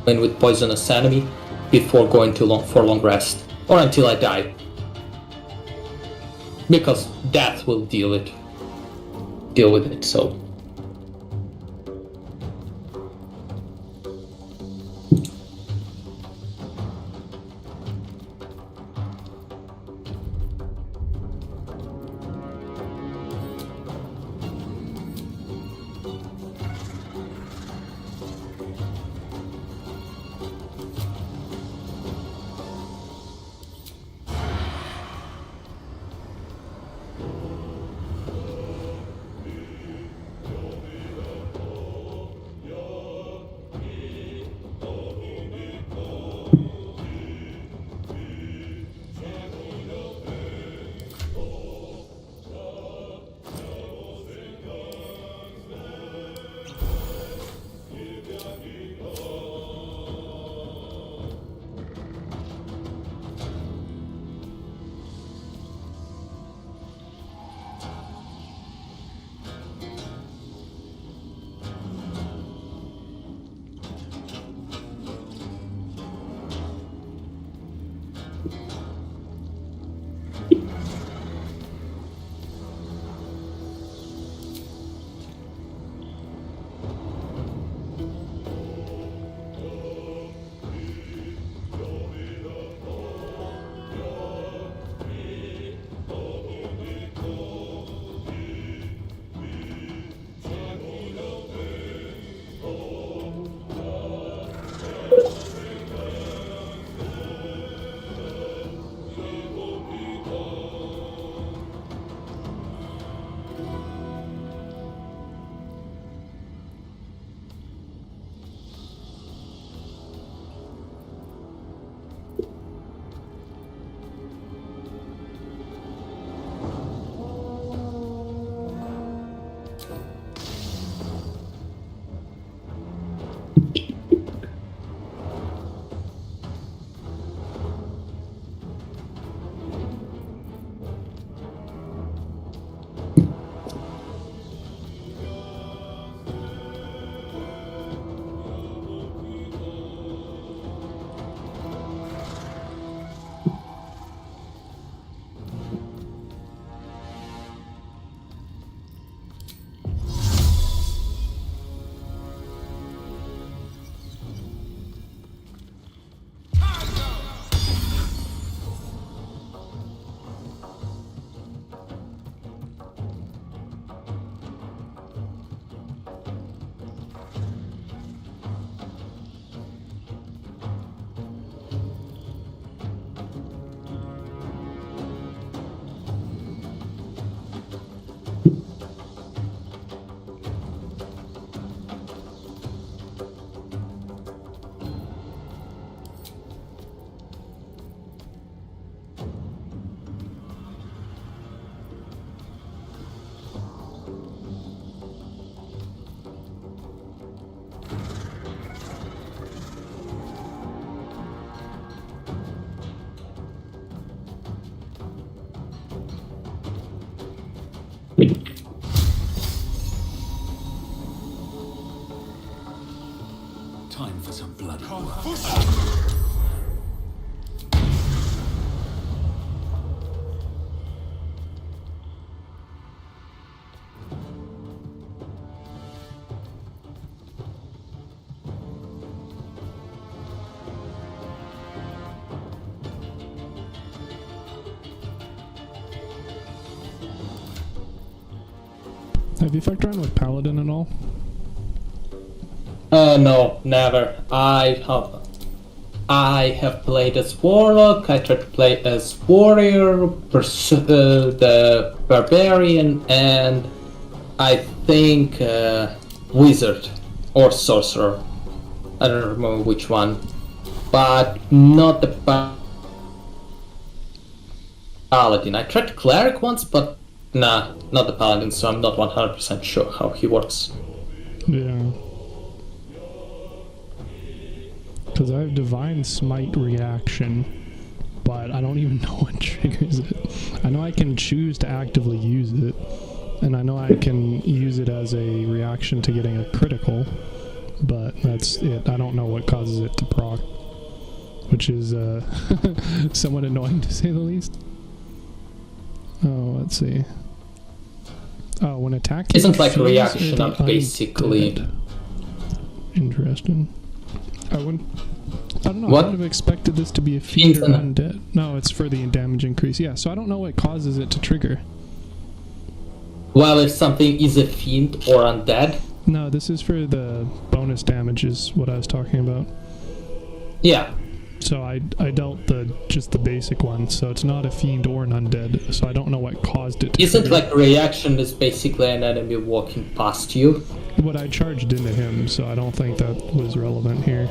with poisonous enemy before going for long rest or until I die, because death will deal with it. So Have you fucked around with Paladin at all? No, never. I have played as Warlock, I tried to play as Warrior, the Barbarian, and I think Wizard or Sorcerer. I don't remember which one. But not the Paladin. I tried Cleric once, but nah, not the Paladin, so I'm not 100% sure how he works. Yeah. Because I have Divine Smite reaction, but I don't even know what triggers it. I know I can choose to actively use it, and I know I can use it as a reaction to getting a critical, but that's it. I don't know what causes it to proc, which is somewhat annoying to say the least. Oh, let's see. Oh, when attacked... Isn't like a reaction of basically... Interesting. I don't know, What? I would have expected this to be a feat or undead. No, it's for the damage increase. Yeah, so I don't know what causes it to trigger. Well, if something is a fiend or undead. No, this is for the bonus damage is what I was talking about. Yeah. So I dealt just the basic one, so it's not a fiend or an undead, so I don't know what caused it to Isn't trigger. like a reaction is basically an enemy walking past you? What I charged into him, so I don't think that was relevant here.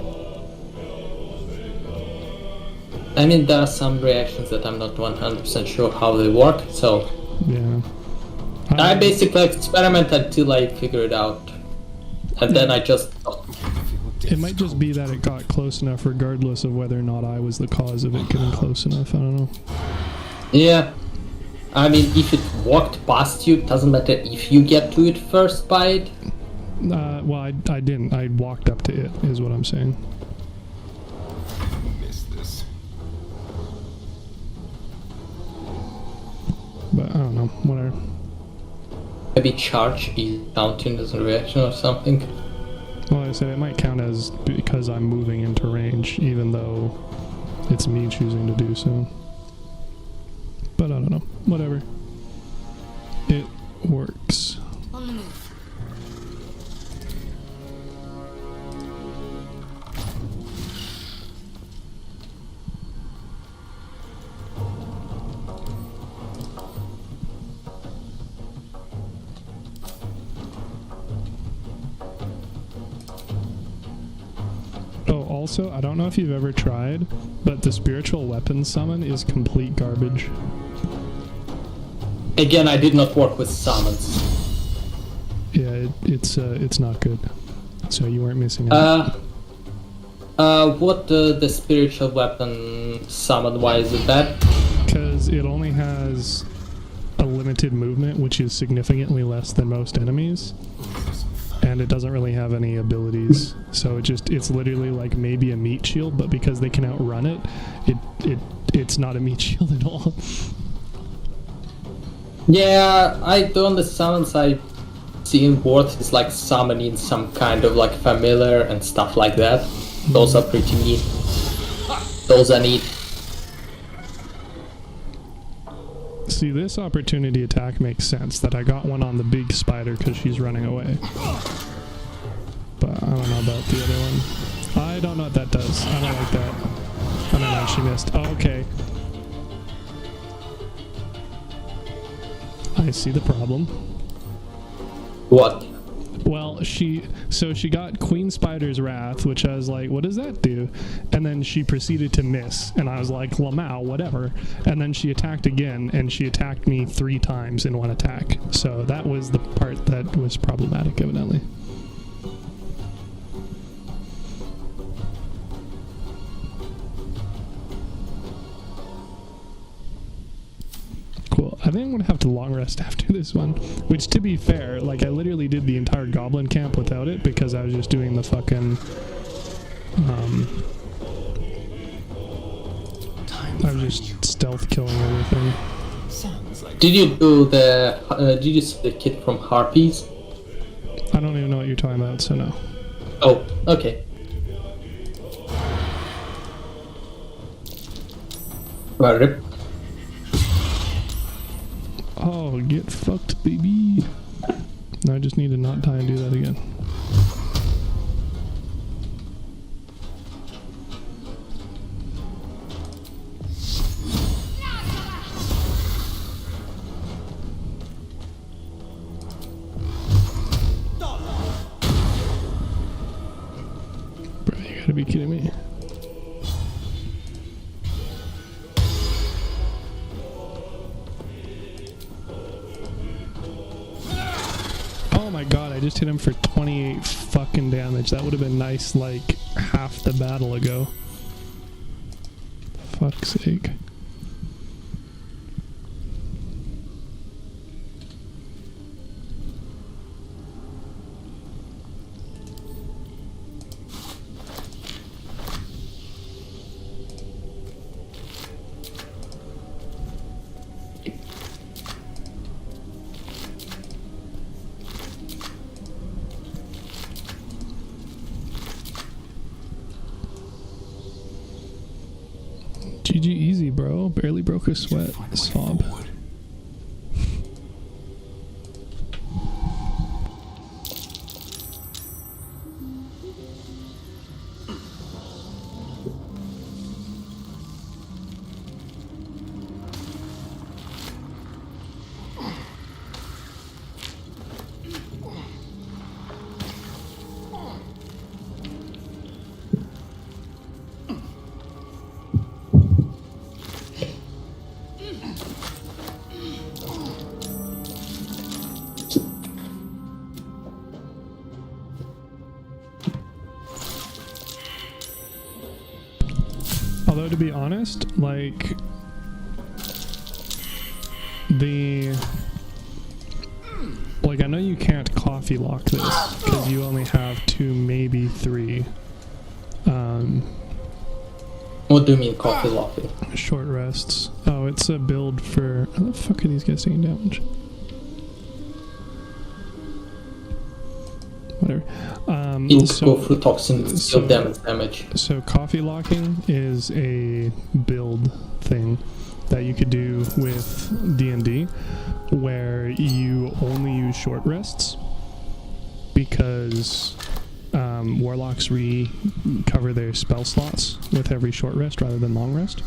I mean, there are some reactions that I'm not 100% sure how they work, so... Yeah. I basically experiment until I figure it out. And then I just... It might just be that it got close enough regardless of whether or not I was the cause of it getting close enough, I don't know. Yeah. I mean, if it walked past you, it doesn't matter if you get to it first by it. Well, I didn't. I walked up to it, is what I'm saying. But I don't know, whatever. Maybe charge is counting as a reaction or something. Well, I said it might count as because I'm moving into range, even though it's me choosing to do so. But I don't know, whatever. It works. On the move. Oh, also, I don't know if you've ever tried, but the spiritual weapon summon is complete garbage. Again, I did not work with summons. Yeah, it's not good. So you weren't missing out. What the spiritual weapon summon? Why is it bad? Because it only has a limited movement, which is significantly less than most enemies. And it doesn't really have any abilities, so it's literally like maybe a meat shield, but because they can outrun it, it's not a meat shield at all. Yeah, the only summons I see in Worth is like summoning some kind of like familiar and stuff like that. Those are pretty neat. Those are neat. See, this opportunity attack makes sense, that I got one on the big spider because she's running away. But I don't know about the other one. I don't know what that does. I don't like that. I don't know, she missed. Oh, okay. I see the problem. What? Well, she got Queen Spider's Wrath, which I was like, what does that do? And then she proceeded to miss, and I was like, Lamau, whatever. And then she attacked again, and she attacked me 3 times in one attack. So that was the part that was problematic, evidently. Cool. I think I'm gonna have to long rest after this one. Which, to be fair, like I literally did the entire goblin camp without it because I was just doing the fucking I'm just stealth killing everything. Did you do did you see the kid from Harpies? I don't even know what you're talking about, so no. Oh, okay. Well, rip. Oh, get fucked, baby. No, I just need to not die and do that again. Bro, you gotta be kidding me. Oh my god, I just hit him for 28 fucking damage. That would have been nice like half the battle ago. Fuck's sake. GG easy, bro. Barely broke a sweat. Sob. Although, to be honest, like, I know you can't coffee lock this, because you only have 2, maybe 3, What do you mean coffee locking? short rests. Oh, it's a build for... How the fuck are these guys taking damage? Whatever. Go through toxins, deal damage. So coffee locking is a build thing that you could do with D&D, where you only use short rests, because warlocks recover their spell slots with every short rest rather than long rest.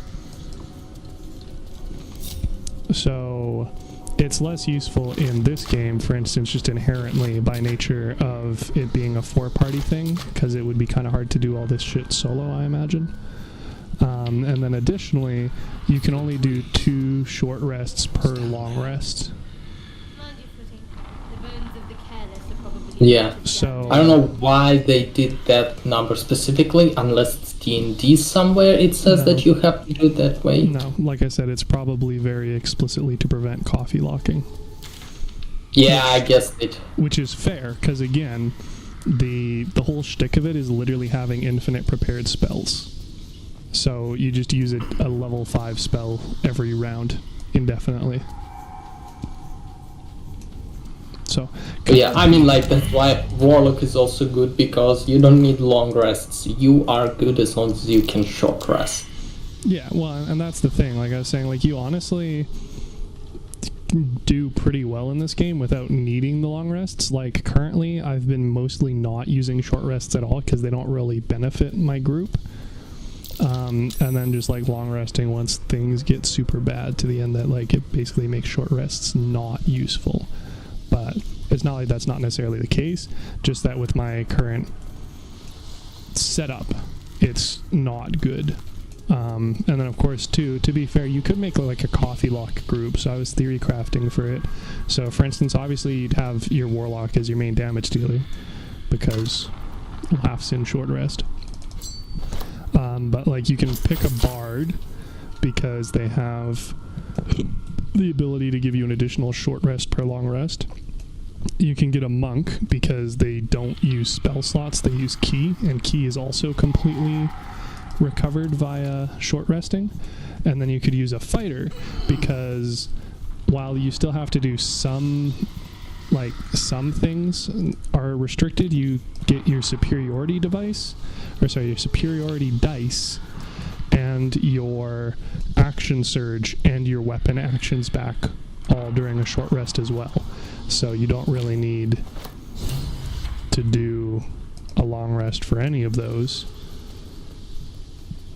So it's less useful in this game, for instance, just inherently by nature of it being a 4-party thing, because it would be kind of hard to do all this shit solo, I imagine. And then additionally, you can only do 2 short rests per long rest. Yeah. So I don't know why they did that number specifically, unless it's D&D somewhere it says that you have to do it that way. No, like I said, it's probably very explicitly to prevent coffee locking. Yeah, I guess it. Which is fair, because again, the whole shtick of it is literally having infinite prepared spells. So you just use a level 5 spell every round indefinitely. So yeah, I mean, like, that's why Warlock is also good, because you don't need long rests. You are good as long as you can short rest. Yeah, well, and that's the thing. Like I was saying, like, you honestly do pretty well in this game without needing the long rests. Like, currently, I've been mostly not using short rests at all, because they don't really benefit my group. And then just, like, long resting once things get super bad to the end that, like, it basically makes short rests not useful. But it's not like that's not necessarily the case, just that with my current setup, it's not good. And then, of course, too, to be fair, you could make like a coffee lock group, so I was theory crafting for it. So, for instance, obviously you'd have your warlock as your main damage dealer, because laughs in short rest. But, like, you can pick a bard, because they have the ability to give you an additional short rest per long rest. You can get a monk because they don't use spell slots, they use ki, and ki is also completely recovered via short resting. And then you could use a fighter because while you still have to do some things are restricted, you get your superiority dice, and your action surge and your weapon actions back all during a short rest as well. So you don't really need to do a long rest for any of those.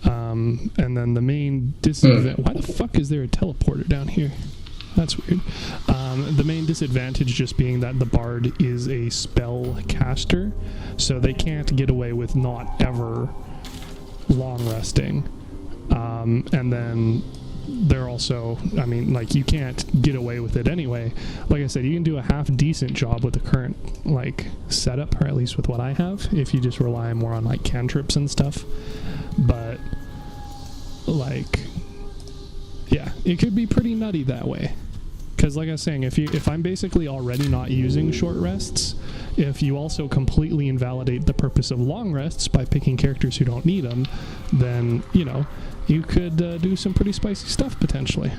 And then the main disadvantage... Why the fuck is there a teleporter down here? That's weird. The main disadvantage just being that the bard is a spell caster, so they can't get away with not ever long resting. And then they're also, I mean, like, you can't get away with it anyway. Like I said, you can do a half decent job with the current, like, setup, or at least with what I have, if you just rely more on, like, cantrips and stuff. But, like, yeah, it could be pretty nutty that way. Because, like I was saying, if I'm basically already not using short rests, if you also completely invalidate the purpose of long rests by picking characters who don't need them, then, you know, you could do some pretty spicy stuff, potentially.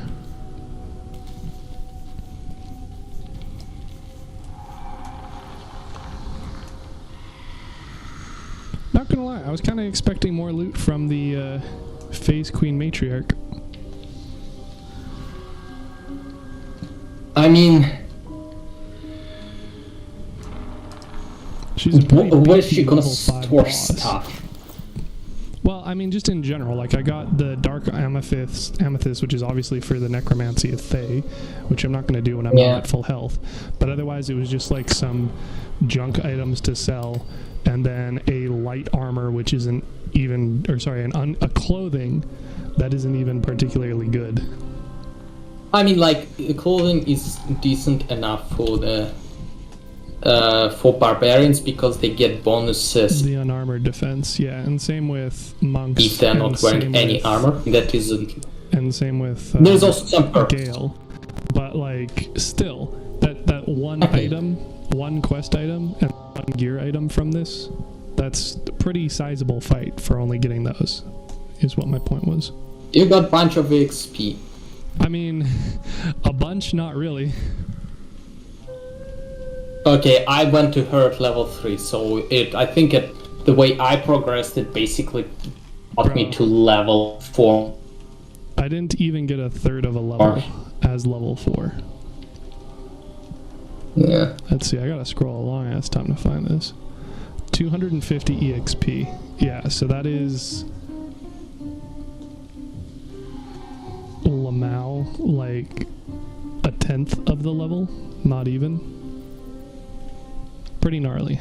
Not gonna lie, I was kind of expecting more loot from the Phase Queen Matriarch. I mean, she's a where's she gonna store stuff? Well, I mean, just in general, like, I got the Dark Amethyst, which is obviously for the Necromancy of Thay, which I'm not going to do when I'm not at full health. But otherwise, it was just, like, some junk items to sell, and then a light armor, which isn't even, or sorry, a clothing that isn't even particularly good. I mean, like, the clothing is decent enough for the for barbarians because they get bonuses. The unarmored defense, yeah, and same with monks. If they're not wearing any armor, that isn't. And same with there's also some perks. Gale, but like still, that one item, one quest item, and one gear item from this, that's a pretty sizable fight for only getting those. Is what my point was. You got a bunch of XP. I mean, a bunch, not really. Okay, I went to her at level 3, so I think the way I progressed, it basically brought me to level 4. I didn't even get a third of a level as level 4. Yeah. Let's see, I gotta scroll along. It's time to find this. 250 EXP. Yeah, so that is Lamau, like a 10th of the level, not even. Pretty gnarly.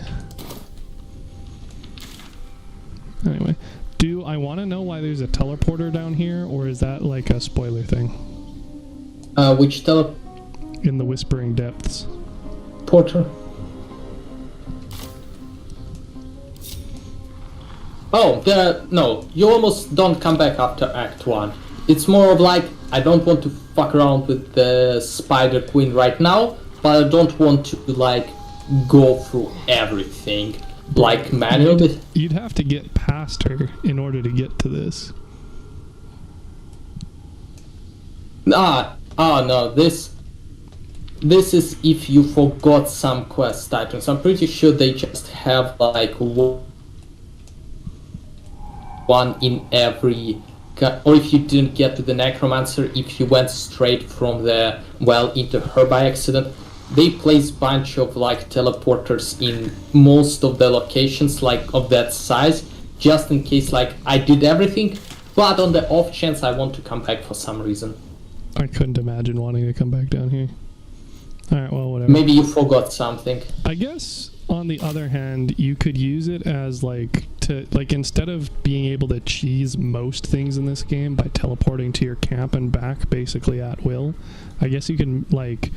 Anyway, do I want to know why there's a teleporter down here, or is that like a spoiler thing? Which in the Whispering Depths. Porter. Oh, no, you almost don't come back after Act 1. It's more of like, I don't want to fuck around with the Spider Queen right now, but I don't want to, like, go through everything, like, manually. You'd have to get past her in order to get to this. No, this is if you forgot some quest items. I'm pretty sure they just have, like, one in every... Or if you didn't get to the Necromancer, if you went straight from the well into her by accident, they place bunch of like teleporters in most of the locations like of that size, just in case like I did everything, but on the off chance I want to come back for some reason. I couldn't imagine wanting to come back down here. Alright, well, whatever. Maybe you forgot something. I guess on the other hand, you could use it as like to like instead of being able to cheese most things in this game by teleporting to your camp and back basically at will, I guess you can like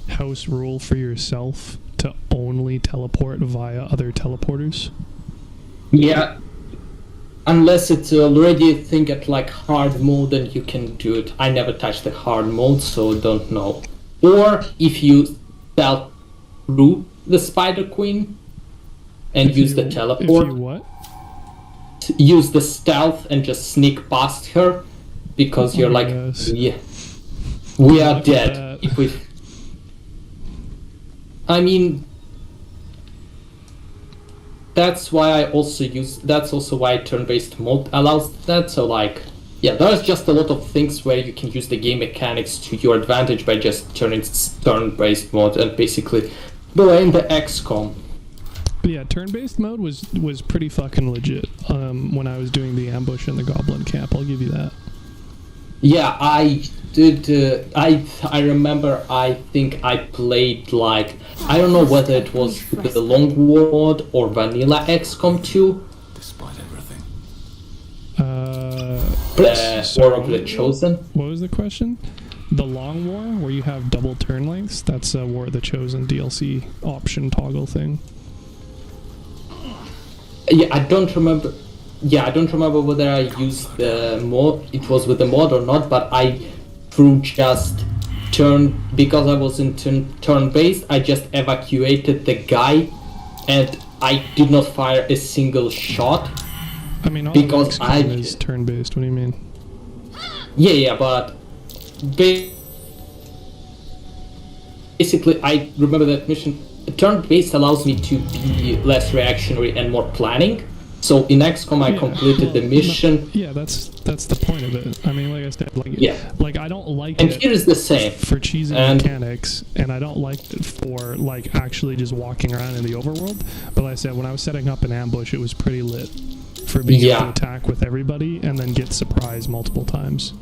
house rule for yourself to only teleport via other teleporters. Yeah, unless it's already a thing at like hard mode, then you can do it. I never touched the hard mode, so don't know. Or if you through the Spider Queen and use the teleport. If you what? Use the stealth and just sneak past her, because you're like, yeah, we are dead. If we, I mean, that's why I also use. That's also why turn-based mode allows that. So like, yeah, there's just a lot of things where you can use the game mechanics to your advantage by just turning turn-based mode and basically blame the XCOM. But yeah, turn-based mode was pretty fucking legit when I was doing the ambush in the Goblin camp. I'll give you that. Yeah, I did. I remember. I think I played like, I don't know whether it was the Long War mode or Vanilla XCOM 2. Despite everything. War of the Chosen. What was the question? The Long War, where you have double turn lengths. That's a War of the Chosen DLC option toggle thing. Yeah, I don't remember. Yeah, I don't remember whether I used the mod. It was with the mod or not, but I through just because I was in turn-based. I just evacuated the guy, and I did not fire a single shot. I mean, all because I is turn-based. What do you mean? Yeah, but basically, I remember that mission. Turn-based allows me to be less reactionary and more planning. So in XCOM, I completed the mission. Yeah, that's the point of it. I mean, like I said, like I don't like and it. Here is the same for cheesy mechanics, and I don't like it for like actually just walking around in the overworld. But like I said, when I was setting up an ambush, it was pretty lit for being able to attack with everybody and then get surprised multiple times.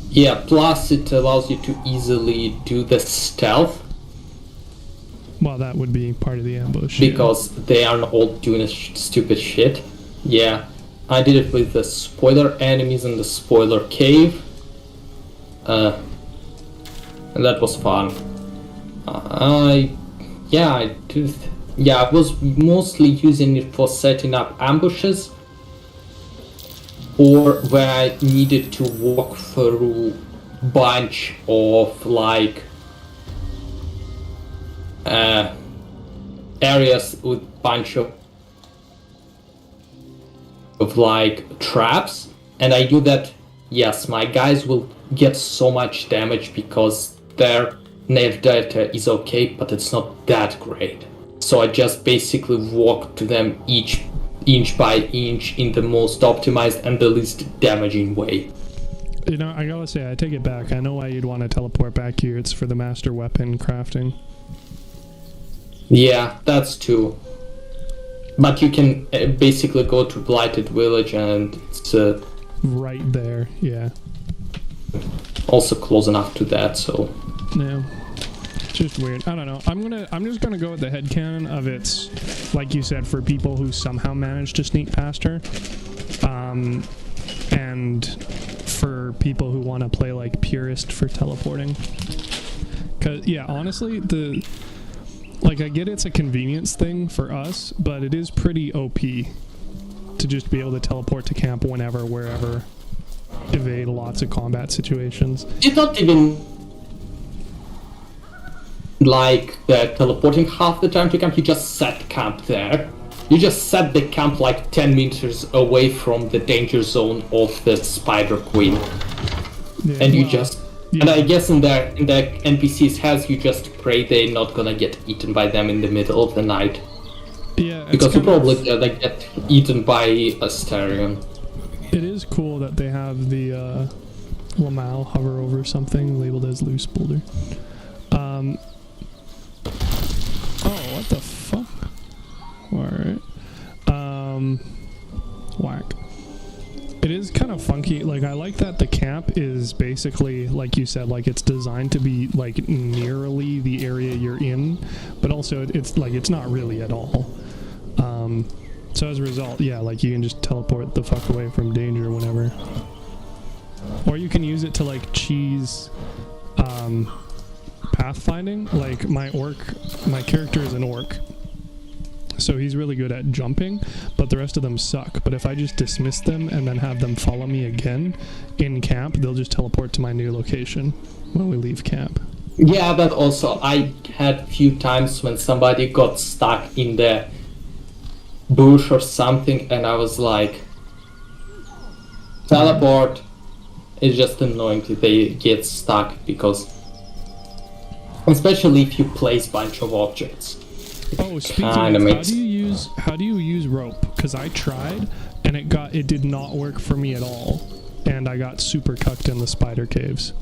Yeah, plus it allows you to easily do the stealth. Well, that would be part of the ambush. Because they aren't all doing stupid shit. Yeah, I did it with the spoiler enemies in the spoiler cave. And that was fun. I was mostly using it for setting up ambushes, or where I needed to walk through bunch of like areas with bunch of like traps, and I knew that yes, my guys will get so much damage because their nav data is okay, but it's not that great. So I just basically walked to them each inch by inch in the most optimized and the least damaging way. You know, I gotta say, I take it back. I know why you'd want to teleport back here. It's for the master weapon crafting. Yeah, that's true. But you can basically go to Blighted Village and it's right there, yeah. Also close enough to that, so. Yeah. It's just weird. I don't know. I'm just gonna go with the headcanon of it's, like you said, for people who somehow managed to sneak past her. And for people who want to play like purist for teleporting. Cause yeah, honestly, like, I get it's a convenience thing for us, but it is pretty OP to just be able to teleport to camp whenever, wherever, evade lots of combat situations. You don't even like the teleporting half the time to camp, you just set camp there. You just set the camp like 10 meters away from the danger zone of the Spider Queen. Yeah, and you just... Yeah. And I guess in the NPC's heads, you just pray they're not gonna get eaten by them in the middle of the night. Yeah, because you probably get eaten by Asterion. It is cool that they have the Lamal hover over something labeled as loose boulder. Oh, what the fuck? Alright. Whack. It is kind of funky. Like, I like that the camp is basically, like you said, like it's designed to be like nearly the area you're in, but also it's like it's not really at all. So as a result, yeah, like you can just teleport the fuck away from danger whenever. Or you can use it to like cheese pathfinding. Like my character is an orc. So he's really good at jumping, but the rest of them suck. But if I just dismiss them and then have them follow me again in camp, they'll just teleport to my new location when we leave camp. Yeah, but also I had few times when somebody got stuck in the bush or something, and I was like, teleport. It's just annoying that they get stuck because, especially if you place bunch of objects. Oh, speaking of, how do you use rope? Because I tried and it did not work for me at all, and I got super cucked in the spider caves.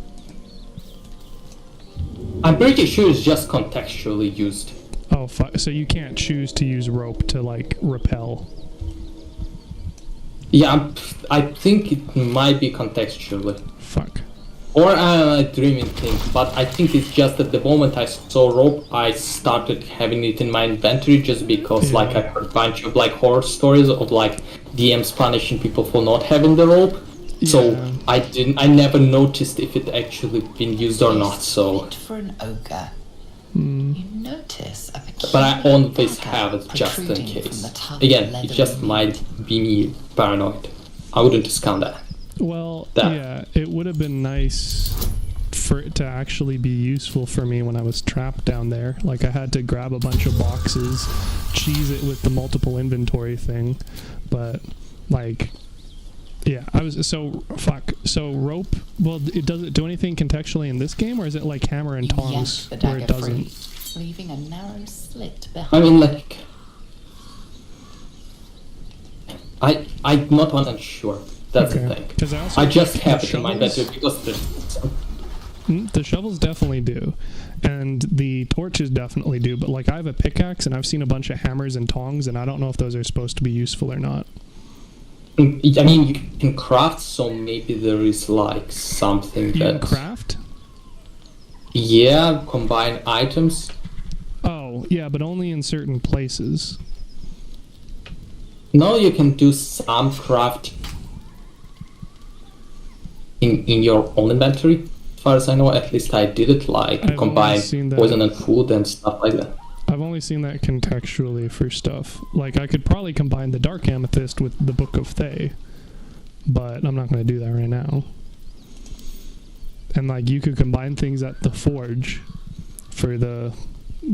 I'm pretty sure it's just contextually used. Oh, so you can't choose to use rope to like repel. Yeah, I think it might be contextually. Fuck. Or I'm dreaming things, but I think it's just that the moment I saw rope, I started having it in my inventory just because like I heard a bunch of like horror stories of like DMs punishing people for not having the rope. So I never noticed if it actually been used or not. So. For an ogre, you notice a But I always have it just in case. Again, it just might be me paranoid. I wouldn't discount that. Well, yeah, it would have been nice for it to actually be useful for me when I was trapped down there. Like, I had to grab a bunch of boxes, cheese it with the multiple inventory thing, but, like, yeah, so rope, well, does it do anything contextually in this game, or is it like hammer and tongs where it doesn't? Leaving a narrow slit behind. I mean, like, I'm not 100% sure. That's the thing. I just have it in my inventory because the shovels definitely do, and the torches definitely do. But like, I have a pickaxe, and I've seen a bunch of hammers and tongs, and I don't know if those are supposed to be useful or not. I mean, you can craft, so maybe there is like something that. You can craft? Yeah, combine items. Oh, yeah, but only in certain places. No, you can do some craft in your own inventory. As far as I know, at least I did it, like combine poison and food and stuff like that. I've only seen that contextually for stuff. Like, I could probably combine the Dark Amethyst with the Book of Thay, but I'm not going to do that right now. And, like, you could combine things at the Forge for the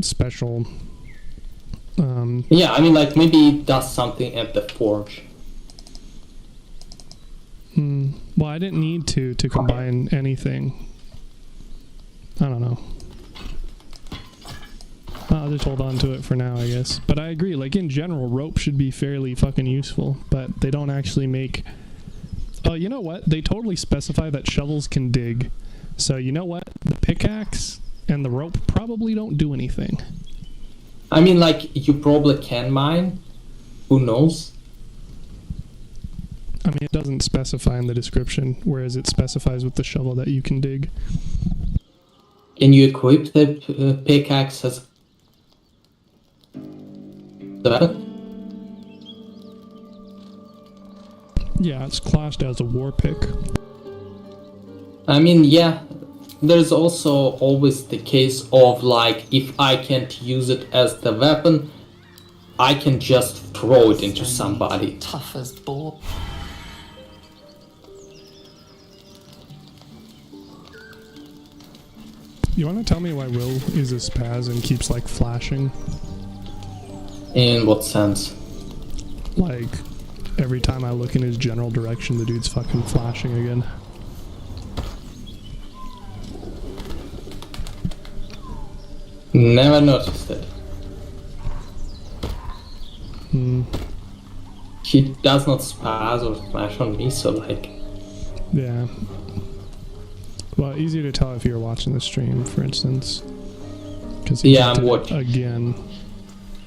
special... yeah, I mean, like, maybe it does something at the Forge. Well, I didn't need to combine anything. I don't know. I'll just hold on to it for now, I guess. But I agree, like, in general, rope should be fairly fucking useful, but they don't actually make... Oh, you know what? They totally specify that shovels can dig. So, you know what? The pickaxe and the rope probably don't do anything. I mean, like, you probably can mine. Who knows? I mean, it doesn't specify in the description, whereas it specifies with the shovel that you can dig. Can you equip the pickaxe as the weapon? Yeah, it's classed as a war pick. I mean, yeah, there's also always the case of, like, if I can't use it as the weapon, I can just throw it into somebody. Toughest ball. You want to tell me why Will is a spaz and keeps, like, flashing? In what sense? Like, every time I look in his general direction, the dude's fucking flashing again. Never noticed it. He does not spaz or flash on me, so, like... Yeah. Well, easier to tell if you're watching the stream, for instance. Yeah, I'm watching. Again.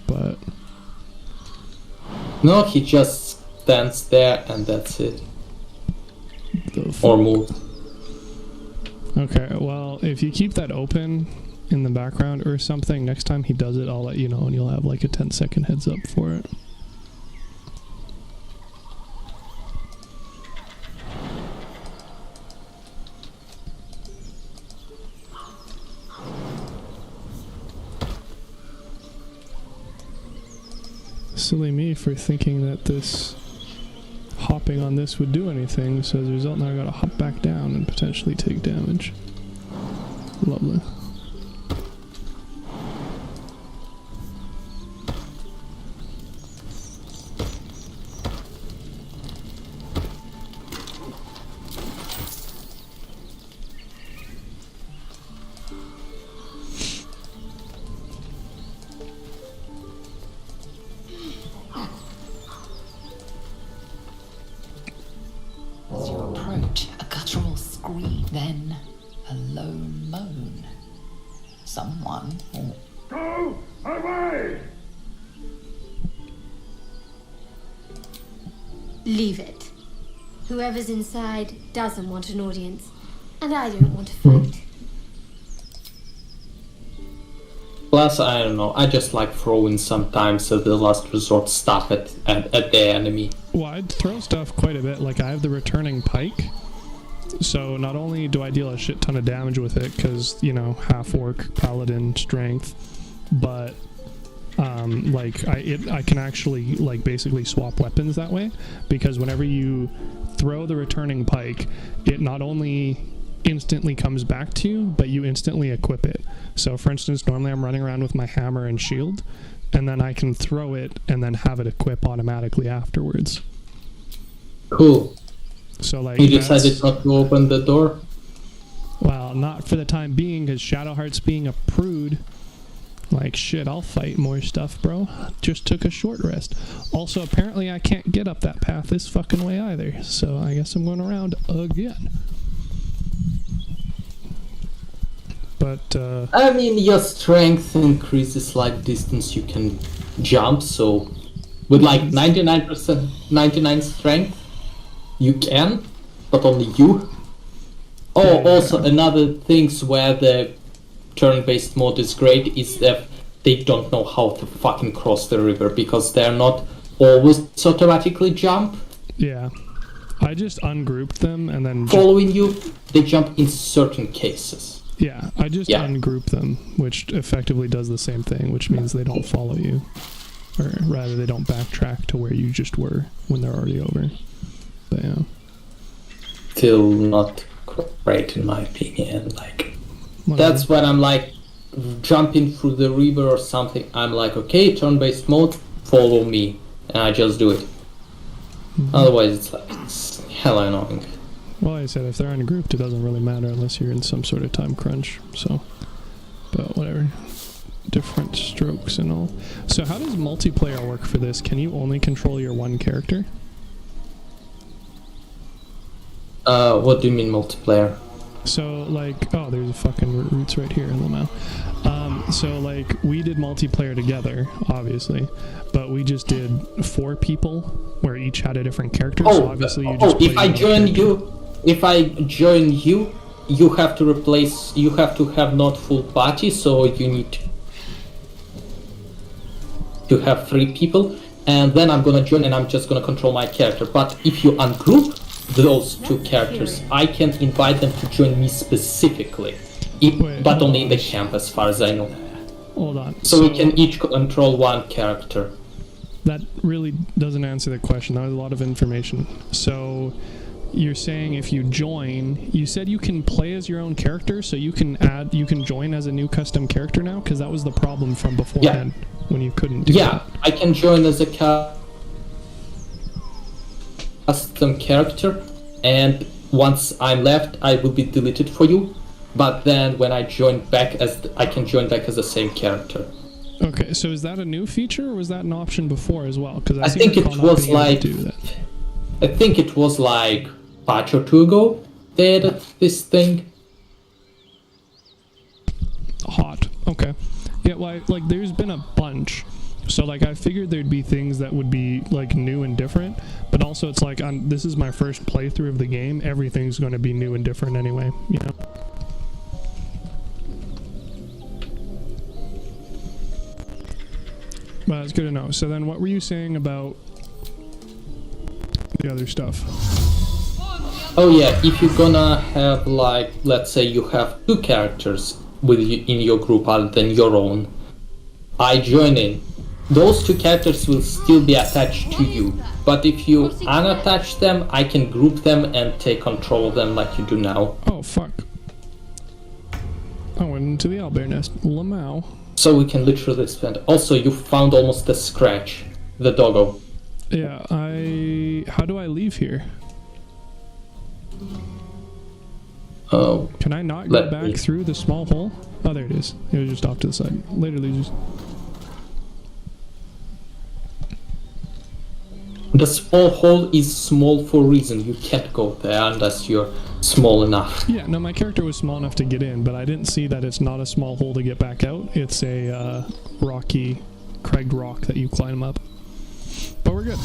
But... No, he just stands there and that's it. Or moves. Okay, well, if you keep that open in the background or something, next time he does it, I'll let you know, and you'll have like a 10-second heads up for it. Silly me for thinking that this hopping on this would do anything, so as a result now I gotta hop back down and potentially take damage. Lovely. As you approach, a guttural scream, then a low moan. Someone or Go away! Leave it. Whoever's inside doesn't want an audience, and I don't want to fight. Plus, I don't know, I just like throwing sometimes at the last resort stuff at the enemy. Well, I'd throw stuff quite a bit. Like, I have the returning pike, so not only do I deal a shit ton of damage with it, because, you know, half-orc, paladin, strength, but like I can actually like basically swap weapons that way, because whenever you throw the returning pike, it not only instantly comes back to you, but you instantly equip it. So for instance, normally I'm running around with my hammer and shield, and then I can throw it and then have it equip automatically afterwards. Cool. So like you decided not to open the door? Well, not for the time being, because Shadowheart's being a prude. Like, shit, I'll fight more stuff, bro. Just took a short rest. Also, apparently I can't get up that path this fucking way either, so I guess I'm going around again. But, I mean, your strength increases like distance you can jump, so with like 99 strength, you can, but only you. Oh, also another things where the turn-based mode is great is that they don't know how to fucking cross the river, because they're not always automatically jump. Yeah. I just ungrouped them and then... Following you, they jump in certain cases. Yeah, I just ungroup them, which effectively does the same thing, which means they don't follow you. Or rather, they don't backtrack to where you just were when they're already over. But yeah. Still not great in my opinion, like... That's when I'm like jumping through the river or something. I'm like, okay, turn-based mode, follow me, and I just do it. Otherwise, it's like it's hella annoying. Well, like I said, if they're ungrouped, it doesn't really matter unless you're in some sort of time crunch. So, but whatever, different strokes and all. So, how does multiplayer work for this? Can you only control your one character? What do you mean multiplayer? So, like, oh, there's a fucking roots right here in Lamau. So, like, we did multiplayer together, obviously, but we just did 4 people, where each had a different character, so obviously you just if I join you, you have to replace, you have to have not full party, so you need to have 3 people, and then I'm gonna join and I'm just gonna control my character. But if you ungroup those 2 characters, I can invite them to join me specifically, but only in the camp as far as I know. Hold on. So we can each control 1 character. That really doesn't answer the question. That was a lot of information. So you're saying if you join, you said you can play as your own character, so you can join as a new custom character now? Because that was the problem from beforehand when you couldn't do that. I can join as a custom character, and once I'm left, I will be deleted for you. But then when I join back I can join back as the same character. Okay, so is that a new feature, or was that an option before as well? Because I think it was like, I think it was like patch or 2 ago they added this thing. Hot. Okay. Yeah, like there's been a bunch. So like I figured there'd be things that would be like new and different, but also it's like this is my first playthrough of the game. Everything's going to be new and different anyway, you know. Well, that's good to know. So then what were you saying about the other stuff? Oh yeah, if you're gonna have like, let's say you have 2 characters with you in your group other than your own, I join in. Those 2 characters will still be attached to you, but if you unattach them, I can group them and take control of them like you do now. Oh fuck. I went into the owlbear nest. Lamau. So we can literally spend. Also, you found almost the scratch, the doggo. Yeah, how do I leave here? Oh. Can I not go back through the small hole? Oh, there it is. It was just off to the side. Literally just... The small hole is small for a reason. You can't go there unless you're small enough. Yeah, no, my character was small enough to get in, but I didn't see that it's not a small hole to get back out. It's a rocky, cragged rock that you climb up. But we're good.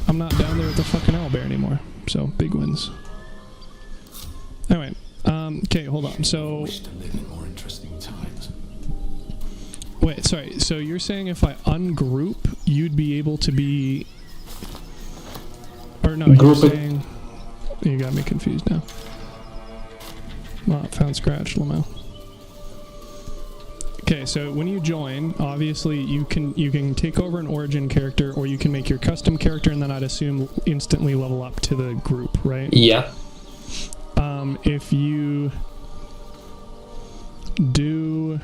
I'm not down there with the fucking owlbear anymore, so big wins. Anyway, okay, hold on. So, wait, sorry. So you're saying if I ungroup, you'd be able to be, or no? You're saying you got me confused now. Well, found Scratch, Lamau. Okay, so when you join, obviously you can take over an origin character, or you can make your custom character, and then I'd assume instantly level up to the group, right? Yeah. If you do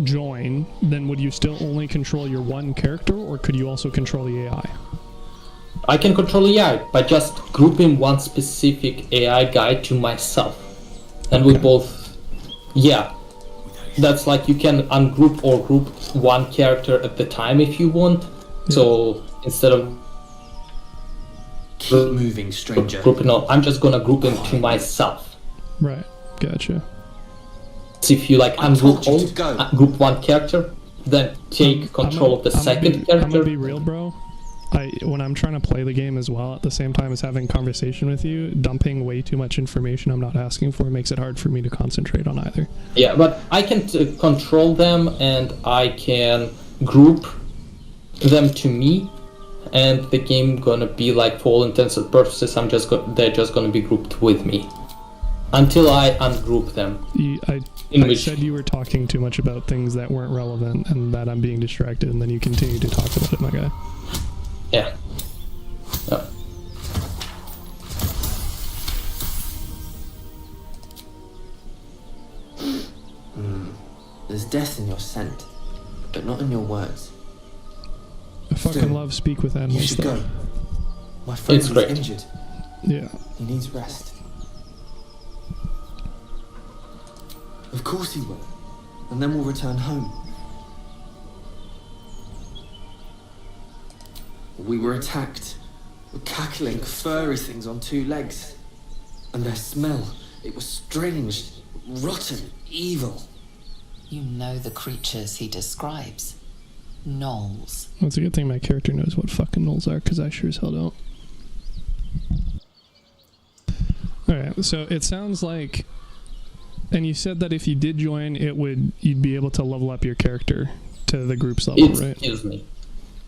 join, then would you still only control your one character, or could you also control the AI? I can control AI by just grouping one specific AI guy to myself. And we both... Yeah. That's like you can ungroup or group one character at the time if you want. So instead of keep moving, stranger. Grouping, no, I'm just gonna group him to myself. Right, gotcha. So if you like ungroup group one character, then take control of the second character. I'm gonna be real, bro. When I'm trying to play the game as well, at the same time as having conversation with you, dumping way too much information I'm not asking for makes it hard for me to concentrate on either. Yeah, but I can control them, and I can group them to me, and the game gonna be like, for all intents and purposes, they're just gonna be grouped with me until I ungroup them. I said you were talking too much about things that weren't relevant, and that I'm being distracted, and then you continue to talk about it, my guy. Yeah. There's death in your scent, but not in your words. I fucking love speak with animals. You should though. go. My friend It's is great. injured. Yeah. He needs rest. Of course he will. And then we'll return home. We were attacked. Cackling, furry things on two legs. And their smell, it was strange, rotten, evil. You know the creatures he describes. Gnolls. Well, it's a good thing my character knows what fucking gnolls are, because I sure as hell don't. Alright, so it sounds like... And you said that if you did join, you'd be able to level up your character to the group's level, right? It gives me.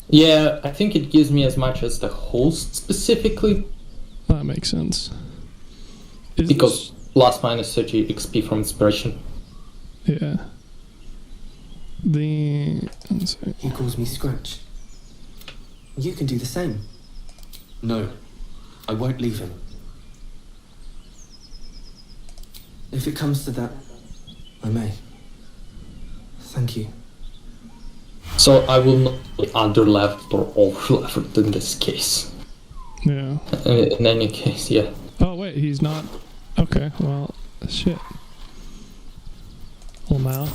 Yeah, I think it gives me as much as the host specifically. That makes sense. Because plus minus 30 XP from inspiration. Yeah. I'm sorry. He calls me Scratch. You can do the same. No, I won't leave him. If it comes to that, I may. Thank you. So I will not be under-leveled or over-leveled in this case. Yeah. In any case, yeah. Oh, wait, he's not... Okay, well, shit. Lamau.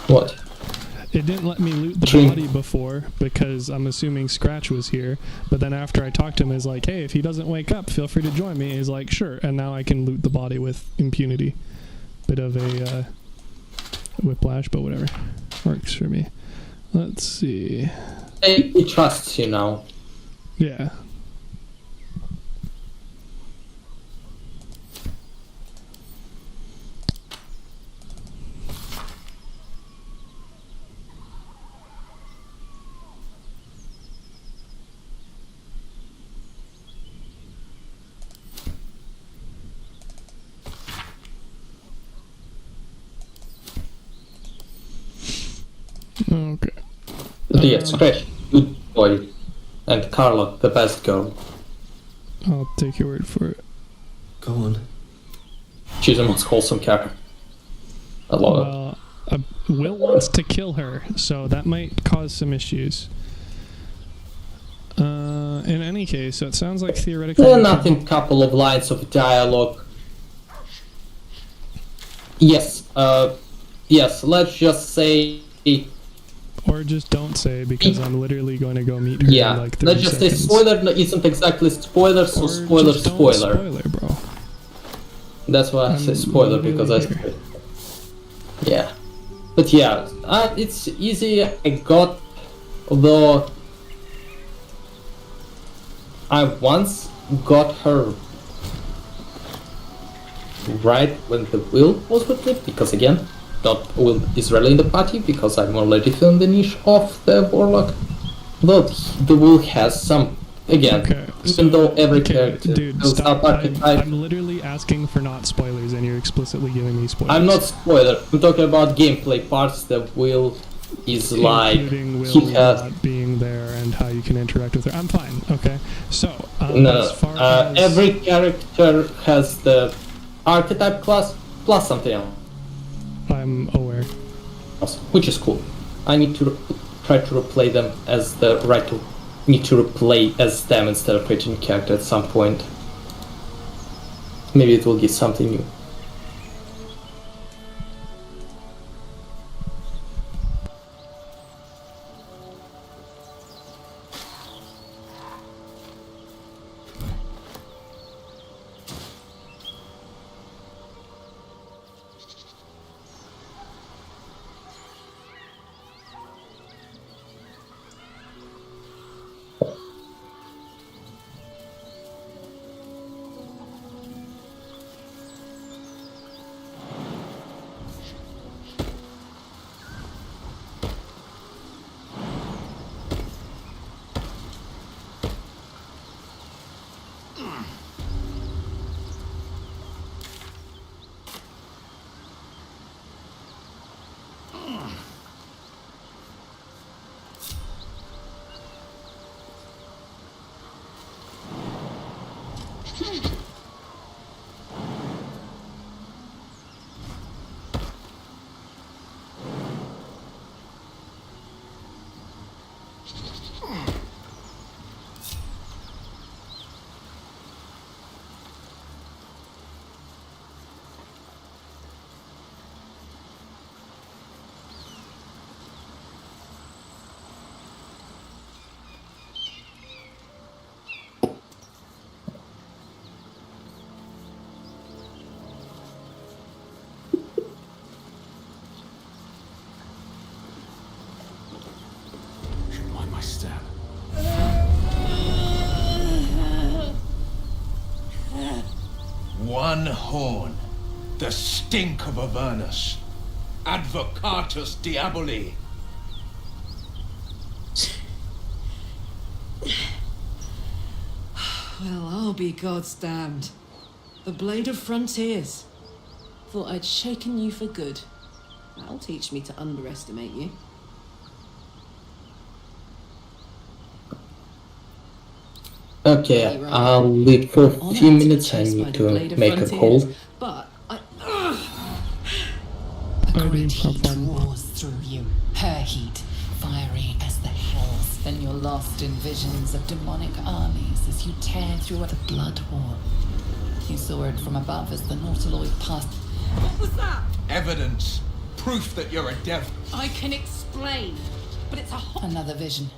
What? It didn't let me loot the body before, because I'm assuming Scratch was here, but then after I talked to him, he's like, hey, if he doesn't wake up, feel free to join me. He's like, sure, and now I can loot the body with impunity. Bit of a whiplash, but whatever. Works for me. Let's see. He trusts you now. Yeah. Okay. Yeah, Scratch, good boy. And Carla, the best girl. I'll take your word for it. Go on. She's the most wholesome character. I love her. Will wants to kill her, so that might cause some issues. In any case, so it sounds like theoretically... Nothing, couple of lines of dialogue. Yes, yes, let's just say... Or just don't say, because I'm literally going to go meet her Yeah, in like 30 not just seconds. a spoiler, no, isn't exactly spoiler, so Or spoiler, just don't spoiler. spoiler, bro. That's why I say spoiler, because I... Yeah. But yeah, it's easy. I got... Although... I once got her right when the will was with me, because again, not Will is rarely in the party, because I'm already filling the niche of the Warlock. Though the will has some, again, even though every character Dude, builds stop. up archetype. I'm literally asking for not spoilers, and you're explicitly giving me spoilers. I'm not spoiler, I'm talking about gameplay parts. The will is like, Including Will he has... not being there and how you can interact with her. I'm fine, okay? So, No, as far as... every character has the archetype class plus something else. I'm aware. Which is cool. I need to try to replay them as the right to... Need to replay as them instead of creating a character at some point. Maybe it will give something new. One horn, the stink of Avernus, Advocatus Diaboli. Well, I'll be God's damned. The Blade of Frontiers. Thought I'd shaken you for good. That'll teach me to underestimate you. Okay, I'll leave for a few minutes. I need to make a call. But I... A great heat roars through you, her heat, fiery as the hills. Then you're lost in visions of demonic armies as you tear through the blood war. You saw it from above as the Nautiloid passed. What was that? Evidence. Proof that you're a devil. I can explain, but it's a Another vision.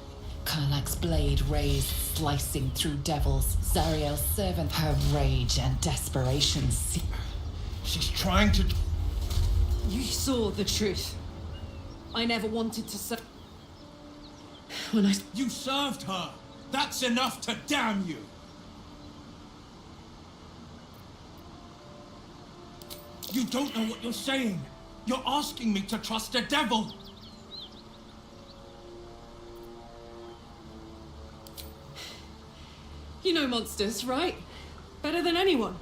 Karlak's blade raised, slicing through devils. Zariel's servant, her rage and desperation. She's trying to... You saw the truth. I never wanted to say... When I... You served her. That's enough to damn you. You don't know what you're saying. You're asking me to trust a devil. You know monsters, right? Better than anyone.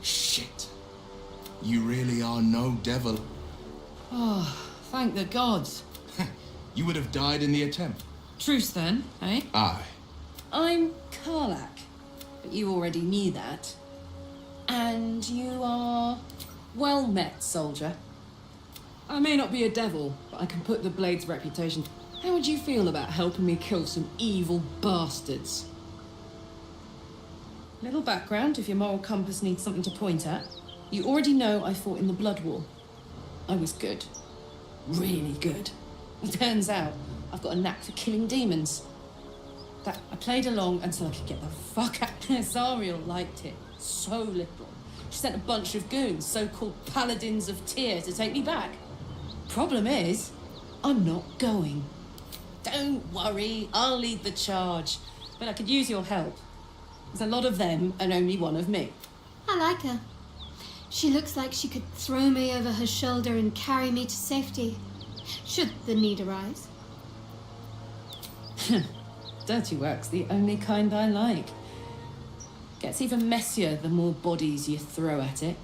Shit. You really are no devil. Oh, thank the gods. You would have died in the attempt. Truce then, eh? Aye. I'm Karlak, but you already knew that. And you are... well met, soldier. I may not be a devil, but I can put the Blade's reputation... How would you feel about helping me kill some evil bastards? Little background, if your moral compass needs something to point at. You already know I fought in the Blood War. I was good. Really good. Turns out I've got a knack for killing demons. That I played along until I could get the fuck out. Zariel liked it so little. She sent a bunch of goons, so-called Paladins of Tyr, to take me back. Problem is, I'm not going. Don't worry, I'll lead the charge. But I could use your help. There's a lot of them and only one of me. I like her. She looks like she could throw me over her shoulder and carry me to safety, should the need arise. Dirty work's the only kind I like. Gets even messier the more bodies you throw at it.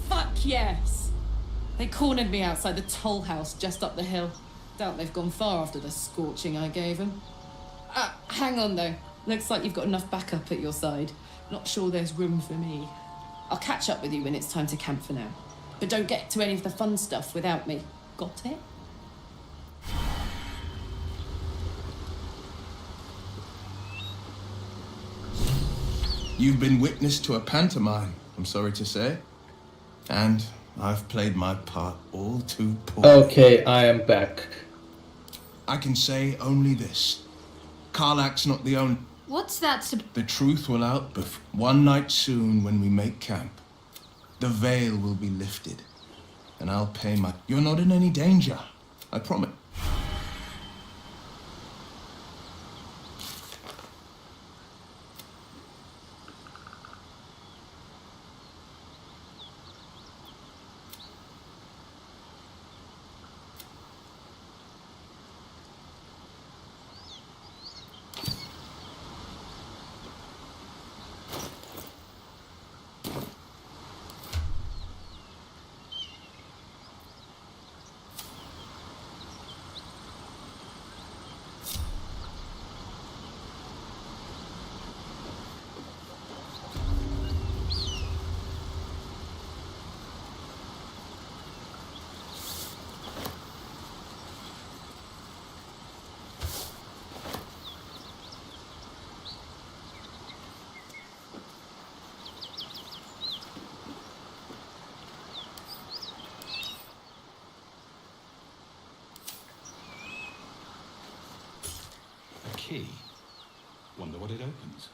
Fuck yes! They cornered me outside the toll house just up the hill. Doubt they've gone far after the scorching I gave them. Hang on though. Looks like you've got enough backup at your side. Not sure there's room for me. I'll catch up with you when it's time to camp for now. But don't get to any of the fun stuff without me. Got it? You've been witness to a pantomime, I'm sorry to say. And I've played my part all too poorly. Okay, I am back. I can say only this. Karlach's not the only... What's that? The truth will out one night soon when we make camp. The veil will be lifted. And I'll pay my... You're not in any danger. I promise. Key. Wonder what it opens.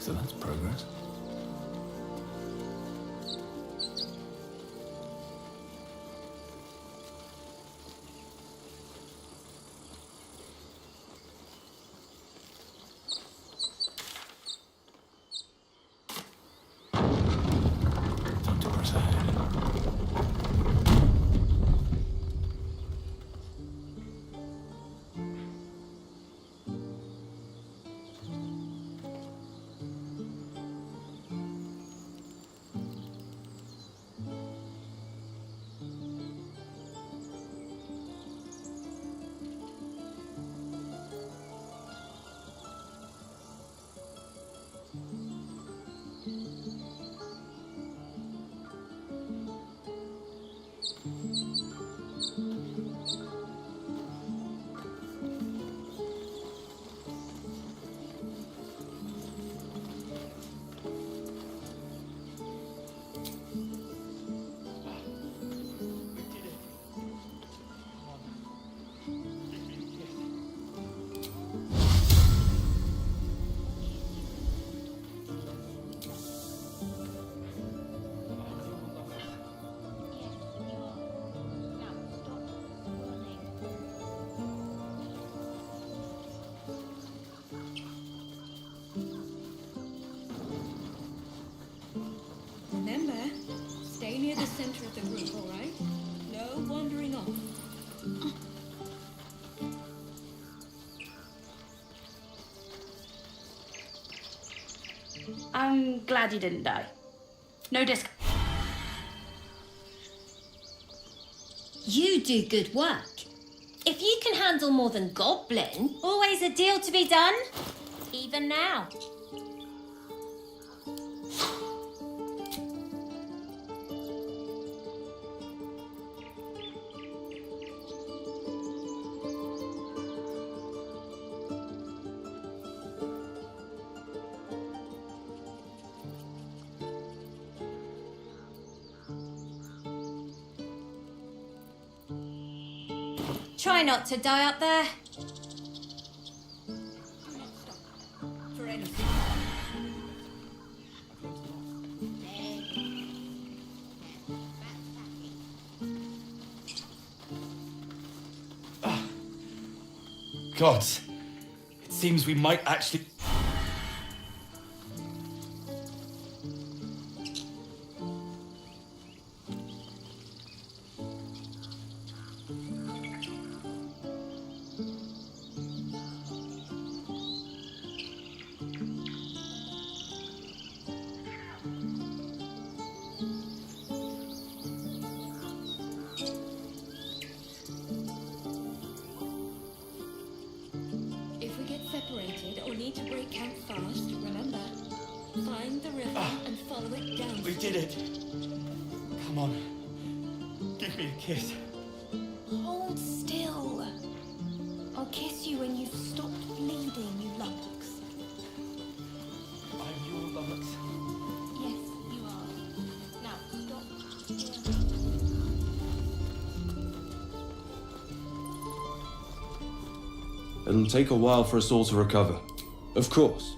So that's progress. Time to press ahead. Remember, stay near the center of the group, all right? No wandering off. I'm glad you didn't die. No disc. You do good work. If you can handle more than goblin, always a deal to be done. Even now. Try not to die up there. For anything. Gods, it seems we might actually... If we get separated or need to break camp fast, remember, find the river and follow it down. We did it. Come on. Give me a kiss. Hold still. I'll kiss you when you've stopped bleeding, you lummox. I'm your lummox. Yes, you are. Now, stop. It'll take a while for us all to recover. Of course.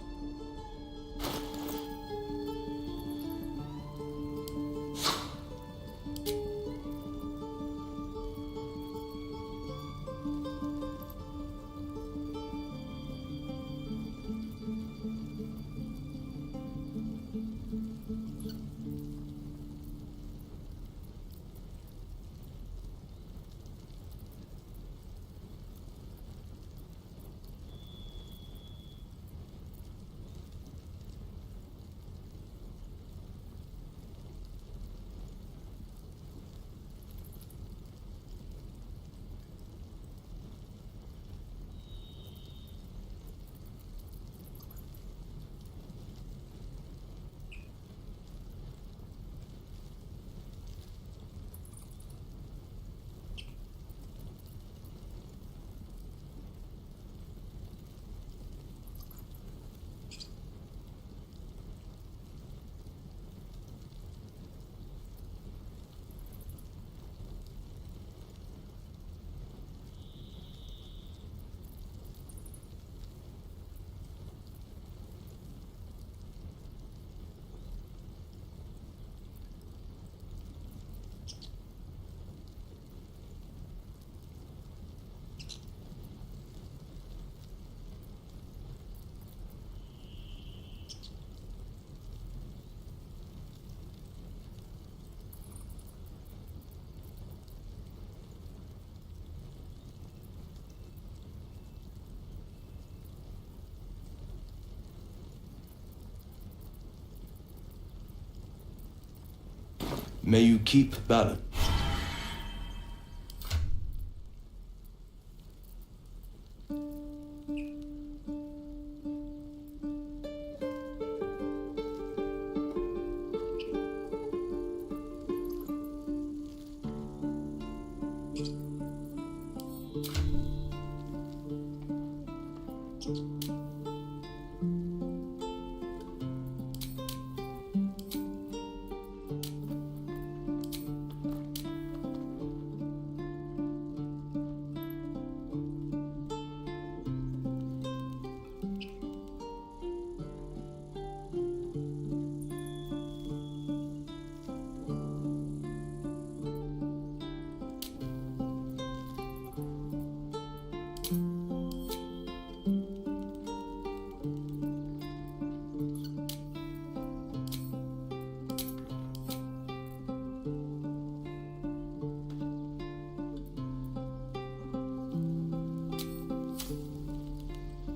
May you keep Baldur.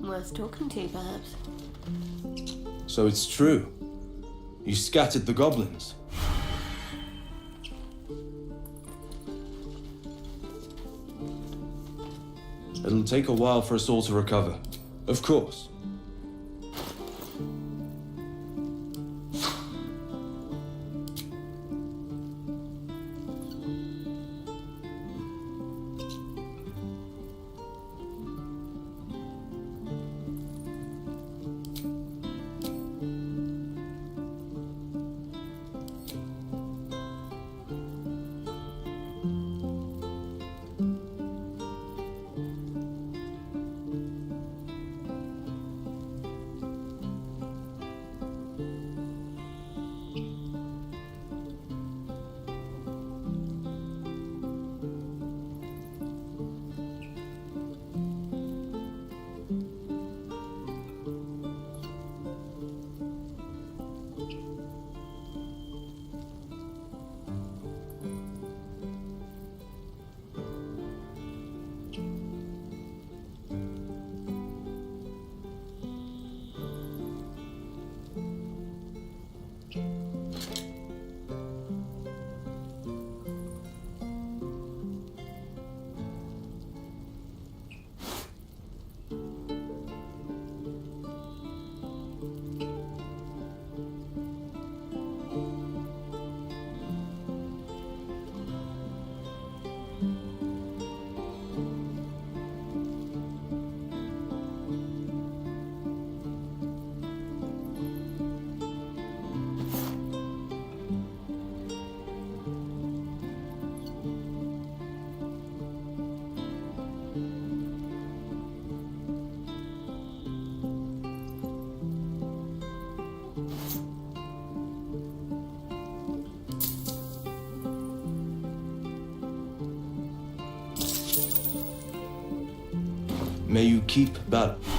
Worth talking to, perhaps. So it's true. You scattered the goblins. It'll take a while for us all to recover. Of course. May you keep Baldur.